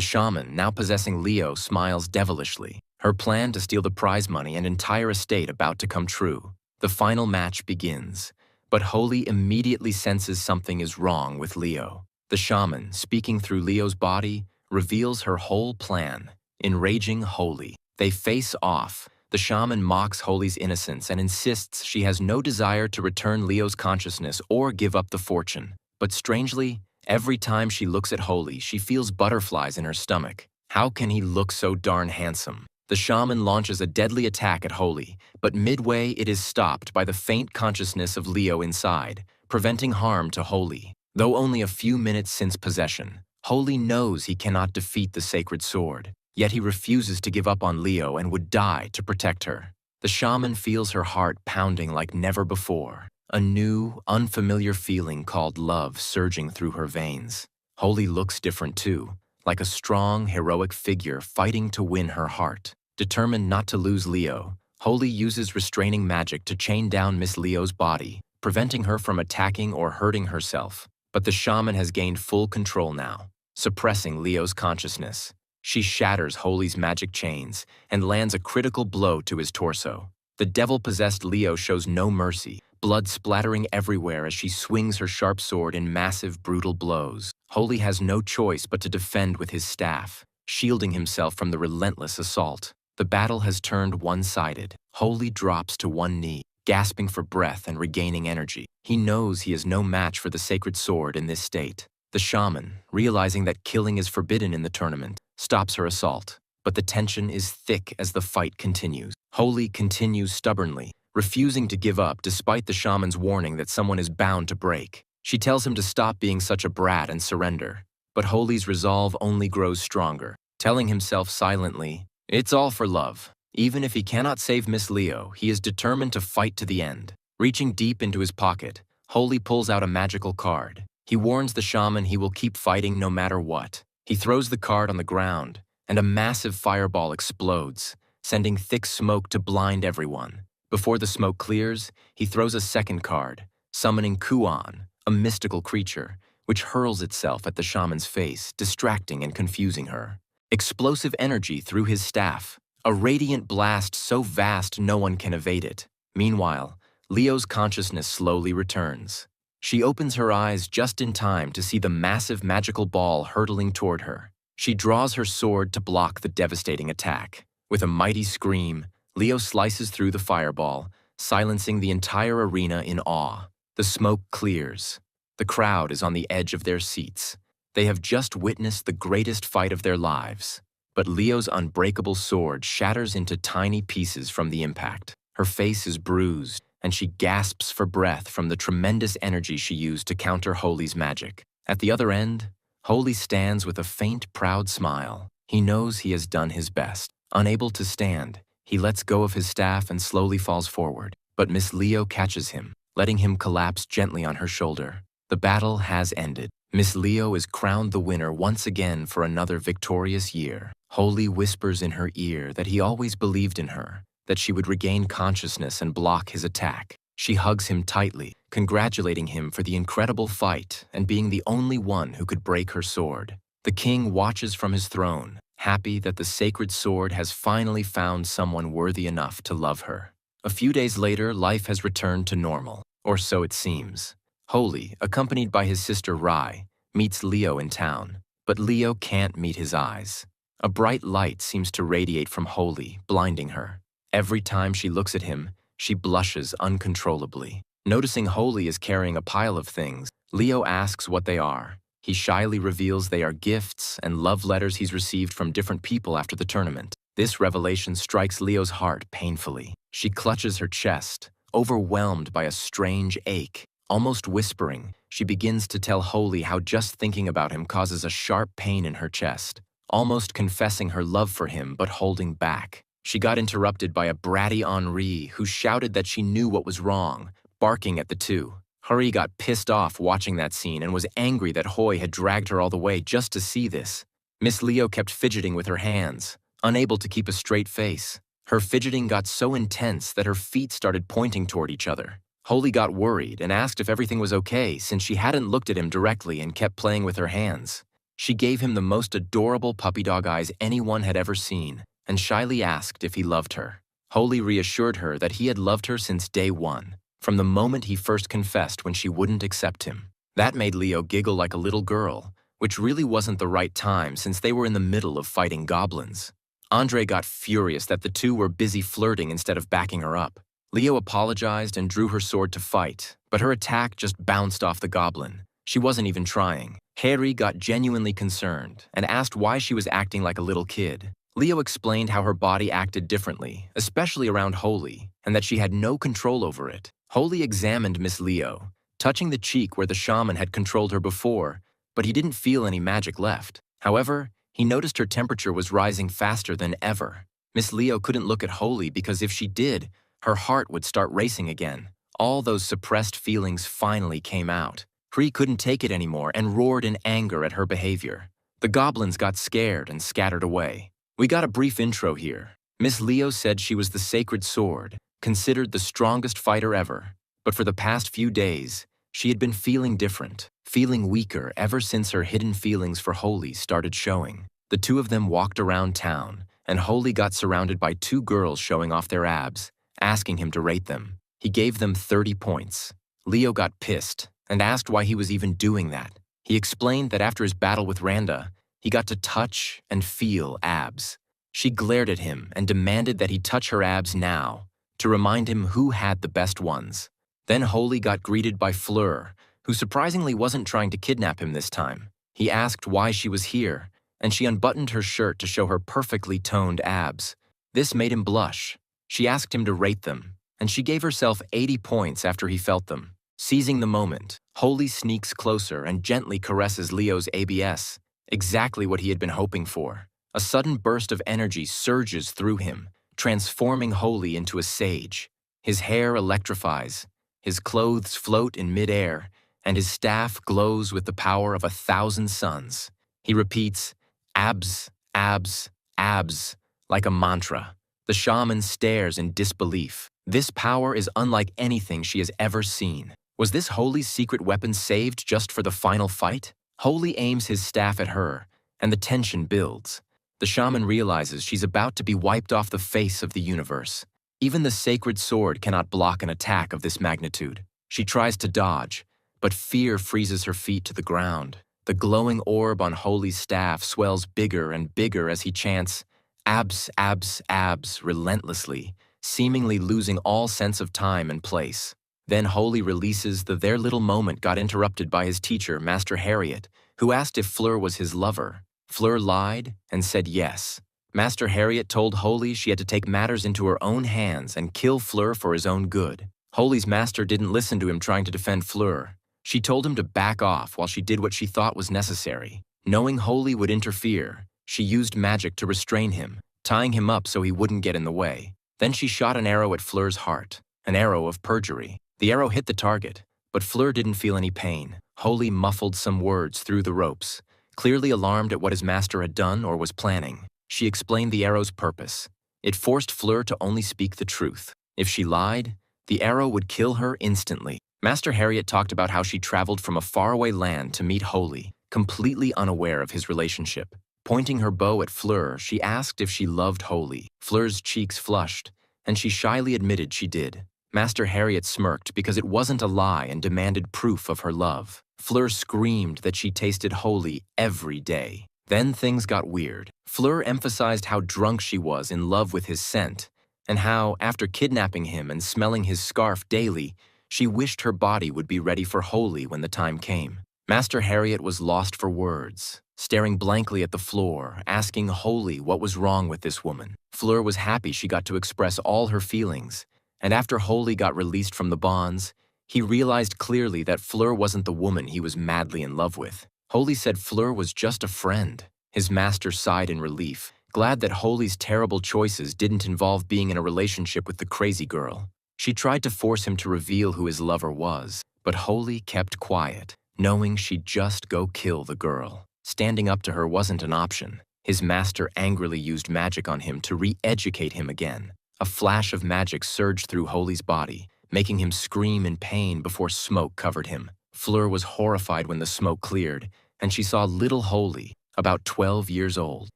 shaman, now possessing Leo, smiles devilishly, her plan to steal the prize money and entire estate about to come true. The final match begins, but Holy immediately senses something is wrong with Leo. The shaman, speaking through Leo's body, reveals her whole plan, enraging Holy. They face off. The shaman mocks Holy's innocence and insists she has no desire to return Leo's consciousness or give up the fortune. But strangely, every time she looks at Holy, she feels butterflies in her stomach. How can he look so darn handsome? The shaman launches a deadly attack at Holy, but midway it is stopped by the faint consciousness of Leo inside, preventing harm to Holy. Though only a few minutes since possession, Holy knows he cannot defeat the sacred sword. Yet he refuses to give up on Leo and would die to protect her. The shaman feels her heart pounding like never before, a new, unfamiliar feeling called love surging through her veins. Holy looks different too, like a strong, heroic figure fighting to win her heart. Determined not to lose Leo, Holy uses restraining magic to chain down Miss Leo's body, preventing her from attacking or hurting herself. But the shaman has gained full control now, suppressing Leo's consciousness. She shatters Holy's magic chains and lands a critical blow to his torso. The devil-possessed Leo shows no mercy, blood splattering everywhere as she swings her sharp sword in massive, brutal blows. Holy has no choice but to defend with his staff, shielding himself from the relentless assault. The battle has turned one-sided. Holy drops to one knee, gasping for breath and regaining energy. He knows he is no match for the sacred sword in this state. The shaman, realizing that killing is forbidden in the tournament, stops her assault, but the tension is thick as the fight continues. Holy continues stubbornly, refusing to give up despite the shaman's warning that someone is bound to break. She tells him to stop being such a brat and surrender, but Holy's resolve only grows stronger, telling himself silently, "It's all for love." Even if he cannot save Miss Leo, he is determined to fight to the end. Reaching deep into his pocket, Holy pulls out a magical card. He warns the shaman he will keep fighting no matter what. He throws the card on the ground, and a massive fireball explodes, sending thick smoke to blind everyone. Before the smoke clears, he throws a second card, summoning Kuan, a mystical creature, which hurls itself at the shaman's face, distracting and confusing her. Explosive energy through his staff, a radiant blast so vast no one can evade it. Meanwhile, Leo's consciousness slowly returns. She opens her eyes just in time to see the massive magical ball hurtling toward her. She draws her sword to block the devastating attack. With a mighty scream, Leo slices through the fireball, silencing the entire arena in awe. The smoke clears. The crowd is on the edge of their seats. They have just witnessed the greatest fight of their lives. But Leo's unbreakable sword shatters into tiny pieces from the impact. Her face is bruised, and she gasps for breath from the tremendous energy she used to counter Holy's magic. At the other end, Holy stands with a faint, proud smile. He knows he has done his best. Unable to stand, he lets go of his staff and slowly falls forward. But Miss Leo catches him, letting him collapse gently on her shoulder. The battle has ended. Miss Leo is crowned the winner once again for another victorious year. Holy whispers in her ear that he always believed in her, that she would regain consciousness and block his attack. She hugs him tightly, congratulating him for the incredible fight and being the only one who could break her sword. The king watches from his throne, happy that the sacred sword has finally found someone worthy enough to love her. A few days later, life has returned to normal, or so it seems. Holy, accompanied by his sister Rai, meets Leo in town, but Leo can't meet his eyes. A bright light seems to radiate from Holy, blinding her. Every time she looks at him, she blushes uncontrollably. Noticing Holy is carrying a pile of things, Leo asks what they are. He shyly reveals they are gifts and love letters he's received from different people after the tournament. This revelation strikes Leo's heart painfully. She clutches her chest, overwhelmed by a strange ache. Almost whispering, she begins to tell Holy how just thinking about him causes a sharp pain in her chest, almost confessing her love for him but holding back. She got interrupted by a bratty Henri who shouted that she knew what was wrong, barking at the two. Henri got pissed off watching that scene and was angry that Hoy had dragged her all the way just to see this. Miss Leo kept fidgeting with her hands, unable to keep a straight face. Her fidgeting got so intense that her feet started pointing toward each other. Holy got worried and asked if everything was okay since she hadn't looked at him directly and kept playing with her hands. She gave him the most adorable puppy dog eyes anyone had ever seen and shyly asked if he loved her. Holy reassured her that he had loved her since day one, from the moment he first confessed when she wouldn't accept him. That made Leo giggle like a little girl, which really wasn't the right time since they were in the middle of fighting goblins. Andre got furious that the two were busy flirting instead of backing her up. Leo apologized and drew her sword to fight, but her attack just bounced off the goblin. She wasn't even trying. Harry got genuinely concerned and asked why she was acting like a little kid. Leo explained how her body acted differently, especially around Holy, and that she had no control over it. Holy examined Miss Leo, touching the cheek where the shaman had controlled her before, but he didn't feel any magic left. However, he noticed her temperature was rising faster than ever. Miss Leo couldn't look at Holy because if she did, her heart would start racing again. All those suppressed feelings finally came out. Kree couldn't take it anymore and roared in anger at her behavior. The goblins got scared and scattered away. We got a brief intro here. Miss Leo said she was the Sacred Sword, considered the strongest fighter ever. But for the past few days, she had been feeling different, feeling weaker ever since her hidden feelings for Holy started showing. The two of them walked around town, and Holy got surrounded by two girls showing off their abs, asking him to rate them. He gave them 30 points. Leo got pissed and asked why he was even doing that. He explained that after his battle with Randa, he got to touch and feel abs. She glared at him and demanded that he touch her abs now, to remind him who had the best ones. Then Holy got greeted by Fleur, who surprisingly wasn't trying to kidnap him this time. He asked why she was here, and she unbuttoned her shirt to show her perfectly toned abs. This made him blush. She asked him to rate them, and she gave herself 80 points after he felt them. Seizing the moment, Holy sneaks closer and gently caresses Leo's ABS, exactly what he had been hoping for. A sudden burst of energy surges through him, transforming Holy into a sage. His hair electrifies, his clothes float in midair, and his staff glows with the power of 1,000 suns. He repeats, abs, abs, abs, like a mantra. The shaman stares in disbelief. This power is unlike anything she has ever seen. Was this Holy's secret weapon saved just for the final fight? Holy aims his staff at her, and the tension builds. The shaman realizes she's about to be wiped off the face of the universe. Even the sacred sword cannot block an attack of this magnitude. She tries to dodge, but fear freezes her feet to the ground. The glowing orb on Holy's staff swells bigger and bigger as he chants, abs, abs, abs, relentlessly, seemingly losing all sense of time and place. Then Holy releases the their little moment got interrupted by his teacher, Master Harriet, who asked if Fleur was his lover. Fleur lied and said yes. Master Harriet told Holy she had to take matters into her own hands and kill Fleur for his own good. Holy's master didn't listen to him trying to defend Fleur. She told him to back off while she did what she thought was necessary. Knowing Holy would interfere, she used magic to restrain him, tying him up so he wouldn't get in the way. Then she shot an arrow at Fleur's heart, an arrow of perjury. The arrow hit the target, but Fleur didn't feel any pain. Holy muffled some words through the ropes, clearly alarmed at what his master had done or was planning. She explained the arrow's purpose. It forced Fleur to only speak the truth. If she lied, the arrow would kill her instantly. Master Harriet talked about how she traveled from a faraway land to meet Holy, completely unaware of his relationship. Pointing her bow at Fleur, she asked if she loved Holy. Fleur's cheeks flushed, and she shyly admitted she did. Master Harriet smirked because it wasn't a lie and demanded proof of her love. Fleur screamed that she tasted Holy every day. Then things got weird. Fleur emphasized how drunk she was in love with his scent, and how, after kidnapping him and smelling his scarf daily, she wished her body would be ready for Holy when the time came. Master Harriet was lost for words, staring blankly at the floor, asking Holy what was wrong with this woman. Fleur was happy she got to express all her feelings, and after Holy got released from the bonds, He realized clearly that Fleur wasn't the woman he was madly in love with. Holy said Fleur was just a friend. His master sighed in relief, glad that Holy's terrible choices didn't involve being in a relationship with the crazy girl. She tried to force him to reveal who his lover was, but Holy kept quiet, knowing she'd just go kill the girl. Standing up to her wasn't an option. His master angrily used magic on him to re-educate him again. A flash of magic surged through Holy's body, making him scream in pain before smoke covered him. Fleur was horrified when the smoke cleared, and she saw little Holy, about 12 years old.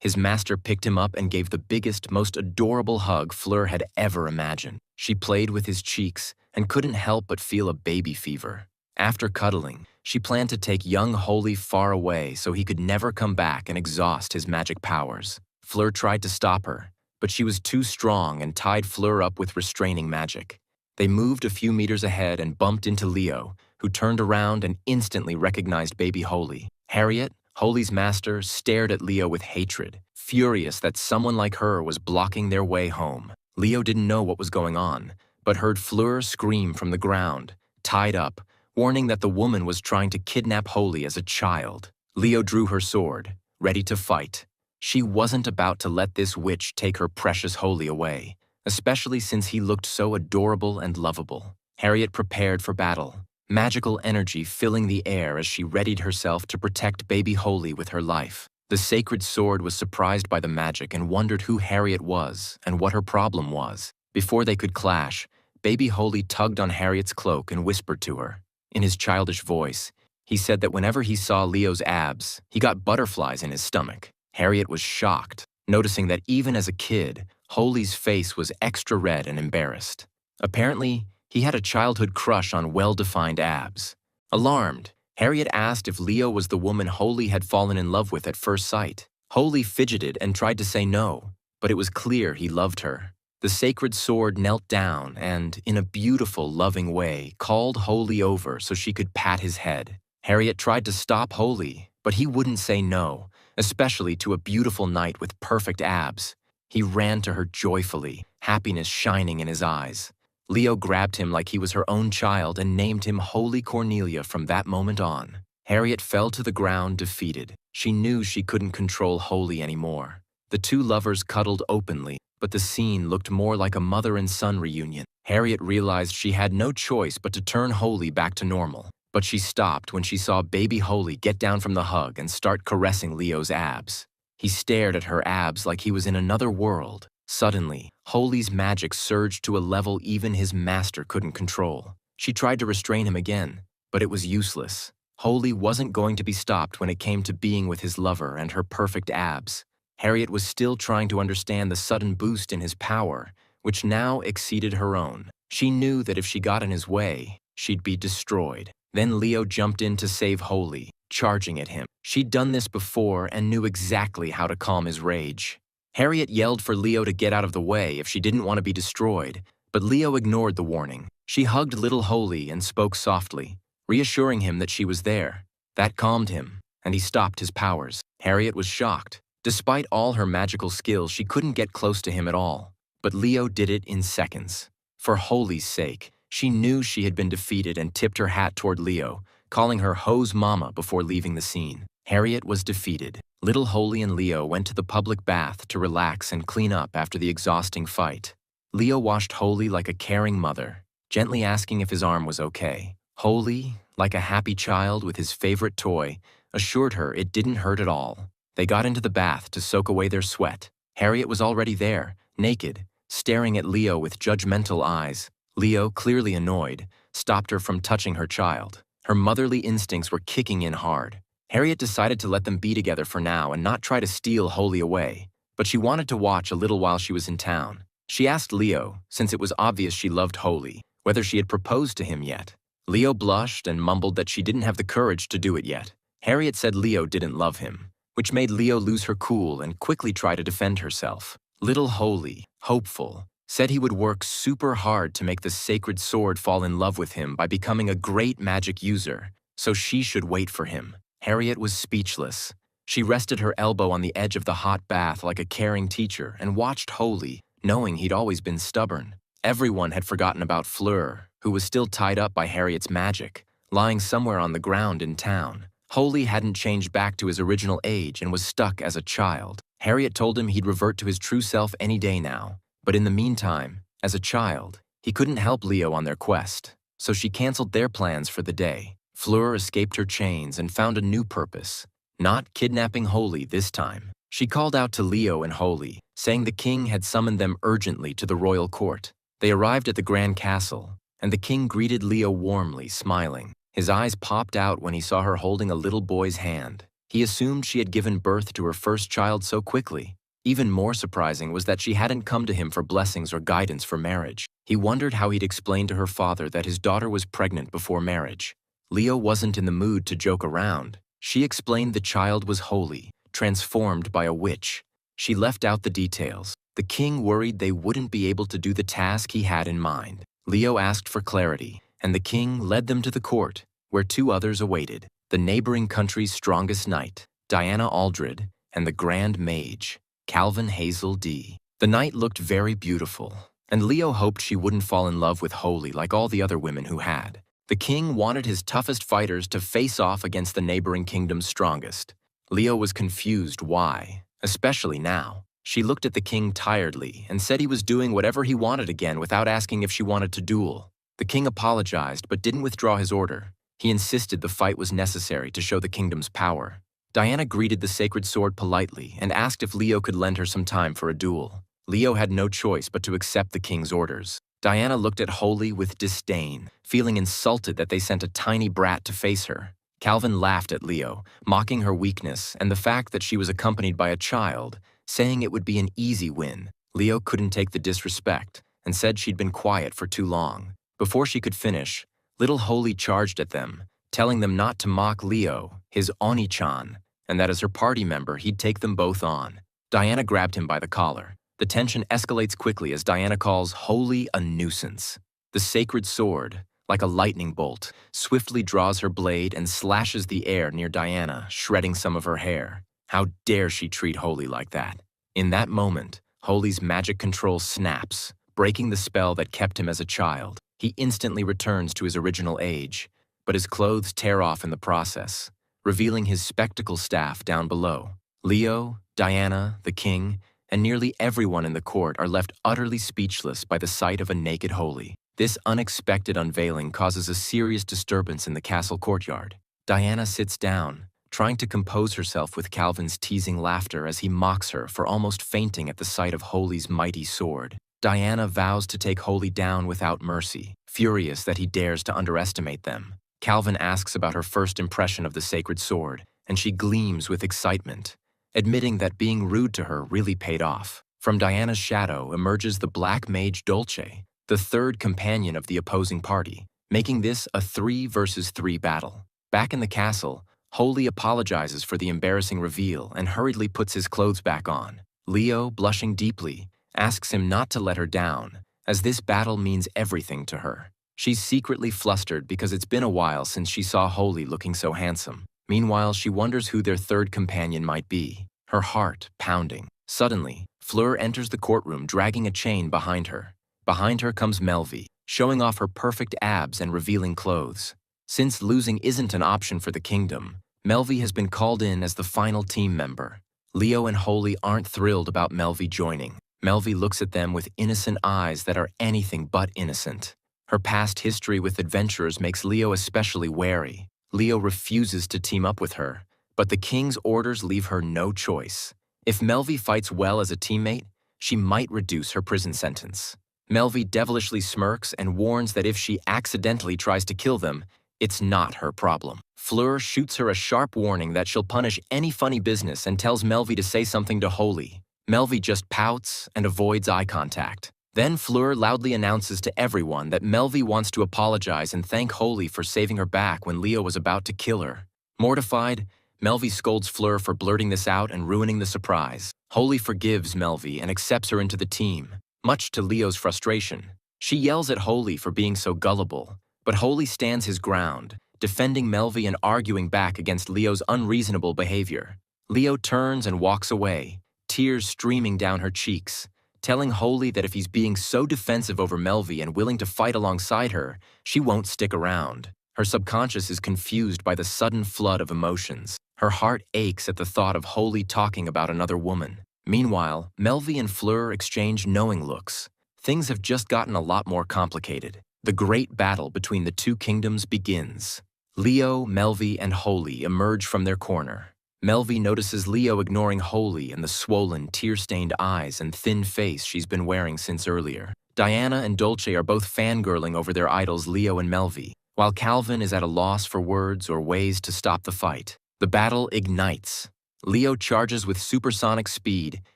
His master picked him up and gave the biggest, most adorable hug Fleur had ever imagined. She played with his cheeks and couldn't help but feel a baby fever. After cuddling, she planned to take young Holy far away so he could never come back and exhaust his magic powers. Fleur tried to stop her, but she was too strong and tied Fleur up with restraining magic. They moved a few meters ahead and bumped into Leo, who turned around and instantly recognized baby Holy. Harriet, Holy's master, stared at Leo with hatred, furious that someone like her was blocking their way home. Leo didn't know what was going on, but heard Fleur scream from the ground, tied up, warning that the woman was trying to kidnap Holy as a child. Leo drew her sword, ready to fight. She wasn't about to let this witch take her precious Holy away, especially since he looked so adorable and lovable. Harriet prepared for battle, magical energy filling the air as she readied herself to protect baby Holy with her life. The sacred sword was surprised by the magic and wondered who Harriet was and what her problem was. Before they could clash, baby Holy tugged on Harriet's cloak and whispered to her. In his childish voice, he said that whenever he saw Leo's abs, he got butterflies in his stomach. Harriet was shocked, noticing that even as a kid, Holy's face was extra red and embarrassed. Apparently, he had a childhood crush on well-defined abs. Alarmed, Harriet asked if Leo was the woman Holy had fallen in love with at first sight. Holy fidgeted and tried to say no, but it was clear he loved her. The sacred sword knelt down and, in a beautiful, loving way, called Holy over so she could pat his head. Harriet tried to stop Holy, but he wouldn't say no, especially to a beautiful knight with perfect abs. He ran to her joyfully, happiness shining in his eyes. Leo grabbed him like he was her own child and named him Holy Cornelia from that moment on. Harriet fell to the ground defeated. She knew she couldn't control Holy anymore. The two lovers cuddled openly, but the scene looked more like a mother and son reunion. Harriet realized she had no choice but to turn Holy back to normal. But she stopped when she saw baby Holy get down from the hug and start caressing Leo's abs. He stared at her abs like he was in another world. Suddenly, Holy's magic surged to a level even his master couldn't control. She tried to restrain him again, but it was useless. Holy wasn't going to be stopped when it came to being with his lover and her perfect abs. Harriet was still trying to understand the sudden boost in his power, which now exceeded her own. She knew that if she got in his way, she'd be destroyed. Then Leo jumped in to save Holy, charging at him. She'd done this before and knew exactly how to calm his rage. Harriet yelled for Leo to get out of the way if she didn't want to be destroyed, but Leo ignored the warning. She hugged little Holy and spoke softly, reassuring him that she was there. That calmed him, and he stopped his powers. Harriet was shocked. Despite all her magical skills, she couldn't get close to him at all. But Leo did it in seconds. For Holy's sake, she knew she had been defeated and tipped her hat toward Leo, calling her Ho's mama before leaving the scene. Harriet was defeated. Little Holy and Leo went to the public bath to relax and clean up after the exhausting fight. Leo washed Holy like a caring mother, gently asking if his arm was okay. Holy, like a happy child with his favorite toy, assured her it didn't hurt at all. They got into the bath to soak away their sweat. Harriet was already there, naked, staring at Leo with judgmental eyes. Leo, clearly annoyed, stopped her from touching her child. Her motherly instincts were kicking in hard. Harriet decided to let them be together for now and not try to steal Holy away, but she wanted to watch a little while she was in town. She asked Leo, since it was obvious she loved Holy, whether she had proposed to him yet. Leo blushed and mumbled that she didn't have the courage to do it yet. Harriet said Leo didn't love him, which made Leo lose her cool and quickly try to defend herself. Little Holy, hopeful, said he would work super hard to make the sacred sword fall in love with him by becoming a great magic user, so she should wait for him. Harriet was speechless. She rested her elbow on the edge of the hot bath like a caring teacher and watched Holy, knowing he'd always been stubborn. Everyone had forgotten about Fleur, who was still tied up by Harriet's magic, lying somewhere on the ground in town. Holy hadn't changed back to his original age and was stuck as a child. Harriet told him he'd revert to his true self any day now, but in the meantime, as a child, he couldn't help Leo on their quest, so she canceled their plans for the day. Fleur escaped her chains and found a new purpose, not kidnapping Holy this time. She called out to Leo and Holy, saying the king had summoned them urgently to the royal court. They arrived at the grand castle, and the king greeted Leo warmly, smiling. His eyes popped out when he saw her holding a little boy's hand. He assumed she had given birth to her first child so quickly. Even more surprising was that she hadn't come to him for blessings or guidance for marriage. He wondered how he'd explain to her father that his daughter was pregnant before marriage. Leo wasn't in the mood to joke around. She explained the child was holy, transformed by a witch. She left out the details. The king worried they wouldn't be able to do the task he had in mind. Leo asked for clarity, and the king led them to the court, where two others awaited: the neighboring country's strongest knight, Diana Aldred, and the Grand Mage, Calvin Hazel D. The knight looked very beautiful, and Leo hoped she wouldn't fall in love with Holy like all the other women who had. The king wanted his toughest fighters to face off against the neighboring kingdom's strongest. Leo was confused why, especially now. She looked at the king tiredly and said he was doing whatever he wanted again without asking if she wanted to duel. The king apologized but didn't withdraw his order. He insisted the fight was necessary to show the kingdom's power. Diana greeted the sacred sword politely and asked if Leo could lend her some time for a duel. Leo had no choice but to accept the king's orders. Diana looked at Holy with disdain, feeling insulted that they sent a tiny brat to face her. Calvin laughed at Leo, mocking her weakness and the fact that she was accompanied by a child, saying it would be an easy win. Leo couldn't take the disrespect and said she'd been quiet for too long. Before she could finish, little Holy charged at them, telling them not to mock Leo, his Oni-chan, and that as her party member he'd take them both on. Diana grabbed him by the collar. The tension escalates quickly as Diana calls Holy a nuisance. The sacred sword, like a lightning bolt, swiftly draws her blade and slashes the air near Diana, shredding some of her hair. How dare she treat Holy like that? In that moment, Holy's magic control snaps, breaking the spell that kept him as a child. He instantly returns to his original age, but his clothes tear off in the process, revealing his spectacle staff down below. Leo, Diana, the king, and nearly everyone in the court are left utterly speechless by the sight of a naked Holy. This unexpected unveiling causes a serious disturbance in the castle courtyard. Diana sits down, trying to compose herself with Calvin's teasing laughter as he mocks her for almost fainting at the sight of Holy's mighty sword. Diana vows to take Holy down without mercy, furious that he dares to underestimate them. Calvin asks about her first impression of the sacred sword, and she gleams with excitement, admitting that being rude to her really paid off. From Diana's shadow emerges the black mage Dolce, the third companion of the opposing party, making this a 3 versus 3 battle. Back in the castle, Holy apologizes for the embarrassing reveal and hurriedly puts his clothes back on. Leo, blushing deeply, asks him not to let her down, as this battle means everything to her. She's secretly flustered because it's been a while since she saw Holy looking so handsome. Meanwhile, she wonders who their third companion might be, her heart pounding. Suddenly, Fleur enters the courtroom dragging a chain behind her. Behind her comes Melvi, showing off her perfect abs and revealing clothes. Since losing isn't an option for the kingdom, Melvi has been called in as the final team member. Leo and Holy aren't thrilled about Melvi joining. Melvi looks at them with innocent eyes that are anything but innocent. Her past history with adventurers makes Leo especially wary. Leo refuses to team up with her, but the king's orders leave her no choice. If Melvi fights well as a teammate, she might reduce her prison sentence. Melvi devilishly smirks and warns that if she accidentally tries to kill them, it's not her problem. Fleur shoots her a sharp warning that she'll punish any funny business and tells Melvi to say something to Holy. Melvi just pouts and avoids eye contact. Then Fleur loudly announces to everyone that Melvi wants to apologize and thank Holy for saving her back when Leo was about to kill her. Mortified, Melvi scolds Fleur for blurting this out and ruining the surprise. Holy forgives Melvi and accepts her into the team, much to Leo's frustration. She yells at Holy for being so gullible, but Holy stands his ground, defending Melvi and arguing back against Leo's unreasonable behavior. Leo turns and walks away, tears streaming down her cheeks, telling Holy that if he's being so defensive over Melvi and willing to fight alongside her, she won't stick around. Her subconscious is confused by the sudden flood of emotions. Her heart aches at the thought of Holy talking about another woman. Meanwhile, Melvi and Fleur exchange knowing looks. Things have just gotten a lot more complicated. The great battle between the two kingdoms begins. Leo, Melvi, and Holy emerge from their corner. Melvi notices Leo ignoring Holy and the swollen, tear-stained eyes and thin face she's been wearing since earlier. Diana and Dolce are both fangirling over their idols Leo and Melvi, while Calvin is at a loss for words or ways to stop the fight. The battle ignites. Leo charges with supersonic speed,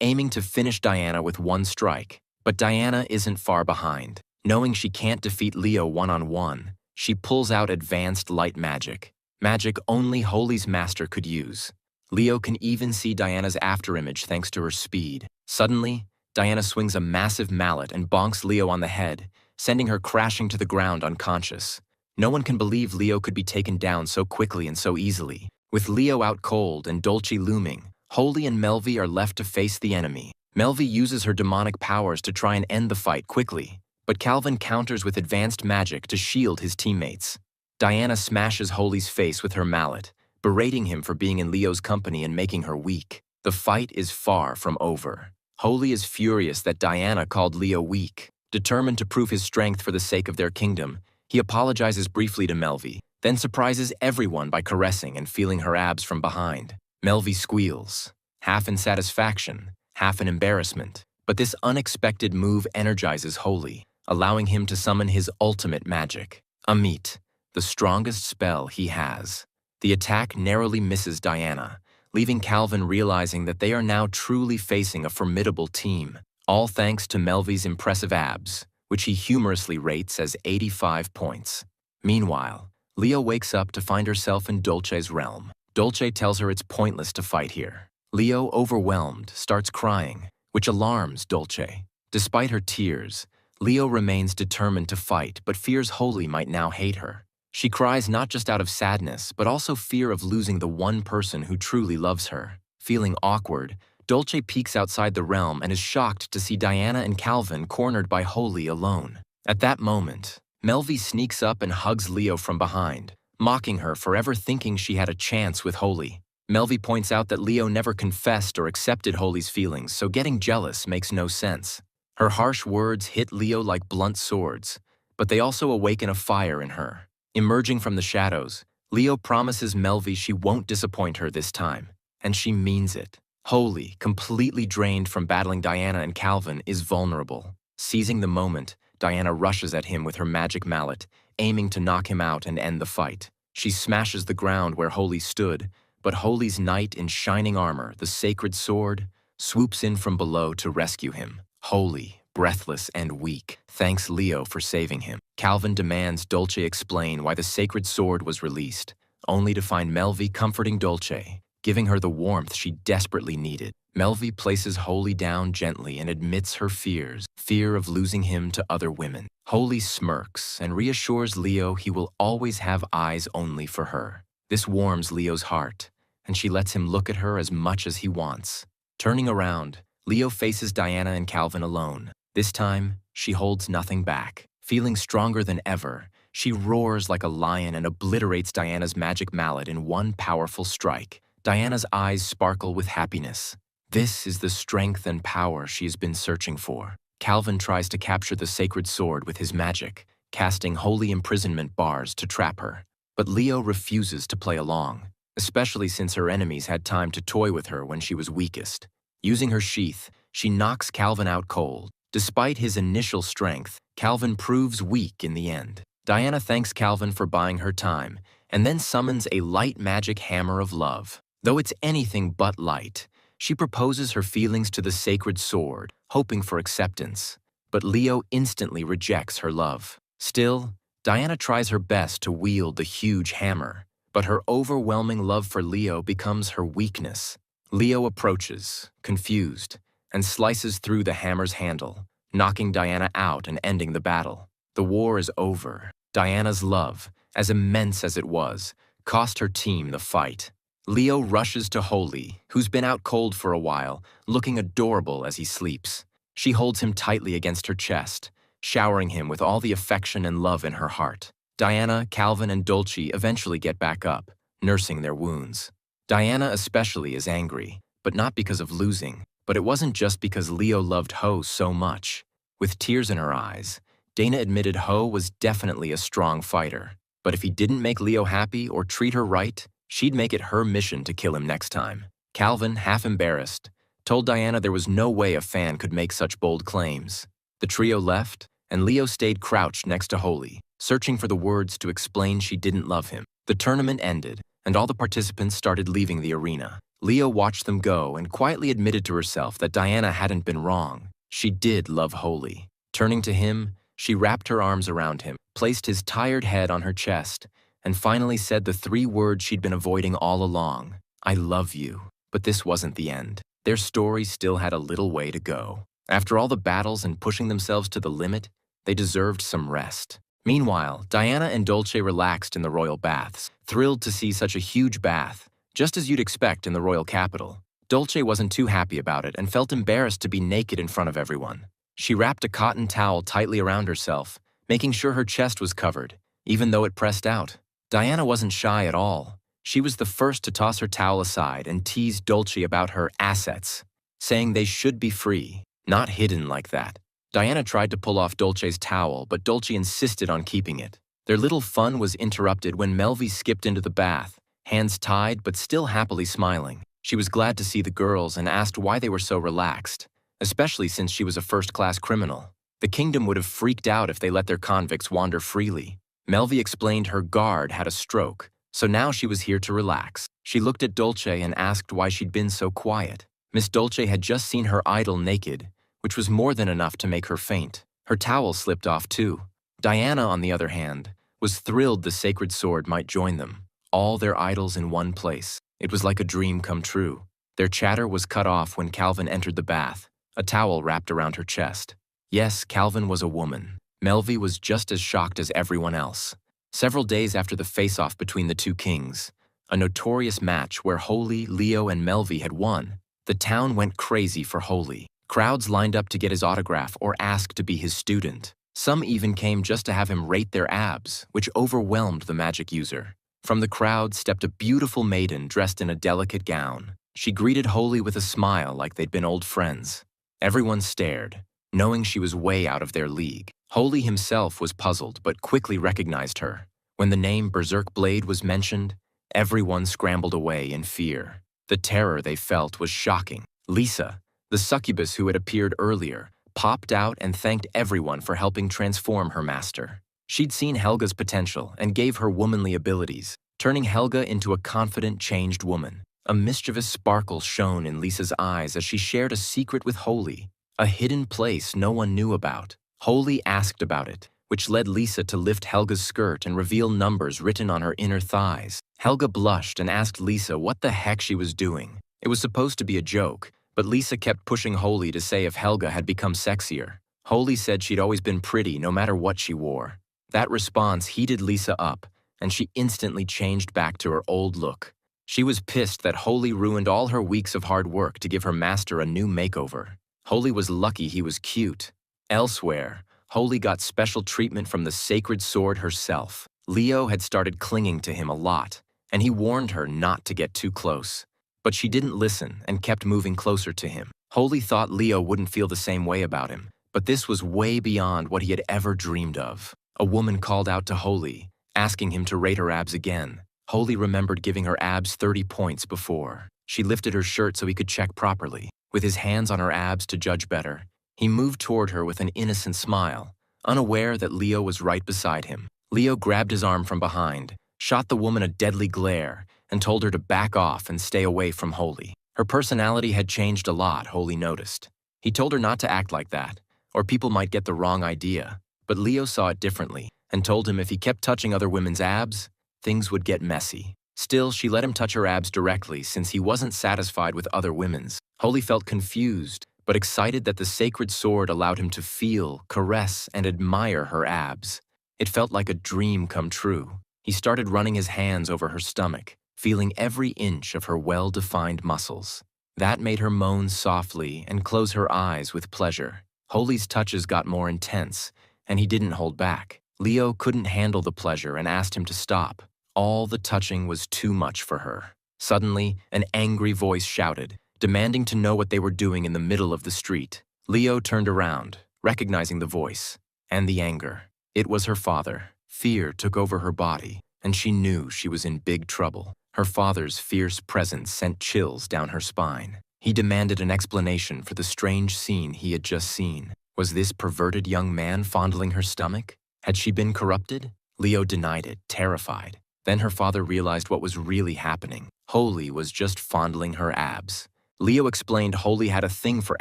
aiming to finish Diana with one strike. But Diana isn't far behind. Knowing she can't defeat Leo one-on-one, she pulls out advanced light magic. Magic only Holy's master could use. Leo can even see Diana's afterimage thanks to her speed. Suddenly, Diana swings a massive mallet and bonks Leo on the head, sending her crashing to the ground unconscious. No one can believe Leo could be taken down so quickly and so easily. With Leo out cold and Dolce looming, Holy and Melvi are left to face the enemy. Melvi uses her demonic powers to try and end the fight quickly, but Calvin counters with advanced magic to shield his teammates. Diana smashes Holy's face with her mallet, berating him for being in Leo's company and making her weak. The fight is far from over. Holy is furious that Diana called Leo weak. Determined to prove his strength for the sake of their kingdom, he apologizes briefly to Melvi, then surprises everyone by caressing and feeling her abs from behind. Melvi squeals, half in satisfaction, half in embarrassment. But this unexpected move energizes Holy, allowing him to summon his ultimate magic, Amit, the strongest spell he has. The attack narrowly misses Diana, leaving Calvin realizing that they are now truly facing a formidable team, all thanks to Melvi's impressive abs, which he humorously rates as 85 points. Meanwhile, Leo wakes up to find herself in Dolce's realm. Dolce tells her it's pointless to fight here. Leo, overwhelmed, starts crying, which alarms Dolce. Despite her tears, Leo remains determined to fight but fears Holy might now hate her. She cries not just out of sadness but also fear of losing the one person who truly loves her. Feeling awkward, Dolce peeks outside the realm and is shocked to see Diana and Calvin cornered by Holy alone. At that moment, Melvi sneaks up and hugs Leo from behind, mocking her for ever thinking she had a chance with Holy. Melvi points out that Leo never confessed or accepted Holy's feelings, so getting jealous makes no sense. Her harsh words hit Leo like blunt swords, but they also awaken a fire in her. Emerging from the shadows, Leo promises Melvi she won't disappoint her this time, and she means it. Holy, completely drained from battling Diana and Calvin, is vulnerable. Seizing the moment, Diana rushes at him with her magic mallet, aiming to knock him out and end the fight. She smashes the ground where Holy stood, but Holy's knight in shining armor, the sacred sword, swoops in from below to rescue him. Holy, breathless and weak, thanks Leo for saving him. Calvin demands Dolce explain why the sacred sword was released, only to find Melvi comforting Dolce, giving her the warmth she desperately needed. Melvi places Holy down gently and admits her fears, fear of losing him to other women. Holy smirks and reassures Leo he will always have eyes only for her. This warms Leo's heart, and she lets him look at her as much as he wants. Turning around, Leo faces Diana and Calvin alone. This time, she holds nothing back. Feeling stronger than ever, she roars like a lion and obliterates Diana's magic mallet in one powerful strike. Diana's eyes sparkle with happiness. This is the strength and power she has been searching for. Calvin tries to capture the sacred sword with his magic, casting holy imprisonment bars to trap her. But Leo refuses to play along, especially since her enemies had time to toy with her when she was weakest. Using her sheath, she knocks Calvin out cold. Despite his initial strength, Calvin proves weak in the end. Diana thanks Calvin for buying her time, and then summons a light magic hammer of love. Though it's anything but light, she proposes her feelings to the sacred sword, hoping for acceptance. But Leo instantly rejects her love. Still, Diana tries her best to wield the huge hammer, but her overwhelming love for Leo becomes her weakness. Leo approaches, confused, and slices through the hammer's handle, knocking Diana out and ending the battle. The war is over. Diana's love, as immense as it was, cost her team the fight. Leo rushes to Holy, who's been out cold for a while, looking adorable as he sleeps. She holds him tightly against her chest, showering him with all the affection and love in her heart. Diana, Calvin, and Dolce eventually get back up, nursing their wounds. Diana especially is angry, but not because of losing. But it wasn't just because Leo loved Ho so much. With tears in her eyes, Dana admitted Ho was definitely a strong fighter. But if he didn't make Leo happy or treat her right, she'd make it her mission to kill him next time. Calvin, half embarrassed, told Diana there was no way a fan could make such bold claims. The trio left, and Leo stayed crouched next to Holy, searching for the words to explain she didn't love him. The tournament ended, and all the participants started leaving the arena. Leo watched them go and quietly admitted to herself that Diana hadn't been wrong. She did love Holy. Turning to him, she wrapped her arms around him, placed his tired head on her chest, and finally said the 3 words she'd been avoiding all along: "I love you." But this wasn't the end. Their story still had a little way to go. After all the battles and pushing themselves to the limit, they deserved some rest. Meanwhile, Diana and Dolce relaxed in the royal baths, thrilled to see such a huge bath, just as you'd expect in the royal capital. Dolce wasn't too happy about it and felt embarrassed to be naked in front of everyone. She wrapped a cotton towel tightly around herself, making sure her chest was covered, even though it pressed out. Diana wasn't shy at all. She was the first to toss her towel aside and tease Dolce about her assets, saying they should be free, not hidden like that. Diana tried to pull off Dolce's towel, but Dolce insisted on keeping it. Their little fun was interrupted when Melvi skipped into the bath, hands tied but still happily smiling. She was glad to see the girls and asked why they were so relaxed, especially since she was a first-class criminal. The kingdom would have freaked out if they let their convicts wander freely. Melvi explained her guard had a stroke, so now she was here to relax. She looked at Dolce and asked why she'd been so quiet. Miss Dolce had just seen her idol naked, which was more than enough to make her faint. Her towel slipped off too. Diana, on the other hand, was thrilled the sacred sword might join them. All their idols in one place. It was like a dream come true. Their chatter was cut off when Calvin entered the bath, a towel wrapped around her chest. Yes, Calvin was a woman. Melvi was just as shocked as everyone else. Several days after the face-off between the 2 kings, a notorious match where Holy, Leo, and Melvi had won, the town went crazy for Holy. Crowds lined up to get his autograph or ask to be his student. Some even came just to have him rate their abs, which overwhelmed the magic user. From the crowd stepped a beautiful maiden dressed in a delicate gown. She greeted Holy with a smile like they'd been old friends. Everyone stared, knowing she was way out of their league. Holy himself was puzzled but quickly recognized her. When the name Berserk Blade was mentioned, everyone scrambled away in fear. The terror they felt was shocking. Lisa, the succubus who had appeared earlier, popped out and thanked everyone for helping transform her master. She'd seen Helga's potential and gave her womanly abilities, turning Helga into a confident, changed woman. A mischievous sparkle shone in Lisa's eyes as she shared a secret with Holy, a hidden place no one knew about. Holy asked about it, which led Lisa to lift Helga's skirt and reveal numbers written on her inner thighs. Helga blushed and asked Lisa what the heck she was doing. It was supposed to be a joke, but Lisa kept pushing Holy to say if Helga had become sexier. Holy said she'd always been pretty no matter what she wore. That response heated Lisa up, and she instantly changed back to her old look. She was pissed that Holy ruined all her weeks of hard work to give her master a new makeover. Holy was lucky he was cute. Elsewhere, Holy got special treatment from the sacred sword herself. Leo had started clinging to him a lot, and he warned her not to get too close. But she didn't listen and kept moving closer to him. Holy thought Leo wouldn't feel the same way about him, but this was way beyond what he had ever dreamed of. A woman called out to Holy, asking him to rate her abs again. Holy remembered giving her abs 30 points before. She lifted her shirt so he could check properly. With his hands on her abs to judge better, he moved toward her with an innocent smile, unaware that Leo was right beside him. Leo grabbed his arm from behind, shot the woman a deadly glare, and told her to back off and stay away from Holy. Her personality had changed a lot, Holy noticed. He told her not to act like that, or people might get the wrong idea. But Leo saw it differently and told him if he kept touching other women's abs, things would get messy. Still, she let him touch her abs directly since he wasn't satisfied with other women's. Holy felt confused, but excited that the sacred sword allowed him to feel, caress, and admire her abs. It felt like a dream come true. He started running his hands over her stomach, feeling every inch of her well-defined muscles. That made her moan softly and close her eyes with pleasure. Holy's touches got more intense, and he didn't hold back. Leo couldn't handle the pleasure and asked him to stop. All the touching was too much for her. Suddenly, an angry voice shouted, demanding to know what they were doing in the middle of the street. Leo turned around, recognizing the voice and the anger. It was her father. Fear took over her body, and she knew she was in big trouble. Her father's fierce presence sent chills down her spine. He demanded an explanation for the strange scene he had just seen. Was this perverted young man fondling her stomach? Had she been corrupted? Leo denied it, terrified. Then her father realized what was really happening. Holy was just fondling her abs. Leo explained Holy had a thing for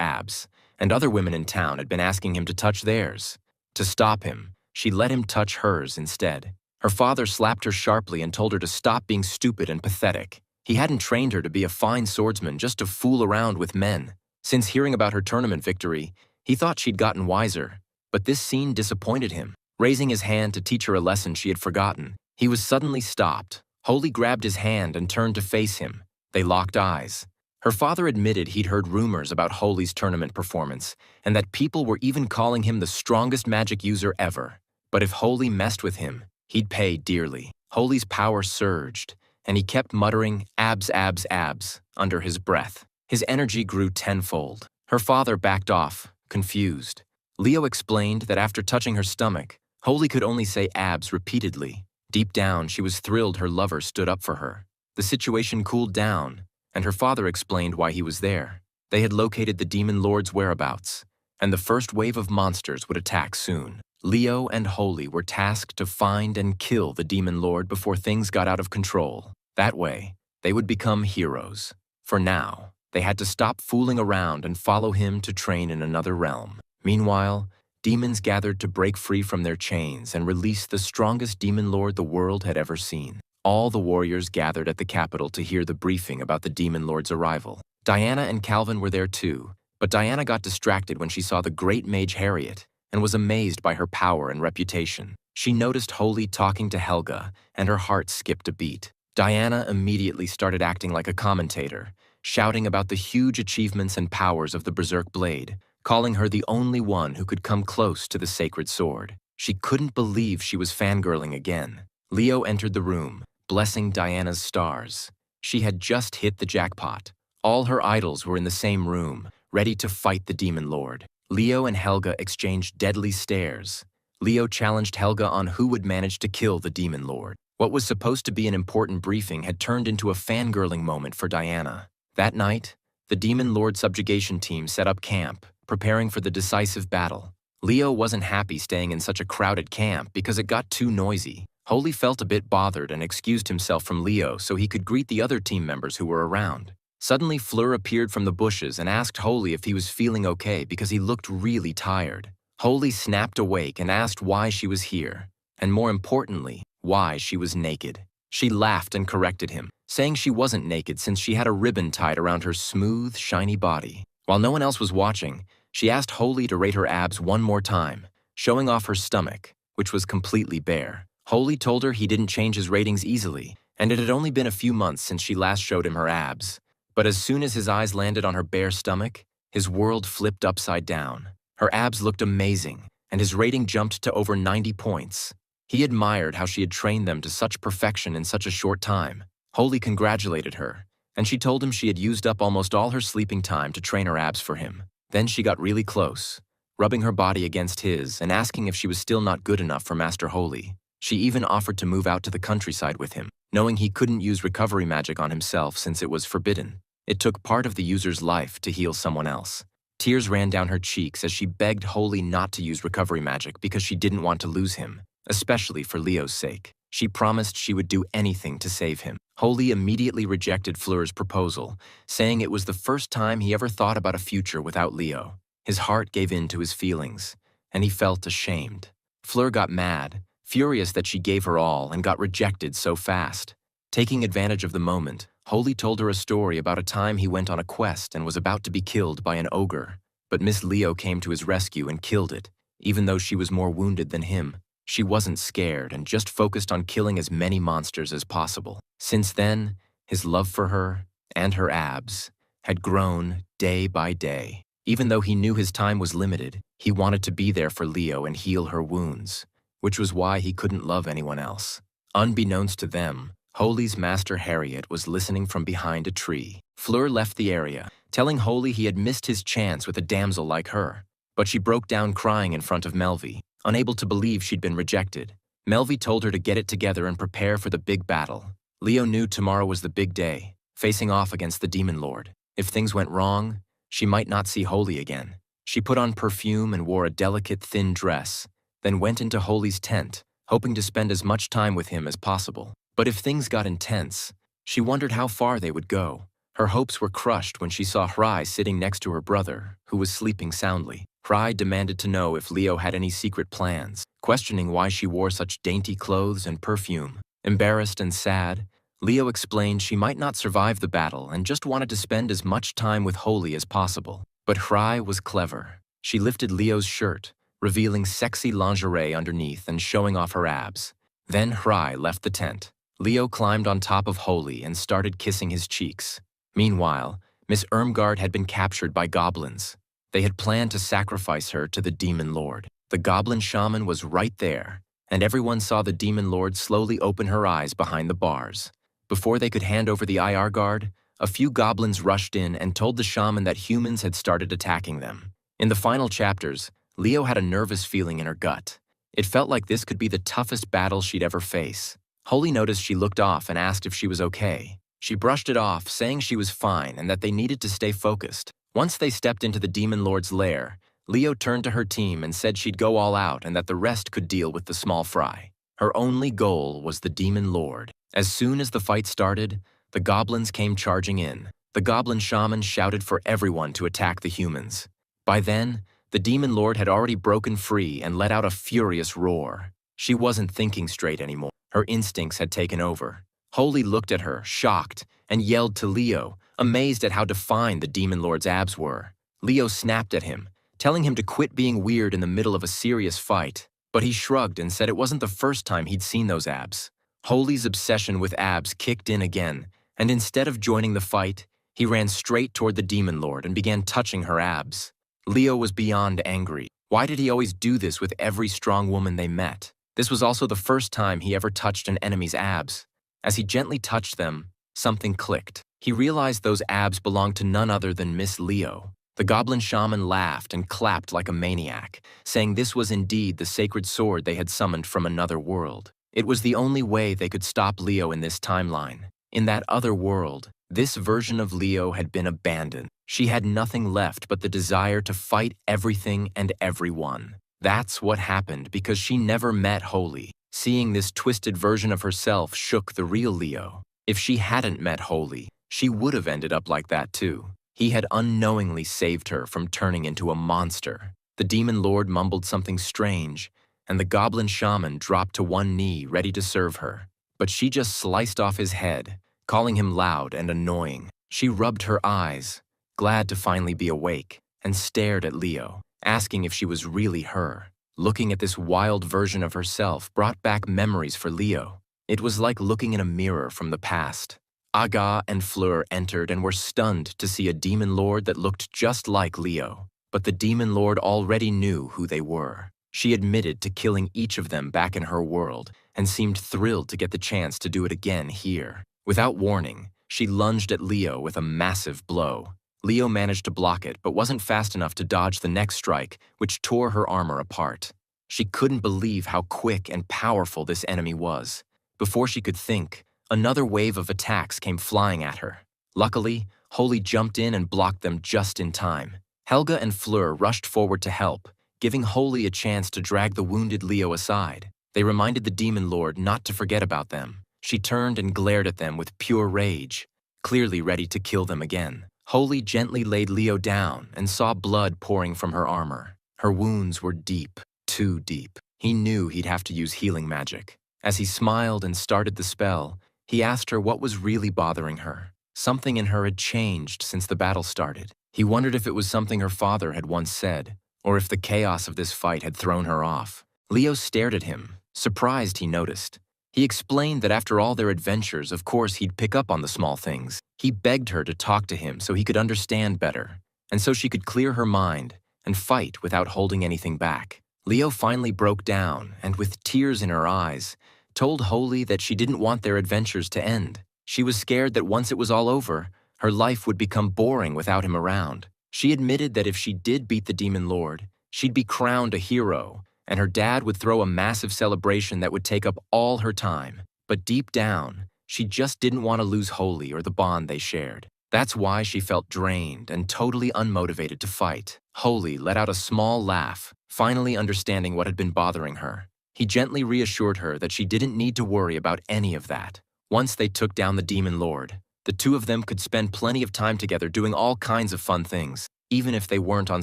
abs, and other women in town had been asking him to touch theirs. To stop him, she let him touch hers instead. Her father slapped her sharply and told her to stop being stupid and pathetic. He hadn't trained her to be a fine swordsman just to fool around with men. Since hearing about her tournament victory, he thought she'd gotten wiser. But this scene disappointed him. Raising his hand to teach her a lesson she had forgotten, he was suddenly stopped. Holy grabbed his hand and turned to face him. They locked eyes. Her father admitted he'd heard rumors about Holy's tournament performance, and that people were even calling him the strongest magic user ever. But if Holy messed with him, he'd pay dearly. Holy's power surged, and he kept muttering, "Abs, abs, abs," under his breath. His energy grew tenfold. Her father backed off, confused. Leo explained that after touching her stomach, Holy could only say abs repeatedly. Deep down, she was thrilled her lover stood up for her. The situation cooled down, and her father explained why he was there. They had located the demon lord's whereabouts, and the first wave of monsters would attack soon. Leo and Holy were tasked to find and kill the demon lord before things got out of control. That way, they would become heroes. For now, they had to stop fooling around and follow him to train in another realm. Meanwhile, demons gathered to break free from their chains and release the strongest demon lord the world had ever seen. All the warriors gathered at the capital to hear the briefing about the demon lord's arrival. Diana and Calvin were there too, but Diana got distracted when she saw the great mage Harriet and was amazed by her power and reputation. She noticed Holy talking to Helga, and her heart skipped a beat. Diana immediately started acting like a commentator, shouting about the huge achievements and powers of the Berserk Blade, calling her the only one who could come close to the sacred sword. She couldn't believe she was fangirling again. Leo entered the room, blessing Diana's stars. She had just hit the jackpot. All her idols were in the same room, ready to fight the demon lord. Leo and Helga exchanged deadly stares. Leo challenged Helga on who would manage to kill the demon lord. What was supposed to be an important briefing had turned into a fangirling moment for Diana. That night, the demon lord subjugation team set up camp, preparing for the decisive battle. Leo wasn't happy staying in such a crowded camp because it got too noisy. Holy felt a bit bothered and excused himself from Leo so he could greet the other team members who were around. Suddenly, Fleur appeared from the bushes and asked Holy if he was feeling okay because he looked really tired. Holy snapped awake and asked why she was here, and more importantly, why she was naked. She laughed and corrected him, saying she wasn't naked since she had a ribbon tied around her smooth, shiny body. While no one else was watching, she asked Holy to rate her abs one more time, showing off her stomach, which was completely bare. Holy told her he didn't change his ratings easily, and it had only been a few months since she last showed him her abs. But as soon as his eyes landed on her bare stomach, his world flipped upside down. Her abs looked amazing, and his rating jumped to over 90 points. He admired how she had trained them to such perfection in such a short time. Holy congratulated her, and she told him she had used up almost all her sleeping time to train her abs for him. Then she got really close, rubbing her body against his and asking if she was still not good enough for Master Holy. She even offered to move out to the countryside with him, knowing he couldn't use recovery magic on himself since it was forbidden. It took part of the user's life to heal someone else. Tears ran down her cheeks as she begged Holy not to use recovery magic because she didn't want to lose him, especially for Leo's sake. She promised she would do anything to save him. Holy immediately rejected Fleur's proposal, saying it was the first time he ever thought about a future without Leo. His heart gave in to his feelings, and he felt ashamed. Fleur got mad, furious that she gave her all and got rejected so fast. Taking advantage of the moment, Holy told her a story about a time he went on a quest and was about to be killed by an ogre. But Miss Leo came to his rescue and killed it, even though she was more wounded than him. She wasn't scared and just focused on killing as many monsters as possible. Since then, his love for her, and her abs, had grown day by day. Even though he knew his time was limited, he wanted to be there for Leo and heal her wounds, which was why he couldn't love anyone else. Unbeknownst to them, Holy's master Harriet was listening from behind a tree. Fleur left the area, telling Holy he had missed his chance with a damsel like her. But she broke down crying in front of Melvy, unable to believe she'd been rejected. Melvy told her to get it together and prepare for the big battle. Leo knew tomorrow was the big day, facing off against the Demon Lord. If things went wrong, she might not see Holy again. She put on perfume and wore a delicate, thin dress, then went into Holy's tent, hoping to spend as much time with him as possible. But if things got intense, she wondered how far they would go. Her hopes were crushed when she saw Hry sitting next to her brother, who was sleeping soundly. Hry demanded to know if Leo had any secret plans, questioning why she wore such dainty clothes and perfume. Embarrassed and sad, Leo explained she might not survive the battle and just wanted to spend as much time with Holy as possible. But Hry was clever. She lifted Leo's shirt, revealing sexy lingerie underneath and showing off her abs. Then Hry left the tent. Leo climbed on top of Holy and started kissing his cheeks. Meanwhile, Miss Irmgard had been captured by goblins. They had planned to sacrifice her to the Demon Lord. The goblin shaman was right there, and everyone saw the Demon Lord slowly open her eyes behind the bars. Before they could hand over the IR guard, a few goblins rushed in and told the shaman that humans had started attacking them. In the final chapters, Leo had a nervous feeling in her gut. It felt like this could be the toughest battle she'd ever face. Holy noticed she looked off and asked if she was okay. She brushed it off, saying she was fine and that they needed to stay focused. Once they stepped into the Demon Lord's lair, Leo turned to her team and said she'd go all out and that the rest could deal with the small fry. Her only goal was the Demon Lord. As soon as the fight started, the goblins came charging in. The goblin shaman shouted for everyone to attack the humans. By then, the Demon Lord had already broken free and let out a furious roar. She wasn't thinking straight anymore. Her instincts had taken over. Holy looked at her, shocked, and yelled to Leo, amazed at how defined the Demon Lord's abs were. Leo snapped at him, telling him to quit being weird in the middle of a serious fight. But he shrugged and said it wasn't the first time he'd seen those abs. Holy's obsession with abs kicked in again, and instead of joining the fight, he ran straight toward the Demon Lord and began touching her abs. Leo was beyond angry. Why did he always do this with every strong woman they met? This was also the first time he ever touched an enemy's abs. As he gently touched them, something clicked. He realized those abs belonged to none other than Miss Leo. The goblin shaman laughed and clapped like a maniac, saying this was indeed the sacred sword they had summoned from another world. It was the only way they could stop Leo in this timeline. In that other world, this version of Leo had been abandoned. She had nothing left but the desire to fight everything and everyone. That's what happened because she never met Holy. Seeing this twisted version of herself shook the real Leo. If she hadn't met Holy, she would have ended up like that too. He had unknowingly saved her from turning into a monster. The Demon Lord mumbled something strange, and the goblin shaman dropped to one knee ready to serve her. But she just sliced off his head, calling him loud and annoying. She rubbed her eyes, glad to finally be awake, and stared at Leo, asking if she was really her. Looking at this wild version of herself brought back memories for Leo. It was like looking in a mirror from the past. Aga and Fleur entered and were stunned to see a Demon Lord that looked just like Leo. But the Demon Lord already knew who they were. She admitted to killing each of them back in her world and seemed thrilled to get the chance to do it again here. Without warning, she lunged at Leo with a massive blow. Leo managed to block it, but wasn't fast enough to dodge the next strike, which tore her armor apart. She couldn't believe how quick and powerful this enemy was. Before she could think, another wave of attacks came flying at her. Luckily, Holy jumped in and blocked them just in time. Helga and Fleur rushed forward to help, giving Holy a chance to drag the wounded Leo aside. They reminded the Demon Lord not to forget about them. She turned and glared at them with pure rage, clearly ready to kill them again. Holy gently laid Leo down and saw blood pouring from her armor. Her wounds were deep, too deep. He knew he'd have to use healing magic. As he smiled and started the spell, he asked her what was really bothering her. Something in her had changed since the battle started. He wondered if it was something her father had once said, or if the chaos of this fight had thrown her off. Leo stared at him, surprised he noticed. He explained that after all their adventures, of course he'd pick up on the small things. He begged her to talk to him so he could understand better, and so she could clear her mind and fight without holding anything back. Leo finally broke down and, with tears in her eyes, told Holy that she didn't want their adventures to end. She was scared that once it was all over, her life would become boring without him around. She admitted that if she did beat the Demon Lord, she'd be crowned a hero, and her dad would throw a massive celebration that would take up all her time. But deep down, she just didn't want to lose Holy or the bond they shared. That's why she felt drained and totally unmotivated to fight. Holy let out a small laugh, finally understanding what had been bothering her. He gently reassured her that she didn't need to worry about any of that. Once they took down the Demon Lord, the two of them could spend plenty of time together doing all kinds of fun things, even if they weren't on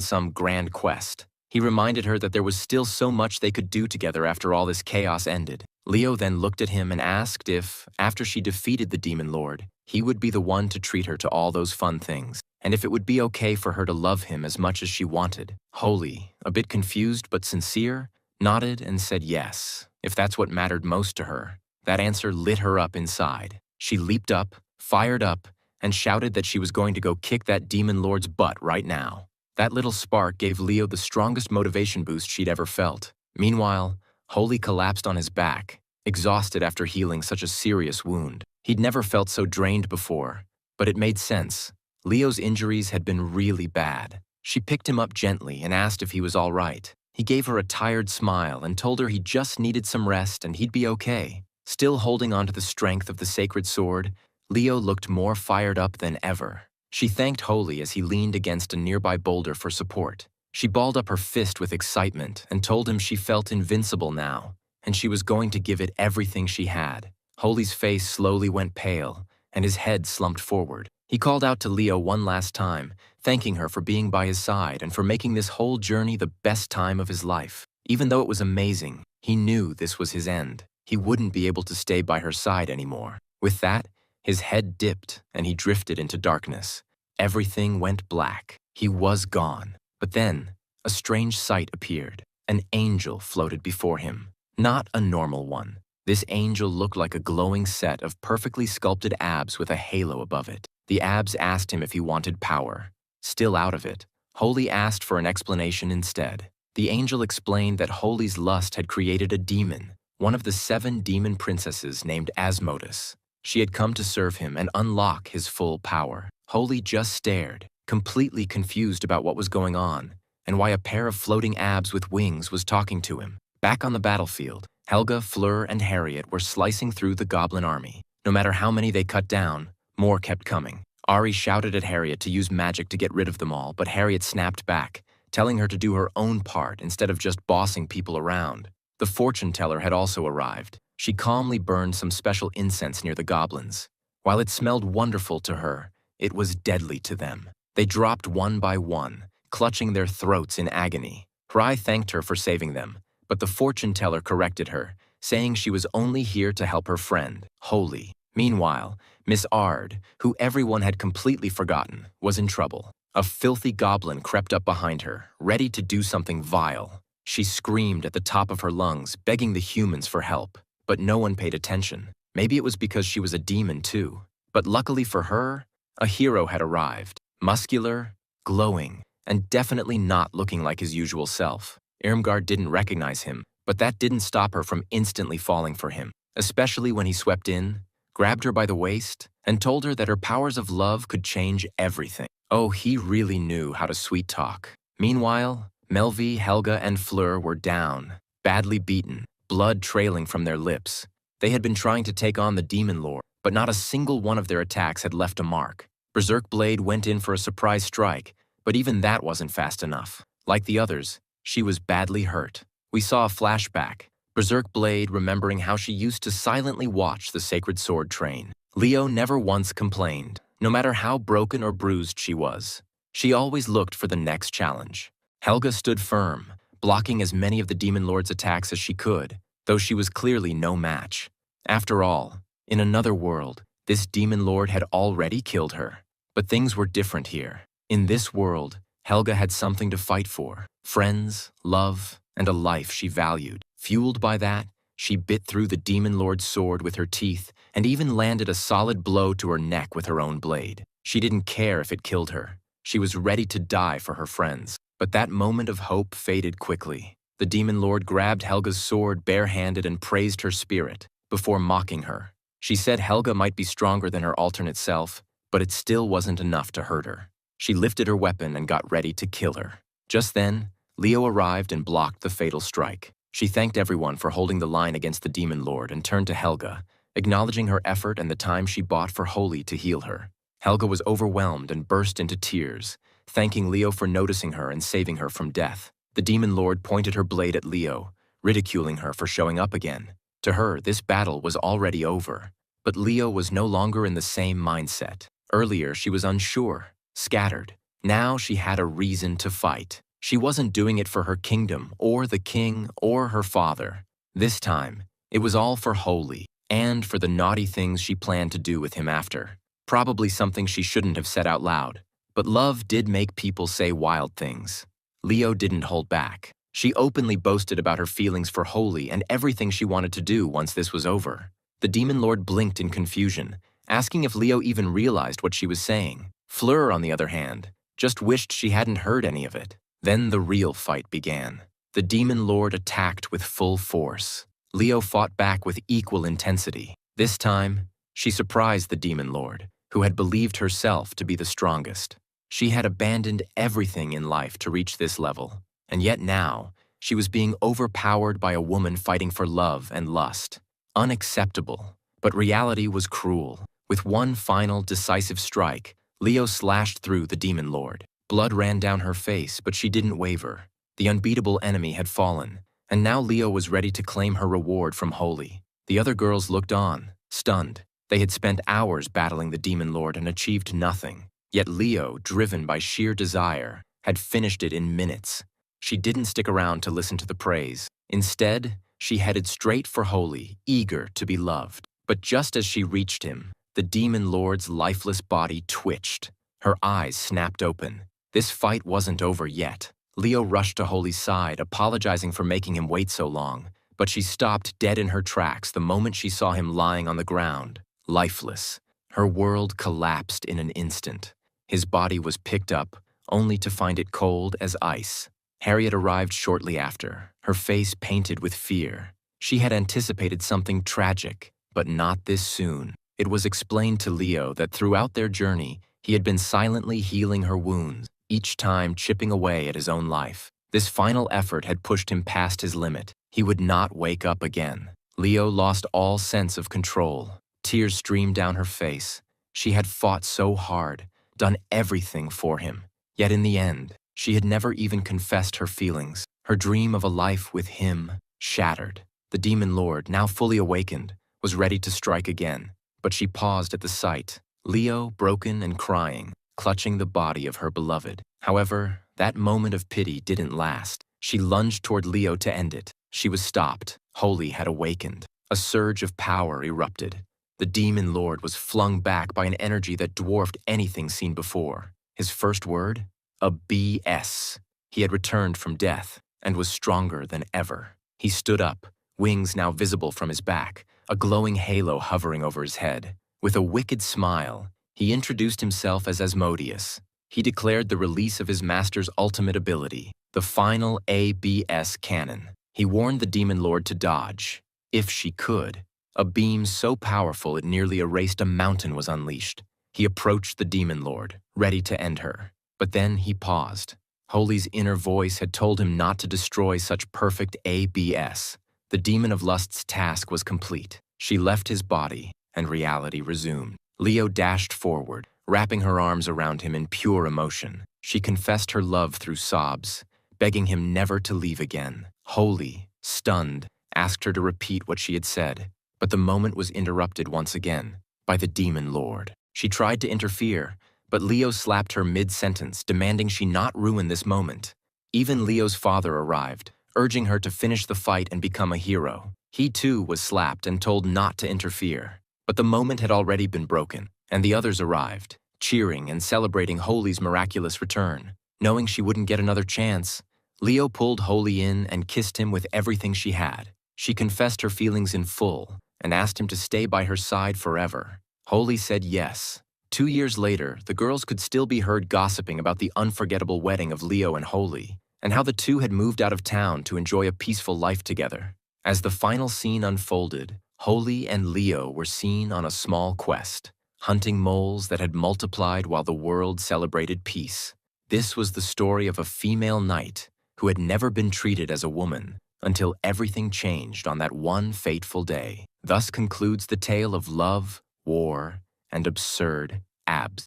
some grand quest. He reminded her that there was still so much they could do together after all this chaos ended. Leo then looked at him and asked if, after she defeated the Demon Lord, he would be the one to treat her to all those fun things, and if it would be okay for her to love him as much as she wanted. Holy, a bit confused but sincere, nodded and said yes, if that's what mattered most to her. That answer lit her up inside. She leaped up, fired up, and shouted that she was going to go kick that Demon Lord's butt right now. That little spark gave Leo the strongest motivation boost she'd ever felt. Meanwhile, Holy collapsed on his back, exhausted after healing such a serious wound. He'd never felt so drained before, but it made sense. Leo's injuries had been really bad. She picked him up gently and asked if he was all right. He gave her a tired smile and told her he just needed some rest and he'd be okay. Still holding onto the strength of the sacred sword, Leo looked more fired up than ever. She thanked Holy as he leaned against a nearby boulder for support. She balled up her fist with excitement and told him she felt invincible now, and she was going to give it everything she had. Holy's face slowly went pale, and his head slumped forward. He called out to Leo one last time, thanking her for being by his side and for making this whole journey the best time of his life. Even though it was amazing, he knew this was his end. He wouldn't be able to stay by her side anymore. With that, his head dipped and he drifted into darkness. Everything went black. He was gone. But then, a strange sight appeared. An angel floated before him. Not a normal one. This angel looked like a glowing set of perfectly sculpted abs with a halo above it. The abs asked him if he wanted power. Still out of it, Holy asked for an explanation instead. The angel explained that Holy's lust had created a demon, one of the 7 demon princesses named Asmodeus. She had come to serve him and unlock his full power. Holy just stared, completely confused about what was going on, and why a pair of floating abs with wings was talking to him. Back on the battlefield, Helga, Fleur, and Harriet were slicing through the goblin army. No matter how many they cut down, more kept coming. Ari shouted at Harriet to use magic to get rid of them all, but Harriet snapped back, telling her to do her own part instead of just bossing people around. The fortune teller had also arrived. She calmly burned some special incense near the goblins. While it smelled wonderful to her, it was deadly to them. They dropped one by one, clutching their throats in agony. Rai thanked her for saving them, but the fortune teller corrected her, saying she was only here to help her friend, Holy. Meanwhile, Miss Ard, who everyone had completely forgotten, was in trouble. A filthy goblin crept up behind her, ready to do something vile. She screamed at the top of her lungs, begging the humans for help. But no one paid attention. Maybe it was because she was a demon too. But luckily for her, a hero had arrived. Muscular, glowing, and definitely not looking like his usual self. Irmgard didn't recognize him, but that didn't stop her from instantly falling for him, especially when he swept in, grabbed her by the waist, and told her that her powers of love could change everything. Oh, he really knew how to sweet talk. Meanwhile, Melvi, Helga, and Fleur were down, badly beaten, blood trailing from their lips. They had been trying to take on the Demon Lord, but not a single one of their attacks had left a mark. Berserk Blade went in for a surprise strike, but even that wasn't fast enough. Like the others, she was badly hurt. We saw a flashback, Berserk Blade remembering how she used to silently watch the sacred sword train. Leo never once complained, no matter how broken or bruised she was. She always looked for the next challenge. Helga stood firm, blocking as many of the Demon Lord's attacks as she could, though she was clearly no match. After all, in another world, this Demon Lord had already killed her. But things were different here. In this world, Helga had something to fight for. Friends, love, and a life she valued. Fueled by that, She bit through the demon lord's sword with her teeth and even landed a solid blow to her neck with her own blade. She didn't care if it killed her. She was ready to die for her friends. But that moment of hope faded quickly. The demon lord grabbed Helga's sword barehanded and praised her spirit before mocking her. She said Helga might be stronger than her alternate self, but it still wasn't enough to hurt her. She lifted her weapon and got ready to kill her. Just then, Leo arrived and blocked the fatal strike. She thanked everyone for holding the line against the demon lord and turned to Helga, acknowledging her effort and the time she bought for Holy to heal her. Helga was overwhelmed and burst into tears, thanking Leo for noticing her and saving her from death. The demon lord pointed her blade at Leo, ridiculing her for showing up again. To her, this battle was already over. But Leo was no longer in the same mindset. Earlier, she was unsure, scattered. Now she had a reason to fight. She wasn't doing it for her kingdom, or the king, or her father. This time, it was all for Holy, and for the naughty things she planned to do with him after. Probably something she shouldn't have said out loud. But love did make people say wild things. Leo didn't hold back. She openly boasted about her feelings for Holy and everything she wanted to do once this was over. The demon lord blinked in confusion, asking if Leo even realized what she was saying. Fleur, on the other hand, just wished she hadn't heard any of it. Then the real fight began. The demon lord attacked with full force. Leo fought back with equal intensity. This time, she surprised the demon lord, who had believed herself to be the strongest. She had abandoned everything in life to reach this level, and yet now, she was being overpowered by a woman fighting for love and lust. Unacceptable, but reality was cruel. With one final, decisive strike, Leo slashed through the demon lord. Blood ran down her face, but she didn't waver. The unbeatable enemy had fallen, and now Leo was ready to claim her reward from Holy. The other girls looked on, stunned. They had spent hours battling the demon lord and achieved nothing. Yet Leo, driven by sheer desire, had finished it in minutes. She didn't stick around to listen to the praise. Instead, she headed straight for Holy, eager to be loved. But just as she reached him, the demon lord's lifeless body twitched. Her eyes snapped open. This fight wasn't over yet. Leo rushed to Holy's side, apologizing for making him wait so long. But she stopped dead in her tracks the moment she saw him lying on the ground, lifeless. Her world collapsed in an instant. His body was picked up, only to find it cold as ice. Harriet arrived shortly after, her face painted with fear. She had anticipated something tragic, but not this soon. It was explained to Leo that throughout their journey, he had been silently healing her wounds, each time chipping away at his own life. This final effort had pushed him past his limit. He would not wake up again. Leo lost all sense of control. Tears streamed down her face. She had fought so hard, done everything for him. Yet in the end, she had never even confessed her feelings. Her dream of a life with him shattered. The demon lord, now fully awakened, was ready to strike again. But she paused at the sight. Leo, broken and crying, clutching the body of her beloved. However, that moment of pity didn't last. She lunged toward Leo to end it. She was stopped. Holy had awakened. A surge of power erupted. The demon lord was flung back by an energy that dwarfed anything seen before. His first word? A BS. He had returned from death and was stronger than ever. He stood up, wings now visible from his back, a glowing halo hovering over his head. With a wicked smile, he introduced himself as Asmodeus. He declared the release of his master's ultimate ability, the final ABS cannon. He warned the demon lord to dodge, if she could. A beam so powerful it nearly erased a mountain was unleashed. He approached the demon lord, ready to end her. But then he paused. Holy's inner voice had told him not to destroy such perfect ABS. The demon of lust's task was complete. She left his body, and reality resumed. Leo dashed forward, wrapping her arms around him in pure emotion. She confessed her love through sobs, begging him never to leave again. Holy, stunned, asked her to repeat what she had said. But the moment was interrupted once again by the demon lord. She tried to interfere, but Leo slapped her mid-sentence, demanding she not ruin this moment. Even Leo's father arrived, urging her to finish the fight and become a hero. He too was slapped and told not to interfere. But the moment had already been broken, and the others arrived, cheering and celebrating Holy's miraculous return. Knowing she wouldn't get another chance, Leo pulled Holy in and kissed him with everything she had. She confessed her feelings in full and asked him to stay by her side forever. Holy said yes. 2 years later, the girls could still be heard gossiping about the unforgettable wedding of Leo and Holy, and how the two had moved out of town to enjoy a peaceful life together. As the final scene unfolded, Holy and Leo were seen on a small quest, hunting moles that had multiplied while the world celebrated peace. This was the story of a female knight who had never been treated as a woman until everything changed on that one fateful day. Thus concludes the tale of love, war, and absurd abs.